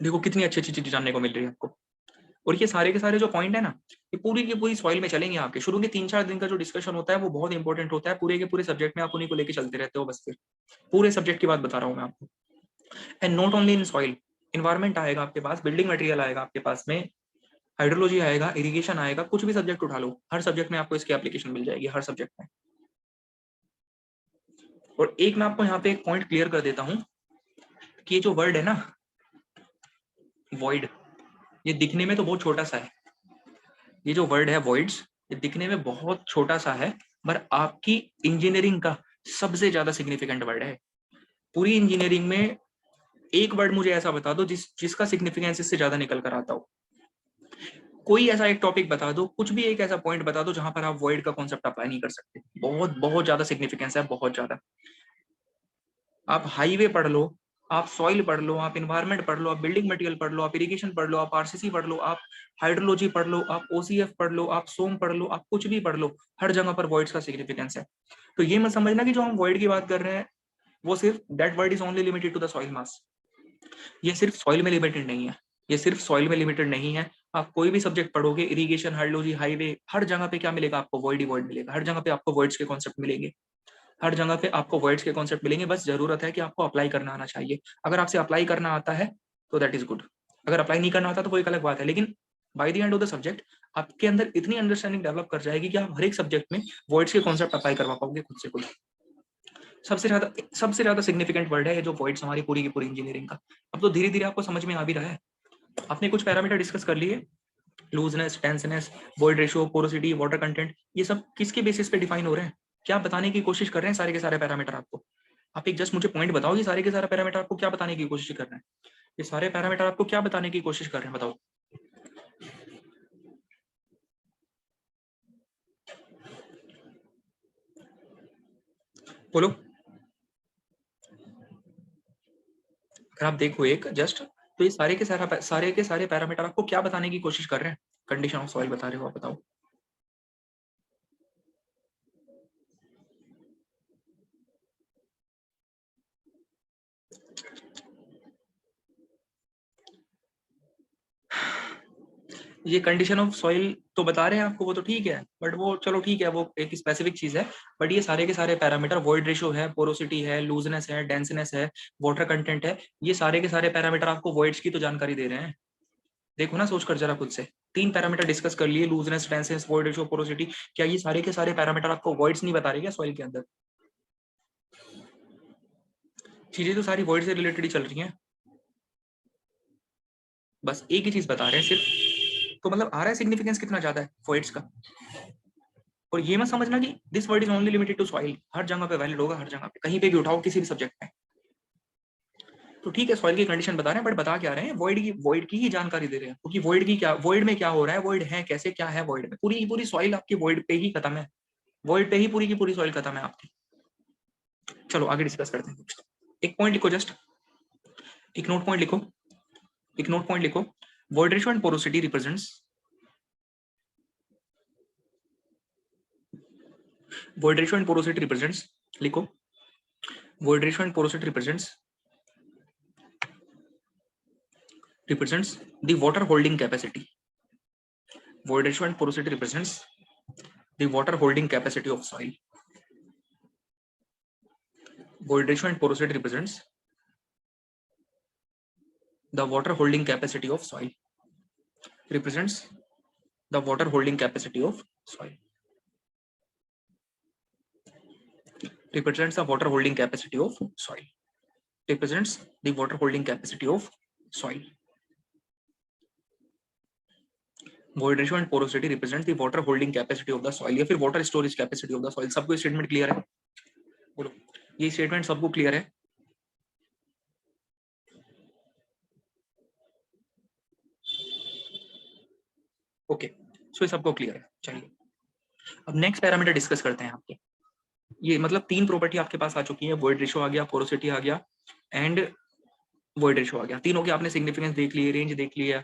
देखो कितनी अच्छी अच्छी चीज जानने को मिल रही है आपको। और ये सारे के सारे जो पॉइंट है ना, ये पूरी की पूरी सॉइल में चलेंगे आपके। शुरू के 3-4 दिन का जो डिस्कशन होता है वो बहुत इंपॉर्टेंट होता है, पूरे के पूरे सब्जेक्ट में आप उन्हीं को लेके चलते रहते हो बस। फिर पूरे सब्जेक्ट की बात बता रहा हूँ मैं आपको। And not only in soil, environment आएगा आपके पास, बिल्डिंग मटेरियल आएगा आपके पास में, हाइड्रोलॉजी आएगा, इरिगेशन आएगा, कुछ भी सब्जेक्ट उठा लो, हर सब्जेक्ट में आपको इसकी एप्लीकेशन मिल जाएगी, हर सब्जेक्ट में। और एक मैं आपको यहाँ पे एक पॉइंट क्लियर कर देता हूँ कि ये जो वर्ड है ना वॉइड, ये दिखने में तो बहुत छोटा सा है। ये जो वर्ड है वॉइड्स, ये दिखने में बहुत छोटा सा है, पर आपकी इंजीनियरिंग का सबसे ज्यादा सिग्निफिकेंट वर्ड है। पूरी इंजीनियरिंग में एक वर्ड मुझे ऐसा बता दो जिसका सिग्निफिकेंस इससे ज्यादा निकल कर आता हो। कोई ऐसा एक टॉपिक बता दो, कुछ भी एक ऐसा पॉइंट बता दो जहां पर आप वॉइड का कॉन्सेप्ट अप्लाई नहीं कर सकते। बहुत बहुत ज्यादा सिग्निफिकेंस है, बहुत ज्यादा। आप हाईवे पढ़ लो, आप सॉइल पढ़ लो, आप इन्वायरमेंट पढ़ लो, आप बिल्डिंग मटेरियल पढ़ लो, आप इरिगेशन पढ़ लो, आप आरसीसी पढ़ लो, आप हाइड्रोलॉजी पढ़ लो, आप ओसीएफ पढ़ लो, आप सोम पढ़ लो, आप कुछ भी पढ़ लो, हर जगह पर वॉइड्स का सिग्निफिकेंस है। तो ये मत समझना कि जो हम वॉइड की बात कर रहे हैं वो सिर्फ that word is only limited to the soil mass. ये सिर्फ सॉइल में लिमिटेड नहीं है, ये सिर्फ सॉइल में लिमिटेड नहीं है। आप कोई भी सब्जेक्ट पढ़ोगे, इरिगेशन, हाइड्रोलॉजी, हाईवे, हर जगह पे क्या मिलेगा आपको? वॉइड ही वॉइड मिलेगा। हर जगह पे आपको वर्ड्स के कॉन्सेप्ट मिलेंगे, हर जगह पे आपको वर्ड्स के कॉन्सेप्ट मिलेंगे। बस जरूरत है कि आपको अप्लाई करना आना चाहिए। अगर आपसे अप्लाई करना आता है तो दैट इज गुड, अगर अप्लाई नहीं करना आता तो वो एक अलग बात है। लेकिन by the end of the subject आपके अंदर इतनी अंडरस्टैंडिंग डेवलप कर जाएगी कि आप हर एक सब्जेक्ट में वर्ड्स के कॉन्सेप्ट अप्लाई करवा पाओगे खुद से खुद। सबसे ज्यादा सिग्निफिकेंट वर्ड है ये जो वर्ड्स हमारी पूरी की पूरी इंजीनियरिंग का। अब तो धीरे धीरे आपको समझ में आ भी रहा है। आपने कुछ पैरामीटर डिस्कस कर लिए, looseness, tenseness, void ratio, porosity, water content, ये सब किसके बेसिस पे डिफाइन हो रहे हैं? क्या बताने की कोशिश कर रहे हैं सारे के सारे पैरामीटर आपको? आप एक जस्ट मुझे पॉइंट बताओ, ये सारे के सारे पैरामीटर आपको क्या बताने की कोशिश कर रहे हैं? ये सारे पैरामीटर आपको क्या बताने की कोशिश कर रहे हैं? बताओ बोलो। अगर आप देखो एक जस्ट, तो ये सारे के सारे पैरामीटर आपको क्या बताने की कोशिश कर रहे हैं? कंडीशन ऑफ सॉइल बता रहे हो आप, बताओ। ये कंडीशन ऑफ सॉइल तो बता रहे हैं आपको, वो तो ठीक है, बट वो चलो ठीक है, वो एक स्पेसिफिक चीज है। बट ये सारे के सारे पैरामीटर, वॉइड रेशियो है, पोरोसिटी है, लूजनेस है, डेंसनेस है, वाटर कंटेंट है, ये सारे के सारे पैरामीटर आपको वॉइड्स की तो जानकारी दे रहे हैं। देखो ना सोच कर जरा खुद से, 3 पैरामीटर डिस्कस कर लिए, लूजनेस, डेंसनेस, वॉइड रेशियो, पोरोसिटी। क्या ये सारे के सारे पैरामीटर आपको वॉइड्स नहीं बता रहे क्या सॉइल के अंदर? चीजें तो सारी वॉइड से रिलेटेड ही चल रही हैं, बस एक ही चीज बता रहे हैं सिर्फ। तो मतलब आ रहा है सिग्निफिकेंस कितना ज्यादा है वॉइड्स का। और ये मत समझना कि this word is only limited to soil, हर जगह पे वैलिड होगा, हर जगह पे कहीं पे भी उठाओ किसी भी सब्जेक्ट में। तो ठीक है, सॉइल की कंडीशन बता रहे हैं, बट बता क्या रहे हैं, वॉइड की ही जानकारी दे रहे हैं, क्योंकि वॉइड में क्या हो रहा है, वॉइड है कैसे, क्या है वॉइड में, पूरी की पूरी सॉइल आपकी वॉइड पे ही खत्म है, वॉइड पे ही पूरी की पूरी सॉइल खत्म है आपकी। चलो आगे डिस्कस करते हैं। एक पॉइंट लिखो, जस्ट एक नोट पॉइंट लिखो, एक नोट पॉइंट लिखो, void ratio and porosity represents, void ratio and porosity represents, लिखो, void ratio and porosity represents the water holding capacity, void ratio and porosity represents the water holding capacity of soil, void ratio and porosity represents the water holding capacity of soil, represents the water holding capacity of soil, represents the water holding capacity of soil, represents the water holding capacity of soil, void ratio and porosity represents the water holding capacity of the soil, या फिर water storage capacity of the soil। सबको statement clear है? बोलो, ये statement सबको clear है? Okay, सो ये सबको क्लियर है। चलिए अब नेक्स्ट पैरामीटर डिस्कस करते हैं आपके। ये मतलब 3 प्रॉपर्टी आपके पास आ चुकी है, वॉइड रेशियो आ गया, पोरोसिटी आ गया एंड वॉइड रेशियो आ गया। तीनों के आपने सिग्निफिकेंस देख लिए, रेंज देख लिया,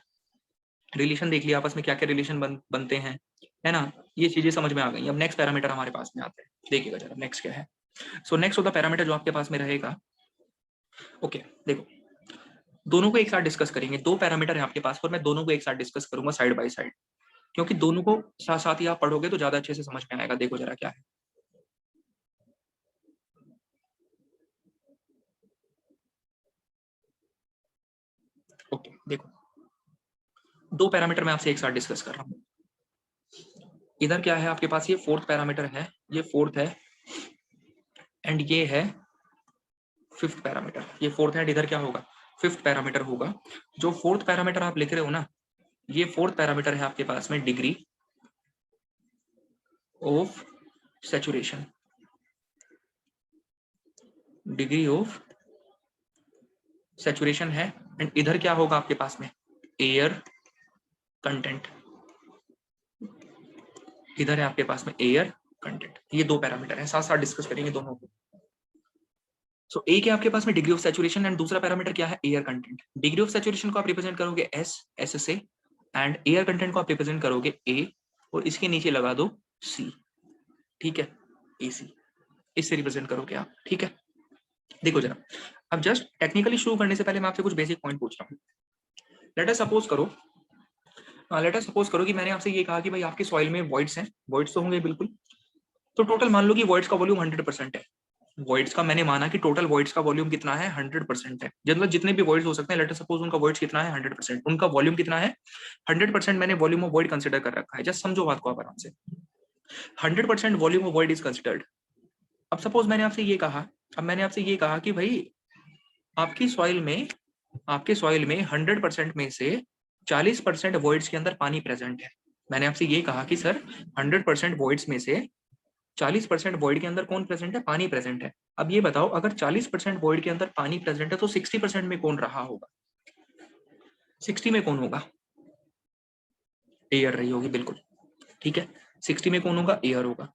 रिलेशन देख लिया, आपस में क्या क्या रिलेशन बनते हैं, है ना, ये चीजें समझ में आ गई। अब नेक्स्ट पैरामीटर हमारे पास में आते हैं, देखिएगा जरा नेक्स्ट क्या है। सो नेक्स्ट होता पैरामीटर जो आपके पास में रहेगा, ओके देखो दोनों को एक साथ डिस्कस करेंगे, 2 पैरामीटर है आपके पास और मैं दोनों को एक साथ डिस्कस करूंगा साइड बाय साइड, क्योंकि दोनों को साथ साथ ही आप पढ़ोगे तो ज्यादा अच्छे से समझ में आएगा। देखो जरा क्या है, ओके देखो 2 पैरामीटर मैं आपसे एक साथ डिस्कस कर रहा हूँ। इधर क्या है आपके पास, ये 4th पैरामीटर है, ये 4th है एंड ये है 5th पैरामीटर, ये 4th है, इधर क्या होगा 5th पैरामीटर होगा। जो 4th पैरामीटर आप लिख रहे हो ना, ये 4th पैरामीटर है आपके पास में degree of saturation, degree of saturation है एंड इधर क्या होगा आपके पास में एयर कंटेंट, इधर है आपके पास में एयर कंटेंट। ये 2 पैरामीटर हैं, साथ साथ डिस्कस करेंगे दोनों को। सो एक है आपके पास में डिग्री ऑफ सैचुरेशन एंड दूसरा पैरामीटर क्या है air content. Degree of saturation को आप रिप्रेजेंट करोगे एस से एंड एयर कंटेंट को आप रिप्रेजेंट करोगे ए और इसके नीचे लगा दो सी, ठीक है, एसी, इससे रिप्रेजेंट करोगे आप, ठीक है। देखो जरा अब जस्ट टेक्निकली शुरू करने से पहले मैं आपसे कुछ बेसिक पॉइंट पूछ रहा हूँ। लेट अस सपोज करो कि मैंने आपसे ये कहा कि भाई आपके सॉइल में वॉइड्स हैं, वॉइड्स तो होंगे बिल्कुल, तो टोटल मान लो कि वॉइड्स का वॉल्यूम 100% है। वॉइड्स का मैंने माना कि टोटल वॉइड्स का वॉल्यूम कितना है 100% है, मतलब जितने भी वॉइड्स हो सकते हैं, लेट अस सपोज उनका वॉइड्स कितना है 100%, उनका वॉल्यूम कितना है 100%, मैंने वॉल्यूम ऑफ वॉइड कंसिडर कर रखा है। जस्ट समझो बात को आप आराम से, 100% volume of void is considered. अब सपोज मैंने आपसे ये कहा कि भाई आपके सॉइल में 100% में से 40% वॉइड्स के अंदर पानी प्रेजेंट है। मैंने आपसे ये कहा कि सर 100% वॉइड्स में से 40% वॉइड के अंदर कौन प्रेजेंट है, पानी प्रेजेंट है। अब ये बताओ अगर 40% वॉइड के अंदर पानी प्रेजेंट है तो 60% में कौन रहा होगा, 60 में कौन होगा, एयर रही होगी, बिल्कुल ठीक है, 60 में कौन होगा, एयर होगा।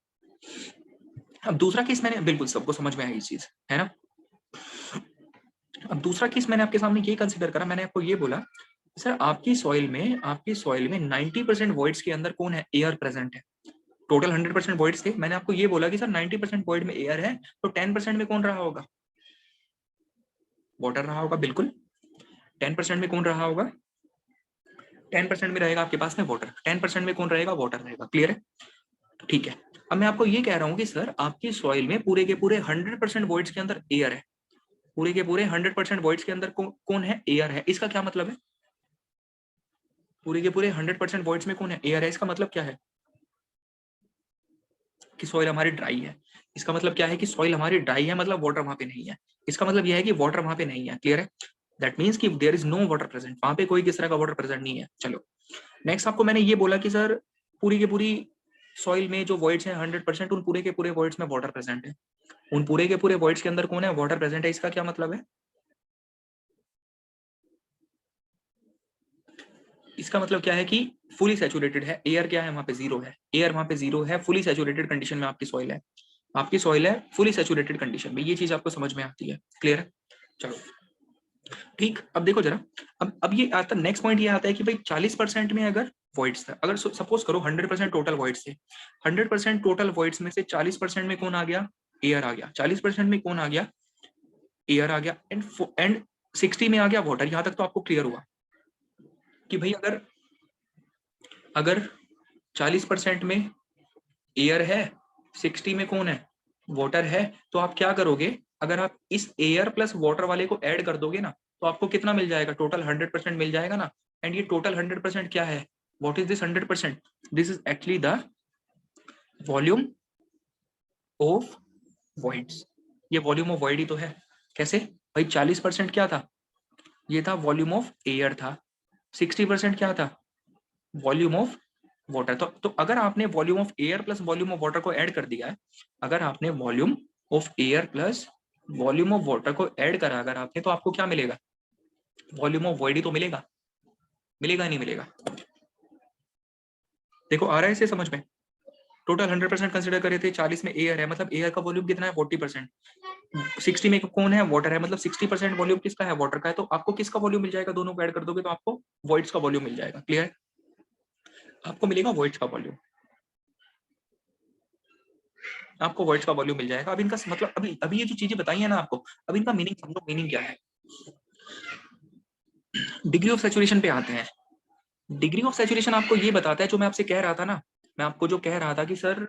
अब दूसरा केस मैंने, बिल्कुल सबको समझ में आई चीज है ना। अब दूसरा केस मैंने आपके सामने ये कंसिडर करा, मैंने आपको ये बोला सर आपकी सॉइल में 90% वॉइड्स के अंदर कौन है, एयर प्रेजेंट है। टोटल 100% वॉइड्स थे, मैंने आपको ये बोला कि सर 90% वॉइड में एयर है, तो 10% में कौन रहा होगा, वाटर रहा होगा, बिल्कुल 10% में कौन रहा होगा, 10% में रहेगा आपके पास में वाटर, 10% में कौन रहेगा, वाटर रहेगा। क्लियर है, ठीक है। अब मैं आपको ये कह रहा हूँ कि सर आपकी सॉइल में पूरे के पूरे 100% वॉइड्स के अंदर एयर है, पूरे के पूरे 100% वॉइड्स के अंदर कौन है, एयर है। इसका क्या मतलब है, पूरे के पूरे 100% वॉइड्स में कौन है, एयर है। इसका मतलब क्या है कि सॉइल हमारी ड्राई है। इसका मतलब क्या है कि सॉइल हमारी ड्राई है, मतलब वाटर वहां पे नहीं है। इसका मतलब यह है कि वाटर वहां पे नहीं है। क्लियर है, दैट मीन्स कि there is no water present, वहां पे कोई किस तरह का वाटर प्रेजेंट नहीं है। चलो नेक्स्ट आपको मैंने ये बोला कि सर पूरी की पूरी सॉइल में जो वॉइड्स हैं 100%, उन पूरे के पूरे वॉइड्स में वाटर प्रेजेंट है। उन पूरे के पूरे वॉइड्स के अंदर कौन है, वाटर प्रेजेंट है। इसका क्या मतलब है, इसका मतलब क्या है कि फुली सैचुरेटेड है, एयर क्या है वहां पे जीरो है, एयर वहां पे जीरो है, फुली सैचुरेटेड कंडीशन में आपकी सॉइल है, आपकी सॉइल है फुली सैचुरेटेड कंडीशन में, ये चीज आपको समझ में आती है, क्लियर है? चलो ठीक, अब देखो जरा, अब ये आता नेक्स्ट पॉइंट ये आता है कि भाई 40% में अगर वॉइड्स था, अगर सपोज करो 100% टोटल वॉइड्स थे, 100% टोटल वॉइड्स में से 40% में कौन आ गया, एयर आ गया, 40% में कौन आ गया, एयर आ गया, एंड 60 में आ गया वाटर। यहां तक तो आपको क्लियर हुआ कि भाई अगर अगर 40% में एयर है, 60 में कौन है, वाटर है, तो आप क्या करोगे, अगर आप इस एयर प्लस वाटर वाले को ऐड कर दोगे ना, तो आपको कितना मिल जाएगा, टोटल 100% मिल जाएगा ना। एंड ये टोटल 100% क्या है, what is this 100%, this is actually the volume of voids, ये वॉल्यूम ऑफ वॉइड ही तो है। कैसे भाई, 40% क्या था, ये था वॉल्यूम ऑफ एयर था, 60% क्या था, वॉल्यूम ऑफ वाटर। तो अगर आपने volume of air plus volume of water को ऐड कर दिया है, अगर आपने volume of air plus volume of water को ऐड करा अगर आपने, तो आपको क्या मिलेगा, वॉल्यूम ऑफ वॉइड ही तो मिलेगा, मिलेगा नहीं मिलेगा? देखो आ रहा है इसे समझ में, टोटल 100% कंसिडर करे थे, 40 में एयर है, मतलब एयर का वॉल्यूम कितना है 40%, 60 में कौन है, वाटर है, मतलब 60% वॉल्यूम किसका है, वाटर का है। तो आपको किसका वॉल्यूम मिल जाएगा, दोनों को ऐड कर दोगे तो आपको वॉइड्स का वॉल्यूम मिल जाएगा, क्लियर है? आपको मिलेगा वॉइड्स का वॉल्यूम, आपको वर्ड्स का वॉल्यूम मिल जाएगा। अब इनका मतलब अभी अभी ये जो चीजें बताई है ना आपको, अब इनका मीनिंग समझो, मीनिंग क्या है। डिग्री ऑफ सैचुरेशन पे आते हैं। डिग्री ऑफ सैचुरेशन आपको ये बताता है, जो मैं आपसे कह रहा था ना, मैं आपको जो कह रहा था कि सर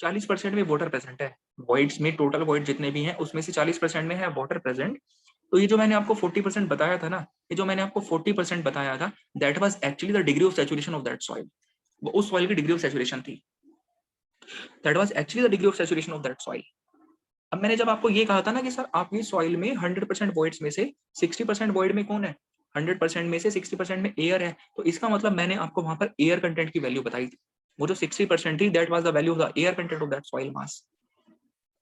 40% में वाटर प्रेजेंट है, वॉइड्स में टोटल वॉइड जितने भी हैं उसमें से 40% में है वाटर प्रेजेंट। तो ये जो मैंने आपको 40% बताया था ना, ये जो मैंने आपको 40% बताया था, that was actually the degree of saturation of that soil, वो उस सॉइल की डिग्री ऑफ सैचुरेशन थी, that was actually the degree of saturation of that soil. अब मैंने जब आपको ये कहा था ना कि सर आपकी सॉइल में 100% वॉइड्स में से 60% वॉइड में कौन है, 100% में से 60% में एयर है, तो इसका मतलब मैंने आपको वहां पर एयर कंटेंट की वैल्यू बताई थी, वो जो 60% थी that was the value of the air content of that soil mass,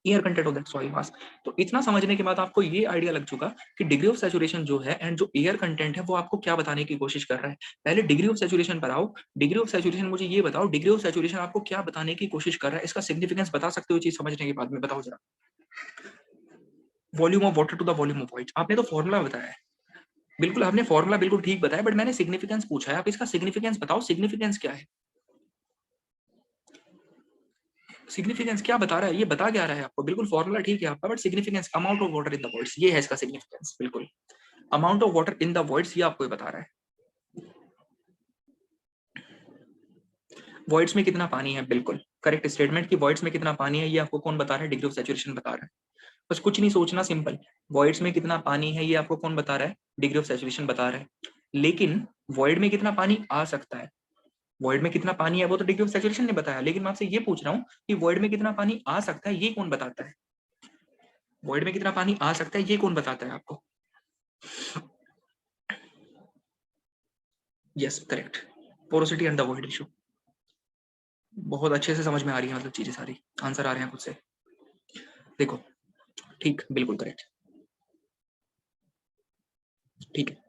air content of that soil मास। तो इतना समझने के बाद आपको ये आइडिया लग चुका कि डिग्री ऑफ सैचुरेशन जो है एंड जो एयर कंटेंट है वो आपको क्या बताने की कोशिश कर रहा है। पहले डिग्री ऑफ सैचुरेशन पर आओ, डिग्री ऑफ सैचुरेशन मुझे ये बताओ, डिग्री ऑफ सैचुरेशन आपको क्या बताने की कोशिश कर रहा है, इसका सिग्निफिकेंस बता सकते हो चीज समझने के बाद में, बताओ जरा। Volume of water to the volume of void, आपने तो फॉर्मूला बताया है, बिल्कुल आपने फॉर्मूला बिल्कुल ठीक बताया, बट मैंने सिग्निफिकेंस पूछा है, आप इसका सिग्निफिकेंस बताओ, सिग्निफिकेंस क्या है, सिग्निफिकेंस क्या बता रहा है, ये बता क्या रहा है आपको, बिल्कुल फॉर्मूला ठीक है आपका, but significance amount of water in the voids, ये है इसका सिग्निफिकेंस, बिल्कुल amount of water in the voids, ये आपको बता रहा है। वॉइड्स में कितना पानी है, बिल्कुल करेक्ट स्टेटमेंट, कि वॉइड्स में कितना पानी है ये आपको कौन बता रहा है, डिग्री ऑफ सैचुरेशन बता रहा है। बस कुछ नहीं सोचना, सिंपल, वॉइड्स में कितना पानी है ये आपको कौन बता रहा है, डिग्री ऑफ सैचुरेशन बता रहा है। लेकिन वॉइड में कितना पानी आ सकता है, वॉइड में कितना पानी है वो तो डिग्री ऑफ सैचुरेशन ने बताया, लेकिन मैं आपसे ये पूछ रहा हूँ कि वॉइड में कितना पानी आ सकता है ये कौन बताता है, वॉइड में कितना पानी आ सकता है ये कौन बताता है आपको? Yes correct, porosity and the void ratio, बहुत अच्छे से समझ में आ रही है, मतलब चीजें सारी आंसर आ रहे हैं खुद से, देखो ठीक, बिल्कुल करेक्ट, ठीक है।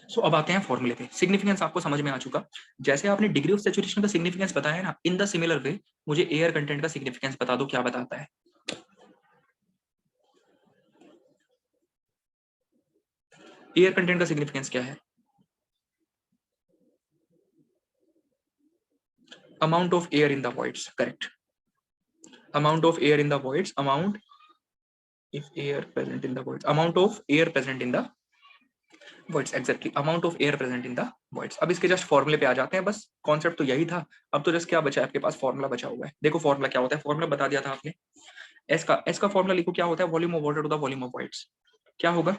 सो अब आते हैं फॉर्मूले पे, सिग्निफिकेंस आपको समझ में आ चुका, जैसे आपने डिग्री ऑफ सैचुरेशन का सिग्निफिकेंस बताया ना, इन द सिमिलर वे मुझे एयर कंटेंट का सिग्निफिकेंस बता दो क्या बताता है। एयर कंटेंट का सिग्निफिकेंस क्या है, amount of air in the voids, correct, amount of air in the voids, amount if air present in the voids, amount of air present in the voids, exactly amount of air present in the voids। अब इसके just फॉर्मूले पे आ जाते हैं, बस concept तो यही था, अब तो जस्ट क्या बचा है आपके पास, फॉर्मूला बचा हुआ है। देखो फॉर्मूला क्या होता है, फॉर्मूला बता दिया था आपने, एस का फॉर्मूला लिखो, क्या होता है, volume of water to the volume of voids, क्या होगा,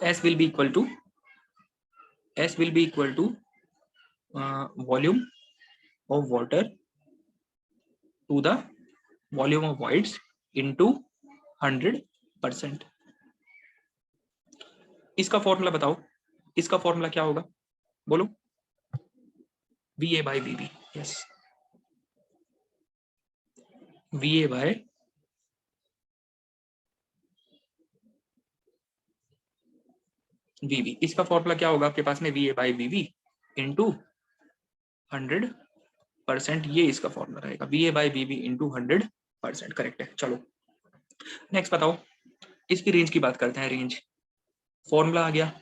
S will be equal to, S will be equal to volume of water to the volume of voids into 100%। इसका फॉर्मूला बताओ, इसका फॉर्मूला क्या होगा, बोलो, VA by VB, yes VA by VV. इसका formula क्या होगा आपके पास में, V A by VV into 100%, ये इसका फॉर्मूला रहेगा, V A by VV into 100%। Correct है। चलो नेक्स्ट बताओ, इसकी रेंज की बात करते हैं। रेंज फॉर्मूला आ गया,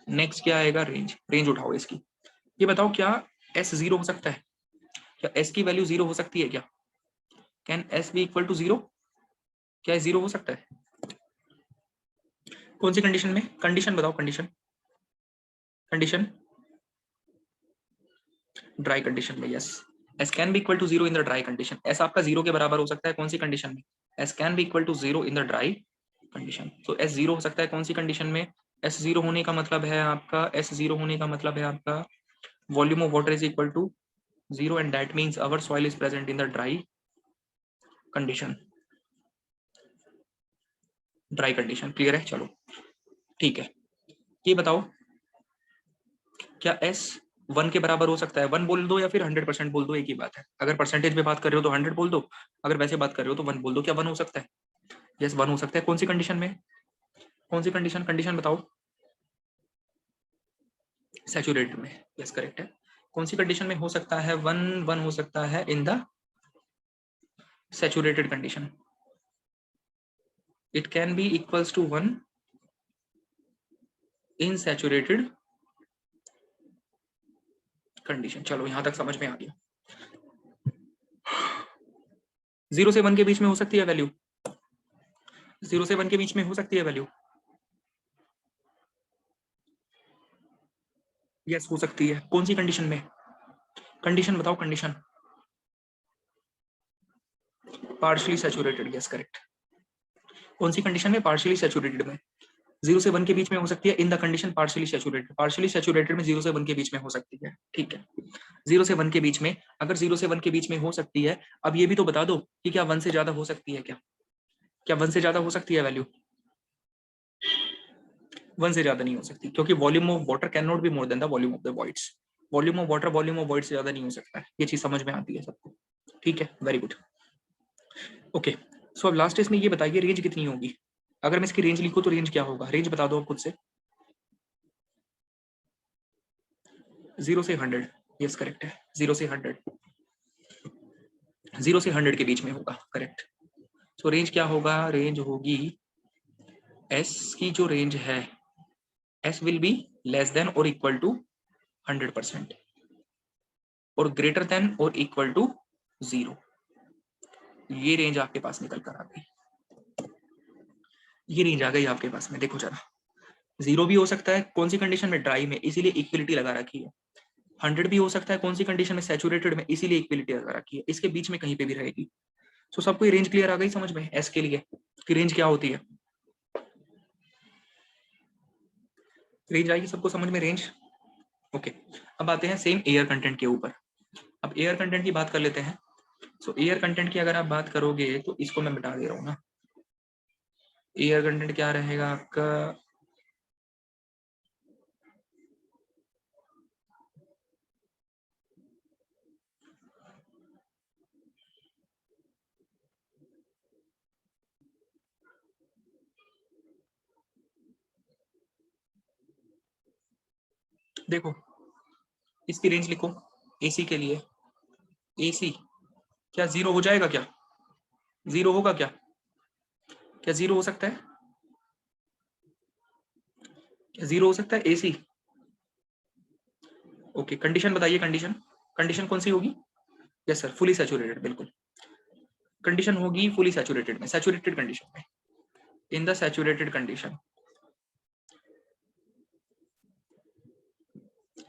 नेक्स्ट क्या आएगा, रेंज। रेंज उठाओ इसकी। ये बताओ क्या एस जीरो हो सकता है, क्या एस की वैल्यू जीरो हो सकती है क्या, can S be equal to zero, क्या जीरो हो सकता है, कौन सी कंडीशन में, कंडीशन बताओ, कंडीशन, कंडीशन ड्राई कंडीशन में, yes S can be equal to zero in the dry condition. S आपका जीरो के बराबर हो सकता है कौन सी कंडीशन में, S can be equal to zero in the dry condition. तो एस जीरो हो सकता है कौन सी कंडीशन में, एस जीरो होने का मतलब है आपका, एस जीरो होने का मतलब है आपका volume of water is equal to zero and that means our soil is present in the dry condition, dry condition. Clear है। चलो ठीक है, ये बताओ क्या एस 1 के बराबर हो सकता है, 1 बोल दो या फिर 100% बोल दो, एक ही बात है। अगर परसेंटेज में बात कर रहे हो तो 100 बोल दो, अगर वैसे बात कर रहे हो तो 1 बोल दो। क्या 1 हो सकता है, यस 1 हो सकता है। कौन सी कंडीशन में, कौन सी कंडीशन, कंडीशन बताओ, सैचुरेटेड में, यस करेक्ट है। कौन सी कंडीशन में हो सकता है 1 हो सकता है in the saturated condition, it can be equals to 1 in saturated condition. चलो यहां तक समझ में आ गया। 0 से 1 के बीच में हो सकती है वैल्यू, 0 से 1 के बीच में हो सकती है वैल्यू, यस हो सकती है। कौन सी कंडीशन में, कंडीशन बताओ, condition partially saturated, yes correct. कौन सी कंडीशन में, पार्शियली सैचुरेटेड में। 0 से 1 के बीच में हो सकती है in the condition partially saturated, partially saturated में 0 से 1 के बीच में हो सकती है। ठीक है, 0 से 1 के बीच में, अगर 0 से 1 के बीच में हो सकती है, अब ये भी तो बता दो कि क्या 1 से ज्यादा हो सकती है, क्या क्या 1 से ज्यादा हो सकती है वैल्यू, 1 से ज्यादा नहीं हो सकती, क्योंकि volume of water can not B more then the volume of the voids. Volume of water volume of void से ज्यादा नहीं हो सकता है, ये चीज समझ में आती है सबको। ठीक है, वेरी गुड। ओके, सो अब लास्ट इसमें ये बताइए रेंज कितनी होगी, अगर मैं इसकी रेंज लिखूं तो रेंज क्या होगा, रेंज बता दो आप खुद से। 0 से 100, यस करेक्ट है, 0 से 100, 0 से 100 के बीच में होगा, करेक्ट। सो रेंज क्या होगा, रेंज होगी एस की जो रेंज है, S will be less than और इक्वल टू 100% और ग्रेटर देन और इक्वल टू 0। ये रेंज आपके पास निकल कर आ गई, ये रेंज आ गई आपके पास में। देखो जरा, 0 भी हो सकता है कौन सी कंडीशन में, ड्राई में, इसीलिए इक्विलिटी लगा रखी है। 100 भी हो सकता है कौन सी कंडीशन में, सैचुरेटेड में, इसीलिए इक्विलिटी लगा रखी है। इसके बीच में कहीं पे भी रहेगी। सो सबको रेंज क्लियर आ गई समझ में एस के लिए कि रेंज क्या होती है, रेंज आएगी सबको समझ में, रेंज। ओके, अब आते हैं सेम एयर कंटेंट के ऊपर। अब एयर कंटेंट की बात कर लेते हैं। सो एयर कंटेंट की अगर आप बात करोगे तो इसको मैं मिटा दे रहा हूँ ना। एयर कंटेंट क्या रहेगा आपका, देखो इसकी रेंज लिखो एसी के लिए, एसी क्या 0 हो जाएगा, क्या 0 होगा, क्या क्या 0 हो सकता है, क्या 0 हो सकता है एसी। ओके, कंडीशन बताइए, कंडीशन, कंडीशन कौन सी होगी, यस सर फुली सैचुरेटेड, बिल्कुल कंडीशन होगी फुली सैचुरेटेड में, सैचुरेटेड कंडीशन में, इन the saturated condition,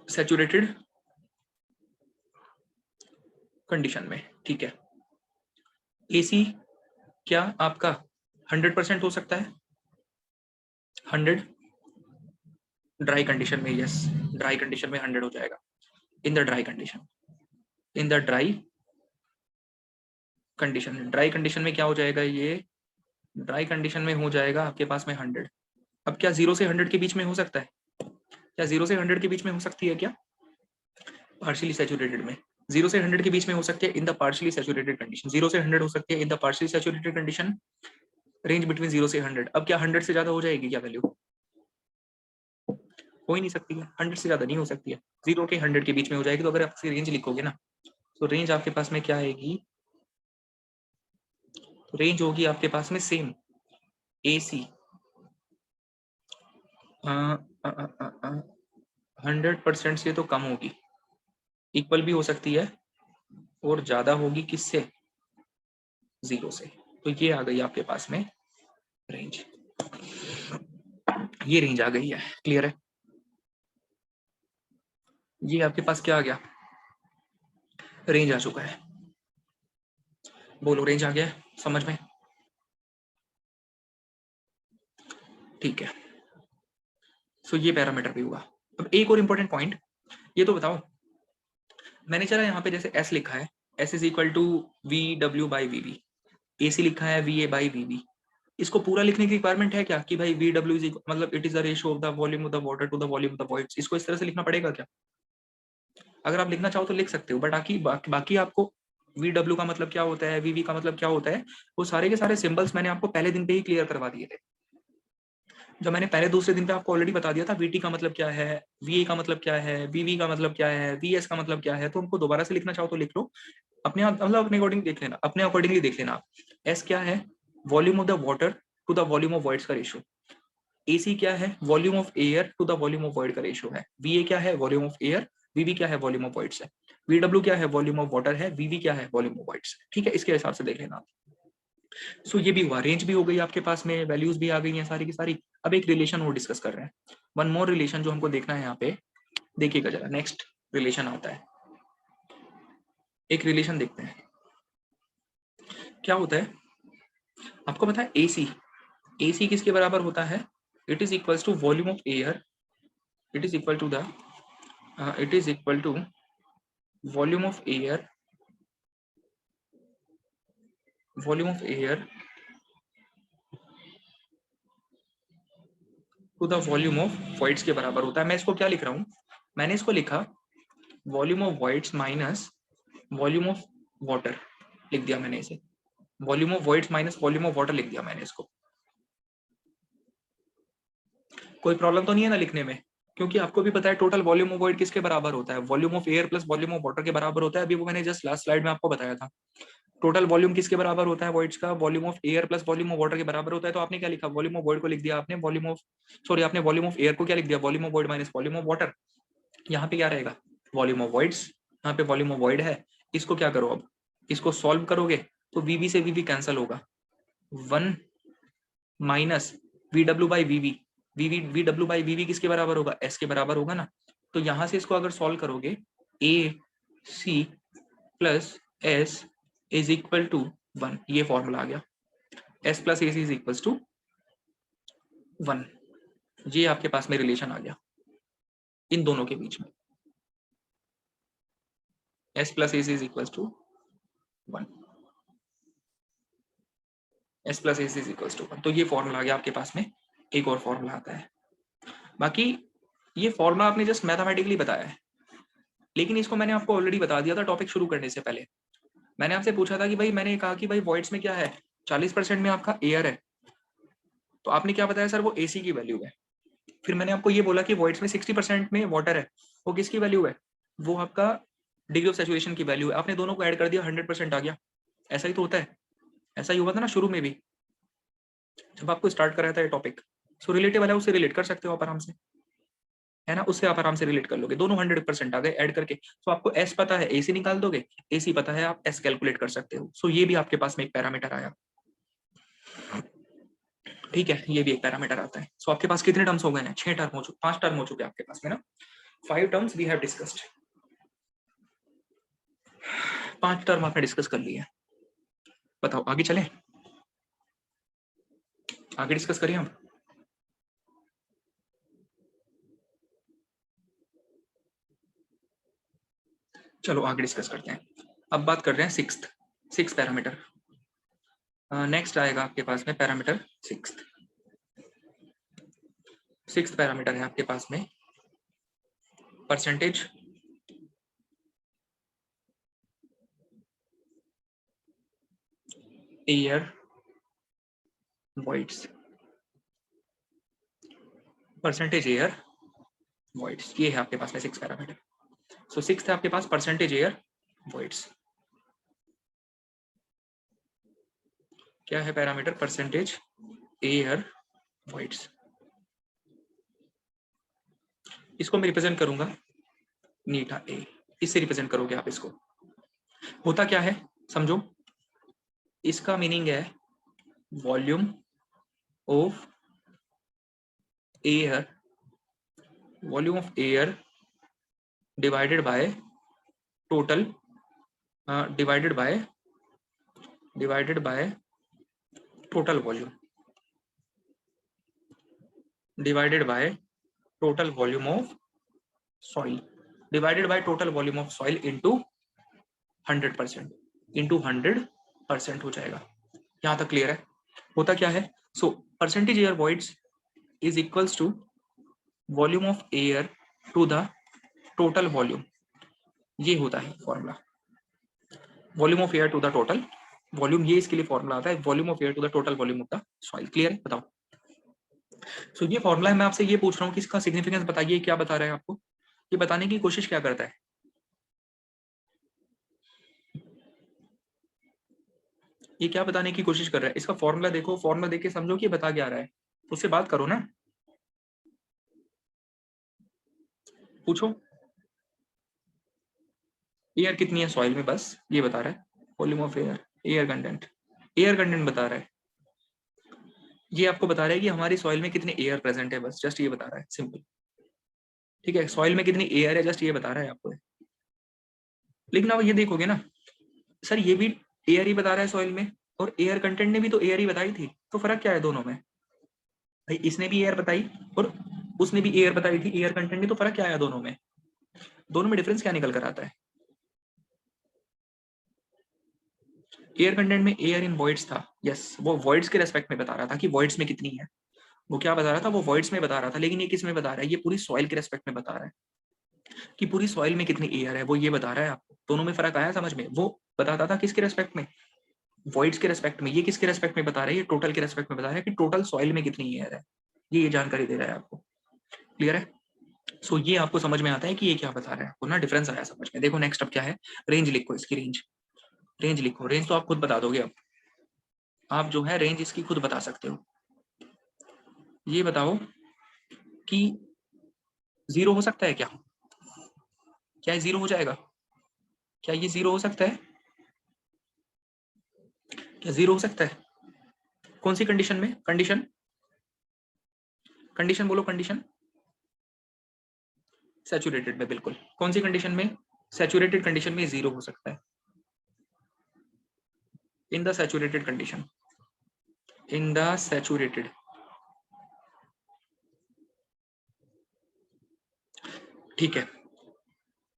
saturated condition में। ठीक है, एसी क्या आपका 100% हो सकता है, 100 ड्राई कंडीशन में, यस ड्राई कंडीशन में 100 हो जाएगा, इन the dry condition, in the dry condition. Dry condition में क्या हो जाएगा, ये ड्राई कंडीशन में हो जाएगा आपके पास में 100। अब क्या 0 से 100 के बीच में हो सकता है, क्या 0 से 100 के बीच में हो सकती है, क्या पार्शियली सैचुरेटेड में, 0 से 100 के बीच में हो सकती है in the partially saturated condition, 0 से 100 हो सकती है in the partially saturated condition, range between 0 से 100। अब क्या 100 से ज्यादा हो जाएगी क्या वैल्यू, हो ही नहीं सकती है, 100 से ज्यादा नहीं हो सकती है, 0 के 100 के बीच में हो जाएगी। तो अगर आप इसकी रेंज लिखोगे ना, तो रेंज आपके पास में क्या आएगी, तो रेंज होगी आपके पास में सेम AC 100% से तो कम होगी, इक्वल भी हो सकती है, और ज्यादा होगी किससे, 0 से। तो ये आ गई आपके पास में रेंज, ये रेंज आ गई है। क्लियर है? ये आपके पास क्या आ गया, रेंज आ चुका है। बोलो, रेंज आ गया है समझ में? ठीक है, सो ये पैरामीटर भी हुआ। अब एक और इंपॉर्टेंट पॉइंट, ये तो बताओ, मैंने चला यहाँ पे जैसे S लिखा है, S is equal to VW by VV, AC लिखा है VA बाई VB, इसको पूरा लिखने की रिक्वायरमेंट है क्या कि भाई VW इज मतलब it is the ratio of the volume of the water to the volume of the voids, इसको इस तरह से लिखना पड़ेगा क्या? अगर आप लिखना चाहो तो लिख सकते हो, बट बाकी आपको VW का मतलब क्या होता है, VV का मतलब क्या होता है, वो सारे के सारे सिंबल्स मैंने आपको पहले दिन पे ही क्लियर करवा दिए थे। जो मैंने पहले दूसरे दिन पे आपको ऑलरेडी बता दिया था, VT का मतलब क्या है, VA का मतलब क्या है, VV का मतलब क्या है, VS का मतलब क्या है, तो उनको दोबारा से लिखना चाहो तो लिख लो, अपने मतलब अपने अकॉर्डिंग देख लेना, अपने अकॉर्डिंगली देख लेना। S क्या है, volume of the water to the volume of voids का रेशियो। AC क्या है, volume of air to the volume of void का रेशियो है। VA क्या है, वॉल्यूम ऑफ एयर। VV क्या है, वॉल्यूम ऑफ वॉइड्स है। VW क्या है, वॉल्यूम ऑफ वाटर है। VV क्या है, वॉल्यूम ऑफ वॉइड्स। ठीक है, इसके हिसाब से देख लेना। सो ये भी हुआ, रेंज भी हो गई आपके पास में, वैल्यूज भी आ गई हैं सारी की सारी। अब एक रिलेशन और डिस्कस कर रहे हैं, वन मोर रिलेशन जो हमको देखना है यहाँ पे। देखिएगा जरा, नेक्स्ट रिलेशन आता है, एक रिलेशन देखते हैं क्या होता है। आपको पता है AC किसके बराबर होता है, it is equals to volume of air, it is equal to the it is equal to volume of air, volume of air to the volume of voids के बराबर होता है। मैं इसको क्या लिख रहा हूँ, मैंने इसको लिखा volume of voids minus volume of water, लिख दिया मैंने इसे, volume of voids minus volume of water लिख दिया मैंने इसको। कोई प्रॉब्लम तो नहीं है ना लिखने में, क्योंकि आपको भी पता है टोटल वॉल्यूम ऑफ वॉइड किसके बराबर होता है, volume of air plus volume of water के बराबर होता है। अभी वो मैंने जस्ट लास्ट स्लाइड में आपको बताया था। टोटल वॉल्यूम किसके बराबर होता है वॉइड्स का, volume of air plus volume of water के बराबर होता है। तो आपने क्या लिखा, वॉल्यूम ऑफ वॉइड को लिख दिया आपने वॉल्यूम ऑफ, सॉरी आपने वॉल्यूम ऑफ एयर को क्या लिख दिया, volume of void minus volume of water. यहाँ पे क्या रहेगा, वॉल्यूम ऑफ वॉइड्स, यहाँ पे वॉल्यूम ऑफ वॉइड है। इसको क्या करो, अब इसको सॉल्व करोगे तो VV से VV कैंसिल होगा, 1 minus VW by VV, VW by VV किसके बराबर होगा, S के बराबर होगा ना। तो यहां से इसको अगर सॉल्व करोगे, AC plus S is equal to 1, ये फॉर्मूला आ गया, S plus AC is equal to 1। ये आपके पास में रिलेशन आ गया इन दोनों के बीच में, S plus AC is equal to 1, S plus AC is equal to 1। तो ये फॉर्मूला आ गया आपके पास में। एक और फॉर्मूला आता है, बाकी ये फॉर्मूला आपने जस्ट मैथमेटिकली बताया है, लेकिन इसको मैंने आपको ऑलरेडी बता दिया था टॉपिक शुरू करने से पहले। मैंने आपसे पूछा था कि भाई, मैंने कहा कि भाई वॉइड्स में क्या है, 40% में आपका एयर है, तो आपने क्या बताया सर, वो AC की वैल्यू है। फिर मैंने आपको ये बोला कि वॉइड्स में 60% में वाटर है, वो किसकी वैल्यू है, वो आपका डिग्री ऑफ सैचुरेशन की वैल्यू है। आपने दोनों को ऐड कर दिया, 100% आ गया। ऐसा ही तो होता है, ऐसा ही हुआ था ना शुरू में भी जब आपको स्टार्ट कराया था ये टॉपिक। सो रिलेटिव वाला उससे रिलेट कर सकते हो आप आराम से, है ना, उससे आप आराम से रिलेट कर लोगे, दोनों 100% आ गए ऐड करके। तो आपको S पता है, AC निकाल दोगे, AC पता है, आप S कैलकुलेट कर सकते हो। सो ये भी आपके पास में एक पैरामीटर आया, ठीक है, ये भी एक पैरामीटर आता है। सो आपके पास कितने टर्म्स हो गए हैं, 6 टर्म हो चुके, 5 टर्म हो चुके आपके पास में ना, 5 terms we have discussed, 5 term आपने डिस्कस कर लिए। बताओ आगे चले, आगे डिस्कस करिए हम। चलो आगे डिस्कस करते हैं। अब बात कर रहे हैं सिक्स पैरामीटर। नेक्स्ट आएगा आपके पास में पैरामीटर सिक्स पैरामीटर है आपके पास में percentage air voids, percentage air voids, ये है आपके पास में 6 पैरामीटर। सो 6 है आपके पास परसेंटेज एयर वॉइड्स। क्या है पैरामीटर? Percentage air voids. इसको मैं रिप्रेजेंट करूंगा नीटा ए, इससे रिप्रेजेंट करोगे आप इसको। होता क्या है समझो, इसका मीनिंग है volume of air, volume of air divided by total, divided by total volume, divided by total volume of soil, divided by total volume of soil into 100%, into 100% हो जाएगा। यहां तक क्लियर है? होता क्या है, so percentage air voids is equals to volume of air to the total volume, ये होता है formula. Volume of air to the total volume, ये इसके लिए फॉर्मूला आता है, volume of air to the total volume of the soil. Clear है? बताओ। सो ये फॉर्मूला है, मैं आपसे ये पूछ रहा हूँ कि इसका सिग्निफिकेंस बताइए, क्या बता रहा है आपको? ये बताने की कोशिश क्या करता है? ये क्या बताने की कोशिश कर रहा है? इसका फॉर्मूला देखो, फॉर्मूला देख के समझो कि बता क्या रहा है, उससे बात करो ना, पूछो। एयर कितनी है सॉइल में, बस ये बता रहा है। Volume of air, air content, air content बता रहा है। ये आपको बता रहा है कि हमारी सॉइल में कितने एयर प्रेजेंट है, बस जस्ट ये बता रहा है, सिंपल। ठीक है, सॉइल में कितनी एयर है, जस्ट ये बता रहा है आपको। लेकिन आप ये देखोगे ना सर, ये भी एयर ही बता रहा है सॉइल में, और एयर कंटेंट ने भी तो एयर ही बताई थी, तो फर्क क्या है दोनों में? भाई इसने भी एयर बताई और उसने भी एयर बताई थी, एयर कंटेंट ने, तो फर्क क्या आया दोनों में? दोनों में डिफरेंस क्या निकल कर आता है? एयर कंटेंट में एयर इन वॉइड्स था, यस, वो वॉइड्स के रेस्पेक्ट में बता रहा था कि वॉइड्स में कितनी है, वो क्या बता रहा था, वो वॉइड्स में बता रहा था। लेकिन ये किस में बता रहा है? ये पूरी सॉइल के रेस्पेक्ट में बता रहा है कि पूरी सॉइल में कितनी एयर है, वो ये बता रहा है आपको। दोनों में फर्क आया समझ में? वो बताता था किसके रेस्पेक्ट में? वॉइड्स के रेस्पेक्ट में। ये किसके रेस्पेक्ट में बता रहा है? ये टोटल के रेस्पेक्ट में बता रहा है कि टोटल सॉइल में कितनी एयर है, ये जानकारी दे रहा है आपको। क्लियर है? सो ये आपको समझ में आता है कि ये क्या बता रहा है आपको ना, डिफरेंस आया समझ में। देखो नेक्स्ट अब क्या है, रेंज लिखो, इसकी रेंज, रेंज लिखो। रेंज तो आप खुद बता दोगे, अब आप जो है रेंज इसकी खुद बता सकते हो। ये बताओ कि 0 हो सकता है क्या? क्या ये 0 हो जाएगा? क्या ये 0 हो सकता है? क्या 0 हो सकता है? कौन सी कंडीशन में? कंडीशन, कंडीशन बोलो, कंडीशन। सैचुरेटेड में, बिल्कुल। कौन सी कंडीशन में? सैचुरेटेड कंडीशन में 0 हो सकता है। In the saturated condition, in the saturated. ठीक है,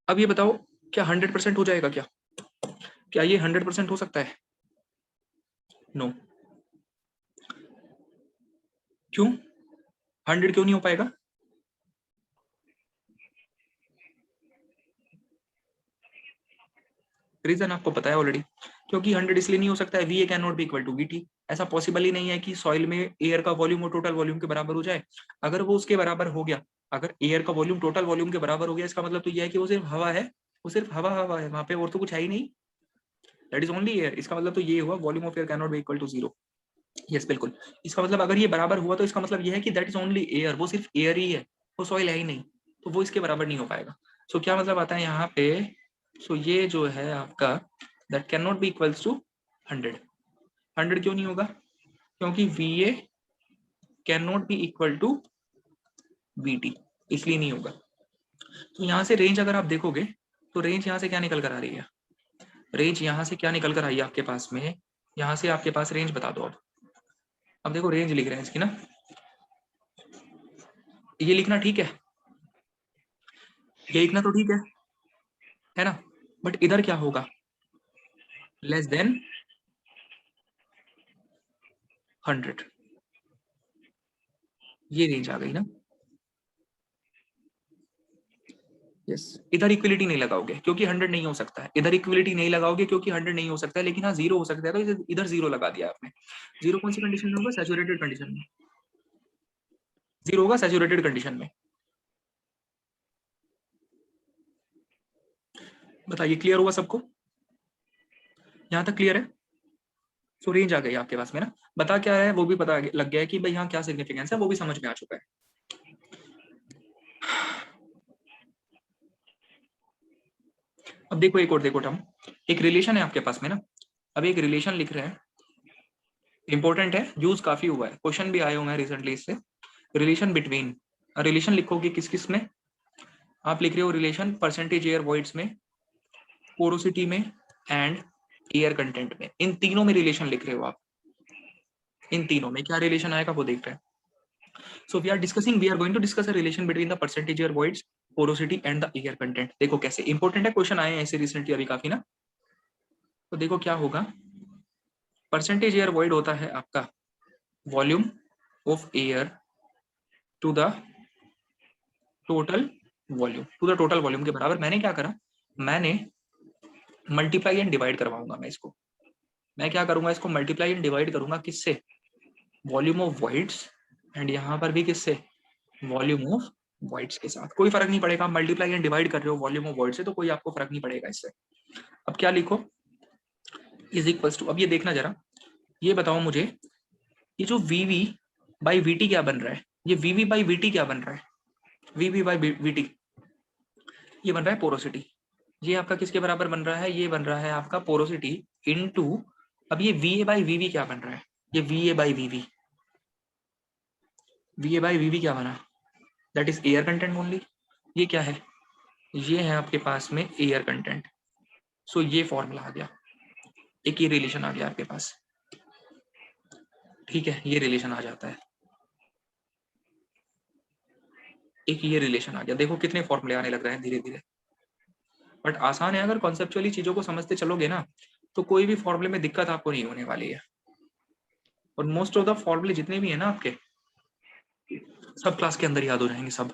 अब ये बताओ क्या 100% हो जाएगा? क्या ये 100% हो सकता है? नो। क्यों 100 क्यों नहीं हो पाएगा? रीजन आपको पता है ऑलरेडी, क्योंकि 100 इसलिए नहीं हो सकता है, V A can not be equal to V T. ऐसा पॉसिबल ही नहीं है कि सॉइल में एयर का वॉल्यूम और टोटल वॉल्यूम के बराबर हो जाए। अगर वो उसके बराबर हो गया, अगर एयर का वॉल्यूम टोटल वॉल्यूम के बराबर हो गया, इसका मतलब तो यह है कि वो सिर्फ हवा है, वो सिर्फ हवा हवा है वहां पे, और तो कुछ है ही नहीं, दैट इज ओनली एयर। इसका मतलब तो ये हुआ volume of air can not be equal to 0। Yes बिल्कुल, इसका मतलब अगर ये बराबर हुआ तो इसका मतलब यह है कि दैट इज ओनली एयर, वो सिर्फ एयर ही है, वो सॉइल है ही नहीं, तो वो इसके बराबर नहीं हो पाएगा। सो क्या मतलब आता है यहाँ पे? सो ये जो है आपका that can not be equals to 100। 100 क्यों नहीं होगा? क्योंकि V A can not be equal to V T, इसलिए नहीं होगा। तो यहाँ से रेंज अगर आप देखोगे तो रेंज यहाँ से क्या निकल कर आ रही है? रेंज यहाँ से क्या निकल कर आई है आपके पास में? यहाँ से आपके पास रेंज बता दो। अब देखो रेंज लिख रहे हैं इसकी ना, ये लिखना ठीक है, ये लिखना तो ठीक है ना? बट इधर क्या होगा? लेस देन 100, ये रेंज आ गई ना। यस, इधर इक्विलिटी नहीं लगाओगे क्योंकि 100 नहीं हो सकता है, इधर इक्विलिटी नहीं लगाओगे क्योंकि 100 नहीं हो सकता है, लेकिन हाँ 0 हो सकता है, तो इधर 0 लगा दिया आपने। 0 कौन सी कंडीशन में होगा? सैचुरेटेड कंडीशन में। 0 होगा सैचुरेटेड कंडीशन में। बताइए क्लियर हुआ सबको, यहाँ तक क्लियर है? सो रेंज आ गई आपके पास में ना, बता क्या है वो भी पता लग गया है कि भाई यहाँ क्या सिग्निफिकेंस है, वो भी समझ में आ चुका है। अब देखो एक और देखो टर्म, एक रिलेशन है आपके पास में ना, अब एक रिलेशन लिख रहे हैं, इंपॉर्टेंट है, यूज काफी हुआ है, क्वेश्चन भी आए हुए हैं रिसेंटली इससे। रिलेशन बिटवीन, रिलेशन लिखोगे किस किस में, आप लिख रहे हो रिलेशन परसेंटेज एयर वॉइड्स में, पोरोसिटी में एंड एयर कंटेंट में, इन तीनों में रिलेशन लिख रहे हो आप, इन तीनों में क्या रिलेशन आएगा वो देख रहे हैं। So we are going to discuss a relation between the percentage air voids, porosity and the air content. देखो कैसे इंपॉर्टेंट है, क्वेश्चन आए हैं ऐसे रिसेंटली अभी काफी ना। तो देखो क्या होगा, परसेंटेज एयर वॉइड होता है आपका volume of air to the total volume, to the total volume के बराबर। मैंने क्या करा, मैंने मल्टीप्लाई एंड डिवाइड करवाऊंगा मैं इसको, मैं क्या करूंगा इसको मल्टीप्लाई एंड डिवाइड करूंगा किससे, वॉल्यूम ऑफ वॉइड्स, एंड यहाँ पर भी किससे, वॉल्यूम ऑफ वॉइड्स के साथ। कोई फर्क नहीं पड़ेगा, आप मल्टीप्लाई एंड डिवाइड कर रहे हो वॉल्यूम ऑफ वॉइड से, तो कोई आपको फर्क नहीं पड़ेगा इससे। अब क्या लिखो, इज इक्वल्स टू, अब ये देखना जरा, ये बताओ मुझे, ये जो वीवी बाई वीटी क्या बन रहा है, ये वीवी बाई वीटी क्या बन रहा है, वीवी बाई वीटी ये बन रहा है पोरोसिटी। ये आपका किसके बराबर बन रहा है, ये बन रहा है आपका पोरोसिटी इनटू, अब ये वी ए बाई वीवी क्या बन रहा है, ये V A by VV, V A by VV क्या बना, that is air content only. ये क्या है, ये है आपके पास में एयर कंटेंट। सो ये फॉर्मूला आ गया, एक ये रिलेशन आ गया आपके पास, ठीक है, ये रिलेशन आ जाता है, एक ये रिलेशन आ गया। देखो कितने फॉर्मूले आने लग रहे हैं धीरे धीरे, बट आसान है, अगर कॉन्सेप्चुअली चीजों को समझते चलोगे ना, तो कोई भी फॉर्मूले में दिक्कत आपको नहीं होने वाली है। और मोस्ट ऑफ द फॉर्मूले जितने भी है ना आपके, सब क्लास के अंदर याद हो जाएंगे सब,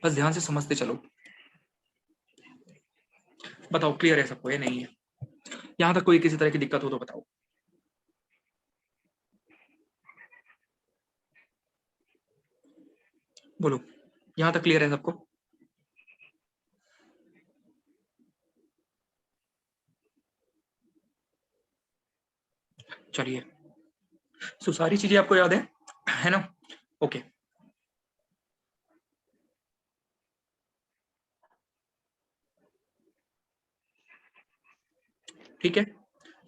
बस ध्यान से समझते चलो। बताओ क्लियर है सबको, ये नहीं है? यहाँ तक कोई किसी तरह की दिक्कत हो तो बताओ, बोलो, यहाँ तक क्लियर है सबको? चलिए, सो सारी चीजें आपको याद है ना? ओके, ठीक है,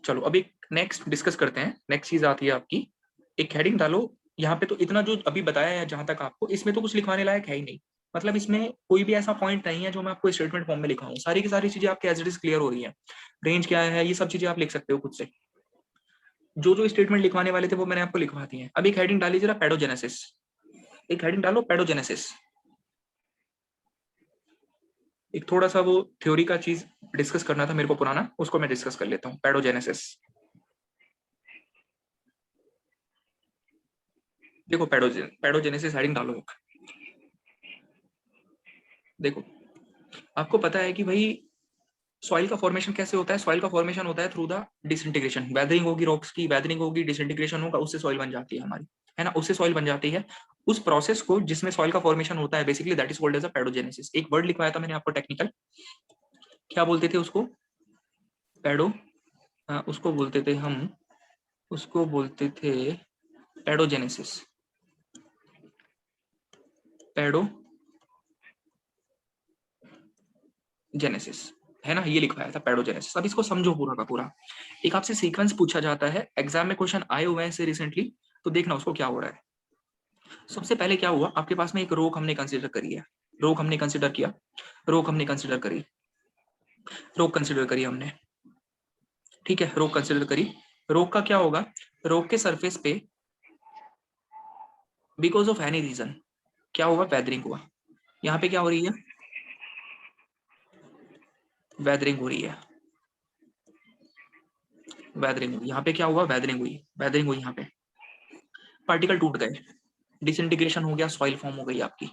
चलो अभी नेक्स्ट डिस्कस करते हैं। नेक्स्ट चीज आती है आपकी, एक हेडिंग डालो यहाँ पे। तो इतना जो अभी बताया है जहां तक आपको, इसमें तो कुछ लिखवाने लायक है ही नहीं, मतलब इसमें कोई भी ऐसा पॉइंट नहीं है जो मैं आपको स्टेटमेंट फॉर्म में लिखाऊं, सारी की सारी चीजें आपके एज इट इज क्लियर हो रही है। रेंज क्या है, ये सब चीजें आप लिख सकते हो खुद से, जो जो स्टेटमेंट लिखवाने वाले थे वो मैंने आपको लिखवा दिए हैं। अब एक हेडिंग डाली जरा, पैडोजेनेसिस, एक हेडिंग डालो पैडोजेनेसिस। एक थोड़ा सा वो थ्योरी का चीज डिस्कस करना था मेरे को पुराना, उसको मैं डिस्कस कर लेता हूँ, पैडोजेनेसिस। देखो पैडोजेनेसिस हेडिंग डालो एक। देखो आपको पता है कि भाई सॉइल का फॉर्मेशन कैसे होता है, सॉइल का फॉर्मेशन होता है थ्रू द डिसइंटीग्रेशन, वेदरिंग होगी रॉक्स की, वेदरिंग होगी, डिसइंटीग्रेशन होगा, उससे सॉइल बन जाती है हमारी, है ना, उससे सॉइल बन जाती है। उस प्रोसेस को जिसमें सॉइल का फॉर्मेशन होता है basically that is called as a pedogenesis. एक वर्ड लिखवाया था मैंने आपको टेक्निकल, क्या बोलते थे उसको, पैडो, उसको बोलते थे हम, उसको बोलते थे पैडोजेनेसिस, पैडो जेनेसिस, है ना, ये लिखवाया था पैडोजेनेसिस। अब इसको समझो पूरा का पूरा, एक आपसे सीक्वेंस पूछा जाता है, एग्जाम में क्वेश्चन आए हुए हैं इससे रिसेंटली, तो देखना उसको क्या हो रहा है। सबसे पहले क्या हुआ, आपके पास में एक रोक हमने कंसीडर करी है, रोक हमने कंसीडर किया, रोक हमने कंसीडर करी, रोक कंसीडर करी हमने, ठीक है, रोक कंसीडर करी। रोक का क्या होगा, रोक के सरफेस पे बिकॉज ऑफ एनी रीजन क्या हुआ, वेदरिंग हुआ। यहाँ पे क्या हो रही है, वेदरिंग हो रही है, वेदरिंग हुई, यहाँ पे क्या हुआ, वेदरिंग हुई, वेदरिंग हुई, यहाँ पे पार्टिकल टूट गए, डिसइंटीग्रेशन हो गया, सॉइल फॉर्म हो गई आपकी,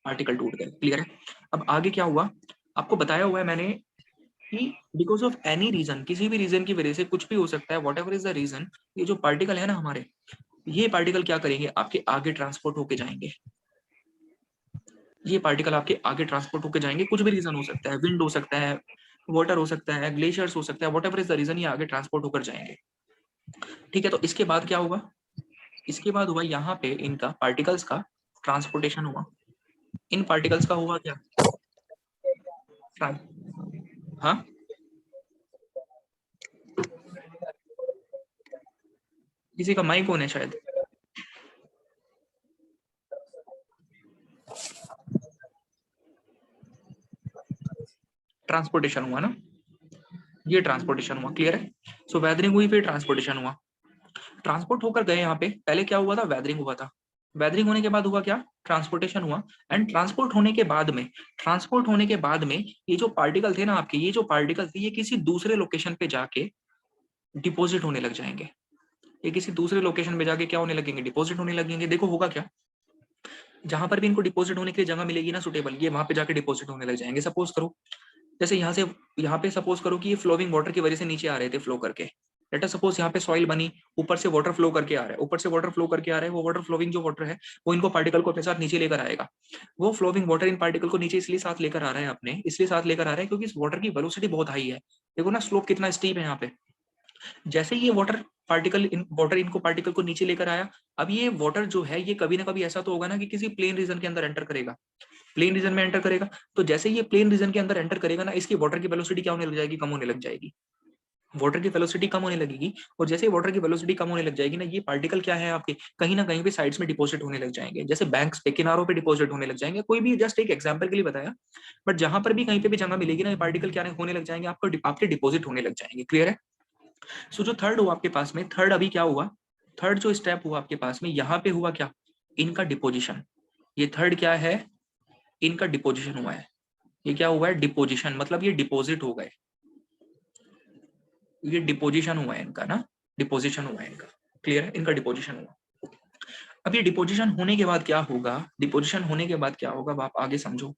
पार्टिकल टूट गए, क्लियर है। अब आगे क्या हुआ, आपको बताया हुआ है मैंने कि बिकॉज ऑफ एनी रीजन, किसी भी रीजन की वजह से कुछ भी हो सकता है, whatever is the reason, ये जो पार्टिकल है ना हमारे, ये पार्टिकल क्या करेंगे, आपके आगे ट्रांसपोर्ट होके जाएंगे, ये पार्टिकल आपके आगे ट्रांसपोर्ट होके जाएंगे, कुछ भी रीजन हो सकता है, विंड हो सकता है, वाटर हो सकता है, ग्लेशियर्स हो सकता है, व्हाटएवर इज द रीजन, ये आगे ट्रांसपोर्ट होकर जाएंगे। ठीक है, तो इसके बाद क्या होगा, इसके बाद हुआ यहाँ पे इनका पार्टिकल्स का ट्रांसपोर्टेशन हुआ। इन पार्टिकल्स का हुआ क्या, हाँ किसी का माइक ऑन है शायद। ट्रांसपोर्टेशन हुआ ना, ये ट्रांसपोर्टेशन हुआ, क्लियर है। सो वेदरिंग हुई, फिर ट्रांसपोर्टेशन हुआ। ट्रांसपोर्ट होकर गए यहाँ पे, पहले क्या हुआ था, वेदरिंग हुआ था। वेदरिंग होने के बाद हुआ क्या, ट्रांसपोर्टेशन हुआ। एंड ट्रांसपोर्ट होने के बाद में, ट्रांसपोर्ट होने के बाद में ये जो पार्टिकल थे ना आपके, ये जो पार्टिकल थे, ये किसी दूसरे लोकेशन पे जाके डिपॉजिट होने लग जाएंगे। ये किसी दूसरे लोकेशन पे जाके क्या होने लगेंगे, डिपॉजिट होने लगेंगे। देखो होगा क्या, जहां पर भी इनको डिपॉजिट होने के लिए जगह मिलेगी ना सुटेबल, ये वहां पे जाके डिपॉजिट होने लग जाएंगे। सपोज करो, जैसे यहाँ से यहाँ पे सपोज करो कि ये फ्लोइंग वाटर की वजह से नीचे आ रहे थे फ्लो करके। लेट अस सपोज यहाँ पे सॉइल बनी, ऊपर से वाटर फ्लो करके आ रहा है, ऊपर से वाटर फ्लो करके आ रहा है। वो वाटर फ्लोइंग जो वाटर है वो इनको पार्टिकल को अपने साथ नीचे लेकर आएगा। वो फ्लोइंग वाटर इन पार्टिकल को नीचे इसलिए साथ लेकर आ रहा है अपने, इसलिए साथ लेकर आ रहा है क्योंकि इस वाटर की वेलोसिटी बहुत हाई है। देखो ना स्लोप कितना स्टीप है यहाँ पे। जैसे ये वाटर पार्टिकल वाटर इनको पार्टिकल को नीचे लेकर आया, अब ये वाटर जो है ये कभी ना कभी ऐसा तो होगा ना कि किसी प्लेन रीजन के अंदर एंटर करेगा, प्लेन रीजन में एंटर करेगा। तो जैसे ये प्लेन रीजन के अंदर एंटर करेगा ना, इसकी वाटर की वेलोसिटी क्या होने लग जाएगी, कम होने लग जाएगी। वाटर की वेलोसिटी कम होने लगेगी, और जैसे वाटर की वेलोसिटी कम होने लग जाएगी ना, ये पार्टिकल क्या है आपके कहीं ना कहीं पे साइड्स में डिपॉजिट होने लग जाएंगे। जैसे बैंक्स पे, किनारों पे डिपॉजिट होने लग जाएंगे। कोई भी जस्ट एक एग्जांपल के लिए बताया, बट जहां पर भी कहीं पे भी जगह मिलेगी ना, ये पार्टिकल क्या होने लग जाएंगे, आपको आपके डिपॉजिट होने लग जाएंगे। क्लियर है। सो जो थर्ड हुआ आपके पास में, थर्ड अभी क्या हुआ, थर्ड जो स्टेप हुआ आपके पास में, यहाँ पे हुआ क्या, इनका डिपोजिशन। ये थर्ड क्या है, इनका डिपोजिशन हुआ है। ये क्या हुआ है, डिपोजिशन, मतलब ये डिपॉजिट हो गए, ये डिपोजिशन हुआ है इनका ना, डिपोजिशन हुआ है इनका। क्लियर है, इनका डिपोजिशन हुआ। अब ये डिपोजिशन होने के बाद क्या होगा, डिपोजिशन होने के बाद क्या होगा, आप आगे समझो।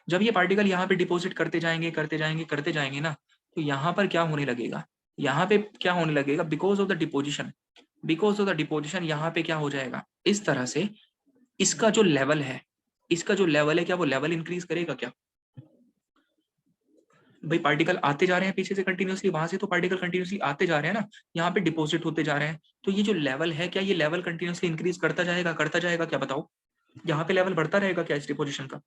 जब ये पार्टिकल यहाँ पे डिपॉजिट करते जाएंगे करते जाएंगे करते जाएंगे ना, तो यहाँ पर क्या होने लगेगा, यहाँ पे क्या होने लगेगा, because of the deposition, because of the deposition यहाँ पे क्या हो जाएगा, इस तरह से इसका जो लेवल है, इसका जो लेवल है, क्या वो लेवल इंक्रीज करेगा क्या। भाई पार्टिकल आते जा रहे हैं पीछे से कंटिन्यूसली, वहां से तो पार्टिकल कंटिन्यूसली आते जा रहे हैं ना, यहाँ पे डिपॉजिट होते जा रहे हैं। तो ये जो लेवल है, क्या ये लेवल कंटिन्यूसली इंक्रीज करता जाएगा क्या, बताओ। यहाँ पे लेवल बढ़ता रहेगा क्या इस डिपोजिशन का।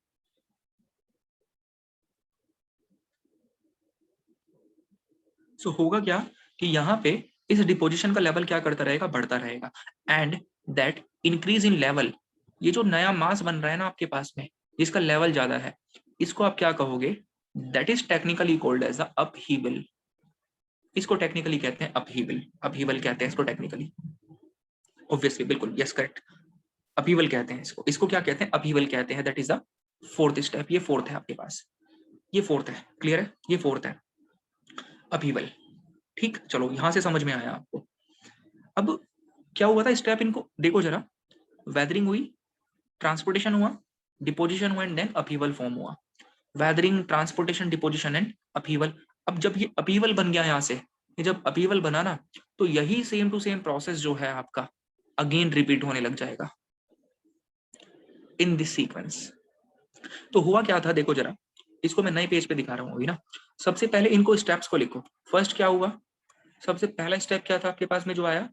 सो होगा क्या कि यहाँ पे इस डिपोजिशन का लेवल क्या करता रहेगा, बढ़ता रहेगा। And that increase in level, ये जो नया मास बन रहा है ना आपके पास में, जिसका लेवल ज्यादा है, इसको आप क्या कहोगे, that is technically called as the upheaval. इसको टेक्निकली कहते हैं अपहीवल, अपहीवल कहते हैं इसको टेक्निकली। ऑब्वियसली, बिल्कुल, यस करेक्ट, अपहीवल कहते हैं इसको। इसको क्या कहते हैं, अपहीवल कहते हैं। That is the fourth step. ये फोर्थ है आपके पास, ये फोर्थ है। क्लियर है, ये फोर्थ है, अपहीवल। ठीक, चलो यहां से समझ में आया आपको। अब क्या हुआ था स्टेप, इनको देखो जरा। वेदरिंग हुई, ट्रांसपोर्टेशन हुआ, डिपोजिशन हुआ, एंड देन अपहीवल फॉर्म हुआ। Weathering, transportation, deposition and upheaval. अब जब ये अपहीवल बन गया यहाँ से, ये जब अपहीवल बना ना, तो यही सेम टू सेम प्रोसेस जो है आपका अगेन रिपीट होने लग जाएगा इन दिस सीक्वेंस। तो हुआ क्या था, देखो जरा, इसको मैं नए पेज पे दिखा रहा हूँ अभी ना। सबसे पहले इनको स्टेप्स को लिखो। फर्स्ट क्या हुआ, सबसे पहला स्टेप क्या था आपके पास में जो आया,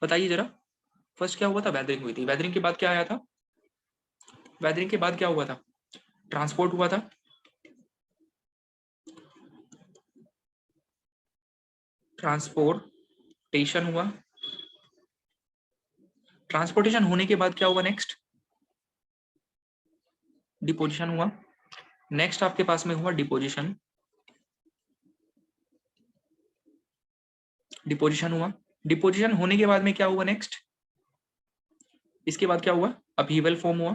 बताइए जरा। फर्स्ट क्या हुआ था, वेदरिंग हुई थी। वेदरिंग के बाद क्या आया था, वेदरिंग के बाद क्या हुआ था, ट्रांसपोर्ट हुआ था। ट्रांसपोर्टेशन हुआ। ट्रांसपोर्टेशन होने के बाद क्या हुआ, नेक्स्ट डिपोजिशन हुआ। नेक्स्ट आपके पास में हुआ डिपोजिशन, डिपोजिशन हुआ। डिपोजिशन होने के बाद में क्या हुआ नेक्स्ट, इसके बाद क्या हुआ, अपहीवल फॉर्म हुआ,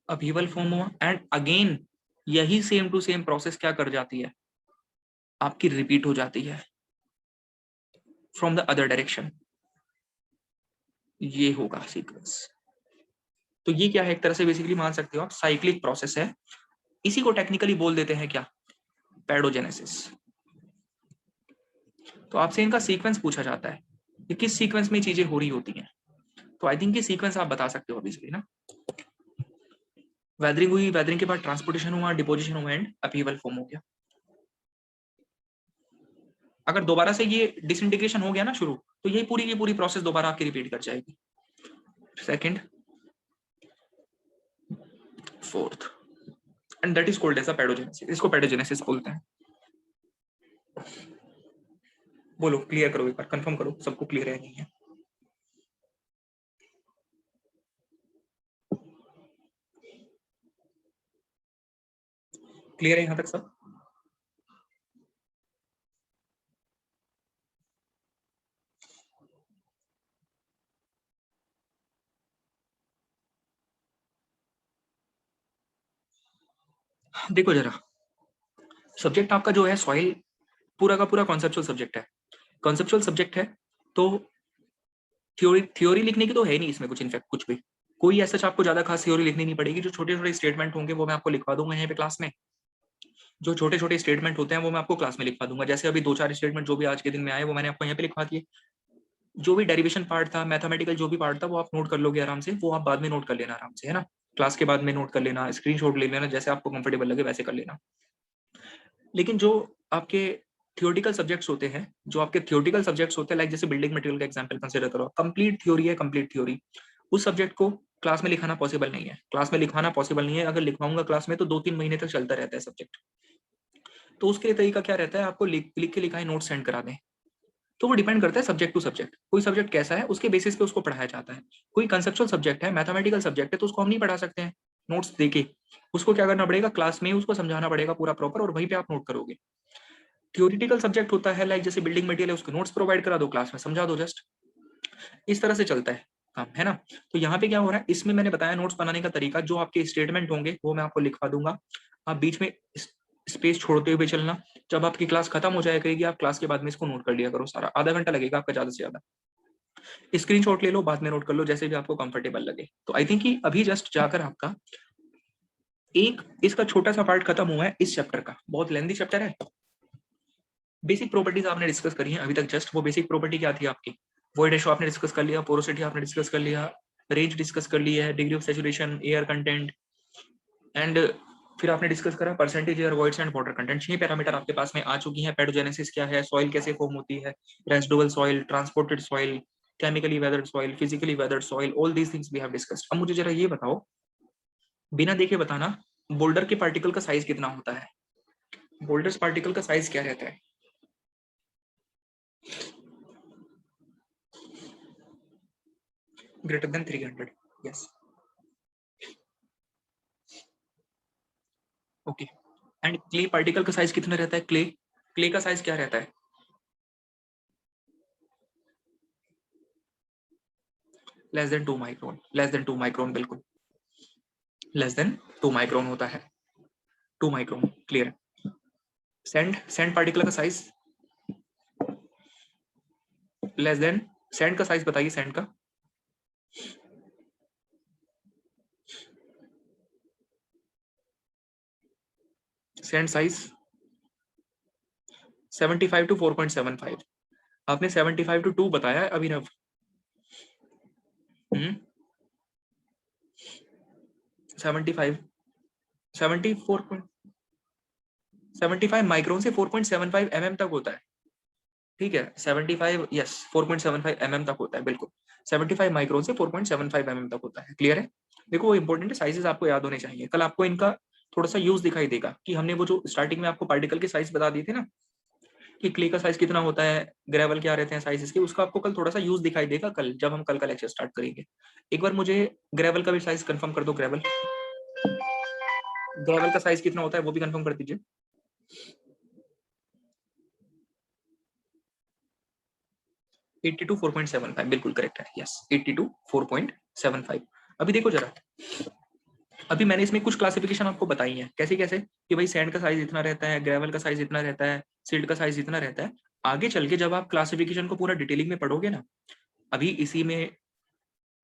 अपहीवल फॉर्म हुआ। एंड अगेन यही सेम टू सेम प्रोसेस क्या कर जाती है, आपकी रिपीट हो जाती है फ्रॉम द अदर डायरेक्शन। ये होगा सीक्वेंस। तो ये क्या है, एक तरह से बेसिकली मान सकते हो आप साइक्लिक प्रोसेस है। इसी को टेक्निकली बोल देते हैं क्या, पैडोजेनेसिस। तो आपसे इनका सीक्वेंस पूछा जाता है कि किस सीक्वेंस में चीजें हो रही होती हैं। तो आई थिंक ये सीक्वेंस आप बता सकते हो बेसिकली ना। वेदरिंग हुई, वेदरिंग के बाद ट्रांसपोर्टेशन हुआ, डिपोजिशन हुआ एंड अपीवल फॉर्म हो गया। अगर दोबारा से ये डिसइंटीग्रेशन हो गया ना शुरू, तो यही पूरी की पूरी प्रोसेस दोबारा आपकी रिपीट कर जाएगी। Second, fourth, and that is called as a pedogenesis. इसको पेडोजेनेसिस बोलते हैं। बोलो, क्लियर करो, एक बार कंफर्म करो सबको क्लियर है नहीं है। क्लियर है यहां तक सब? देखो जरा, सब्जेक्ट आपका जो है सॉइल, पूरा का पूरा कॉन्सेप्चुअल सब्जेक्ट है। कॉन्सेप्चुअल सब्जेक्ट है तो थ्योरी थ्योरी लिखने की तो है नहीं इसमें कुछ, इनफैक्ट कुछ भी कोई ऐसा आपको ज्यादा खास थ्योरी लिखनी नहीं पड़ेगी। जो छोटे छोटे स्टेटमेंट होंगे वो मैं आपको लिखवा दूंगा यहाँ पे क्लास में। जो छोटे छोटे स्टेटमेंट होते हैं वो मैं आपको क्लास में लिखवा दूंगा। जैसे अभी 2-4 स्टेटमेंट जो भी आज के दिन में आए वो मैंने आपको यहाँ पे लिखवा दिए। जो भी डेरिवेशन पार्ट था, मैथमेटिकल जो भी पार्ट था, वो आप नोट कर लोगे आराम से। वो आप बाद में नोट कर लेना आराम से, है ना। क्लास के बाद में नोट कर लेना, स्क्रीनशॉट ले लेना, जैसे आपको कंफर्टेबल लगे वैसे कर लेना। लेकिन जो आपके थियोरटिकल सब्जेक्ट्स होते हैं, जो आपके थियोरटिकल सब्जेक्ट्स होते हैं, लाइक जैसे बिल्डिंग मटेरियल का एग्जांपल कंसीडर करो, कंप्लीट थ्योरी है, कंप्लीट थ्योरी। उस सब्जेक्ट को क्लास में लिखाना पॉसिबल नहीं है। क्लास में लिखाना पॉसिबल नहीं है। अगर लिखवाऊंगा क्लास में तो 2-3 महीने तक चलता रहता है सब्जेक्ट। तो उसके लिए तरीका क्या रहता है, आपको लिख के लिखाए नोट सेंड करा दें। तो वो डिपेंड करता है सब्जेक्ट टू सब्जेक्ट। कोई सब्जेक्ट कैसा है उसके बेसिस पे उसको पढ़ाया जाता है। कोई कंसेप्चुअल सब्जेक्ट है, मैथमेटिकल सब्जेक्ट है, तो उसको हम नहीं पढ़ा सकते हैं नोट्स देके। उसको क्या करना पड़ेगा, क्लास में ही उसको समझाना पड़ेगा पूरा प्रॉपर, और वहीं पे आप नोट करोगे। थ्योरेटिकल सब्जेक्ट होता है लाइक जैसे बिल्डिंग मटेरियल है, उसके नोट्स प्रोवाइड करा दो, क्लास में समझा दो जस्ट। इस तरह से चलता है काम, है ना। तो यहाँ पे क्या हो रहा है, इसमें मैंने बताया नोट्स बनाने का तरीका। जो आपके स्टेटमेंट होंगे वो मैं आपको लिखवा दूंगा। आप बीच में स्पेस छोड़ते हुए चलना। जब आपकी क्लास खत्म हो जाया करेगी, आप क्लास के बाद में इसको नोट कर लिया करो सारा। आधा घंटा लगेगा आपका ज्यादा से ज्यादा। स्क्रीनशॉट ले लो, बाद में नोट कर लो, जैसे भी आपको कंफर्टेबल लगे। तो आई थिंक कि अभी जस्ट जाकर आपका एक इसका छोटा सा पार्ट खत्म हुआ है इस चैप्टर का। बहुत लेंथी चैप्टर है। बेसिक प्रॉपर्टीज आपने डिस्कस करी है अभी तक जस्ट। वो बेसिक प्रॉपर्टी क्या थी आपकी, वॉइड रेशो आपने डिस्कस कर लिया, पोरोसिटी आपने डिस्कस कर लिया, रेंज डिस्कस कर ली है, degree of saturation, air content, and फिर आपने डिस्कस करा percentage air voids and water content. 6 parameter आपके पास में आ चुकी हैं। पेडोजेनेसिस क्या है, सॉइल कैसे फॉर्म होती है, residual soil, transported soil, chemically weathered soil, physically weathered soil, all these things we have discussed. अब मुझे जरा ये बताओ, बिना देखे बताना, बोल्डर के पार्टिकल का साइज कितना होता है? बोल्डर्स पार्टिकल का साइज क्या रहता है? Greater than 300। Yes, okay. And clay particle का साइज कितना रहता है? क्ले क्ले का साइज क्या रहता है? Less than 2 micron. Less than 2 micron, बिल्कुल लेस देन 2 माइक्रोन होता है। 2 micron, clear. Sand sand particle का साइज लेस देन, सैंड का साइज बताइए, सैंड का। Sand size 75 to 4.75। आपने 75 टू 2 बताया है अभिनव। 75 74.75 माइक्रोन से 4.75 mm तक होता है। ठीक है, 75, यस, 4.75 mm तक होता है, बिल्कुल। 75 माइक्रोन से 4.75 mm तक होता है, क्लियर है। देखो वो इंपॉर्टेंट है, साइजेस आपको याद होने चाहिए। कल आपको इनका थोड़ा सा यूज दिखाई देगा कि हमने वो जो स्टार्टिंग में आपको पार्टिकल के साइज बता दिए थे ना, कि क्ले का साइज कितना होता है, ग्रेवल क्या रहते हैं साइजेस के, उसका आपको कल थोड़ा सा यूज दिखाई देगा कल, जब हम कल का लेक्चर स्टार्ट करेंगे। एक बार मुझे ग्रेवल का भी साइज कंफर्म कर दो। ग्रेवल ग्रेवल का साइज कितना होता है वो भी कंफर्म कर दीजिए। 82 4.75, बिल्कुल करेक्ट है, यस, 82 4.75। अभी देखो जरा, अभी मैंने इसमें कुछ क्लासिफिकेशन आपको बताई है कैसे कैसे, कि भाई सैंड का साइज इतना रहता है, ग्रेवल का साइज इतना रहता है, सिल्ट का साइज इतना रहता है। आगे चल के जब आप क्लासिफिकेशन को पूरा डिटेलिंग में पढ़ोगे ना, अभी इसी में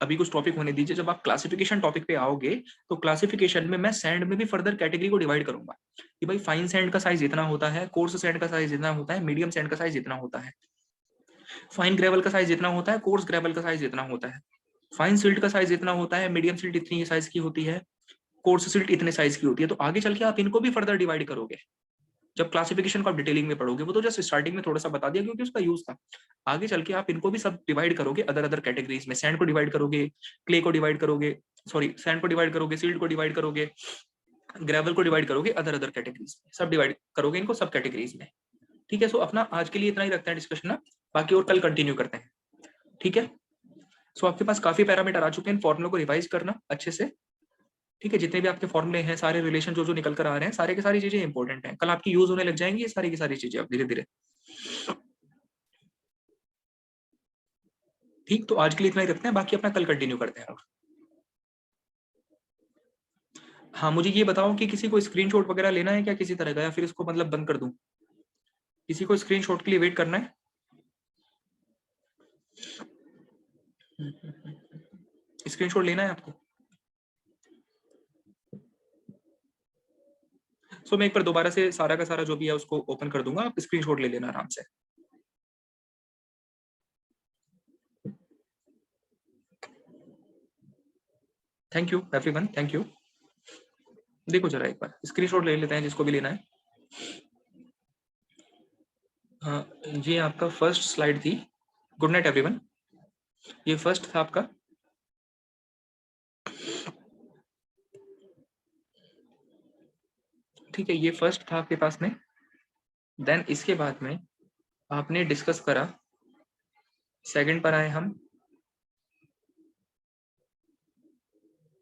अभी कुछ टॉपिक होने दीजिए, जब आप क्लासिफिकेशन टॉपिक पे आओगे तो क्लासिफिकेशन में मैं सैंड में भी फर्दर कैटेगरी को डिवाइड करूंगा कि भाई फाइन सैंड का साइज इतना होता है, कोर्स सैंड का साइज इतना होता है, मीडियम सैंड का साइज इतना होता है, फाइन ग्रेवल का साइज इतना होता है, कोर्स ग्रेवल का साइज इतना होता है, फाइन सिल्ट का साइज इतना होता है, मीडियम सिल्ट इतनी साइज की होती है, कोर्स सिल्ट इतने साइज की होती है। तो आगे चल के आप इनको भी फर्दर डिवाइड करोगे जब क्लासिफिकेशन को आप डिटेलिंग में पढ़ोगे। वो तो जस्ट स्टार्टिंग में थोड़ा सा बता दिया क्योंकि उसका यूज था। आगे चल के आप इनको भी सब डिवाइड करोगे अदर अदर कैटेगरीज में। सैंड को डिवाइड करोगे, क्ले को डिवाइड करोगे, सॉरी सैंड को डिवाइड करोगे, सील्ड को डिवाइड करोगे, ग्रेवल को डिवाइड करोगे, अदर अदर कैटेगरीज में सब डिवाइड करोगे इनको सब कैटेगरीज में। ठीक है, सो अपना आज के लिए इतना ही रखते हैं डिस्कशन ना, बाकी और कल कंटिन्यू करते हैं। ठीक है, सो आपके पास काफी पैरामीटर आ चुके हैं, फॉर्मुलों को रिवाइज करना अच्छे से। ठीक है, जितने भी आपके फॉर्मुले हैं, सारे रिलेशन जो जो निकल कर आ रहे हैं, सारे के सारी चीजें इंपॉर्टेंट हैं, कल आपकी यूज होने लग जाएंगी ये सारी की सारी चीजें अब धीरे धीरे। ठीक, तो आज के लिए इतना ही रखते हैं, बाकी अपना कल कंटिन्यू करते हैं। हाँ, मुझे ये बताओ कि किसी को स्क्रीनशॉट वगैरह लेना है क्या किसी तरह का, या फिर इसको मतलब बंद कर दूं? किसी को स्क्रीनशॉट के लिए वेट करना है? स्क्रीनशॉट लेना है आपको? सो मैं एक बार दोबारा से सारा का सारा जो भी है उसको ओपन कर दूंगा, आप स्क्रीनशॉट ले लेना आराम से। Thank you everyone, thank you. देखो जरा एक बार स्क्रीनशॉट ले लेते हैं जिसको भी लेना है। हाँ, ये आपका फर्स्ट स्लाइड थी। Good night everyone. ये फर्स्ट था आपका। ठीक है, ये फर्स्ट था आपके पास में। देन इसके बाद में आपने डिस्कस करा, सेकंड पर आए हम,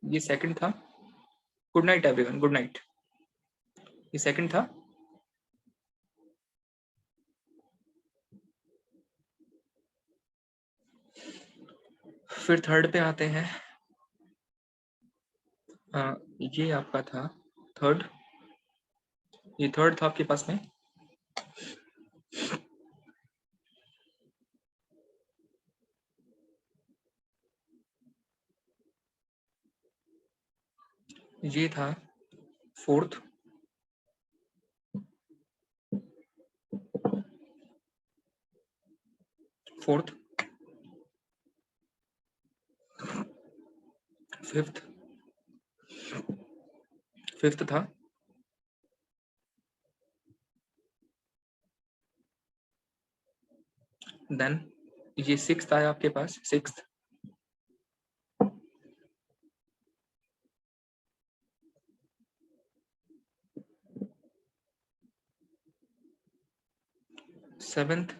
ये सेकंड था। Good night everyone, good night. ये सेकंड था। फिर थर्ड पे आते हैं। ये आपका था थर्ड। ये थर्ड था आपके पास में। ये था फोर्थ। फोर्थ। फिफ्थ। फिफ्थ था। देन ये सिक्स्थ आया आपके पास, सिक्स्थ। सेवेंथ।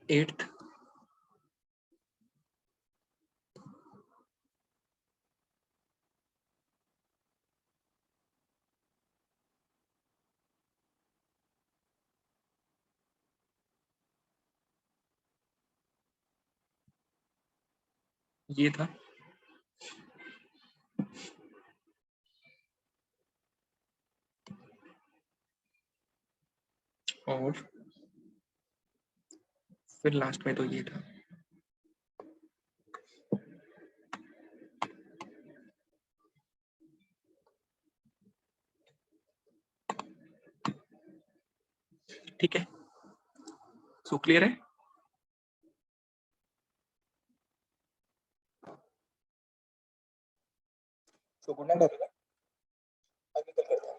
एट्थ। ये था। और फिर लास्ट में तो ये था। ठीक है, सो क्लियर है। सो गुड नाइट एवरीवन, आगे कल करते हैं।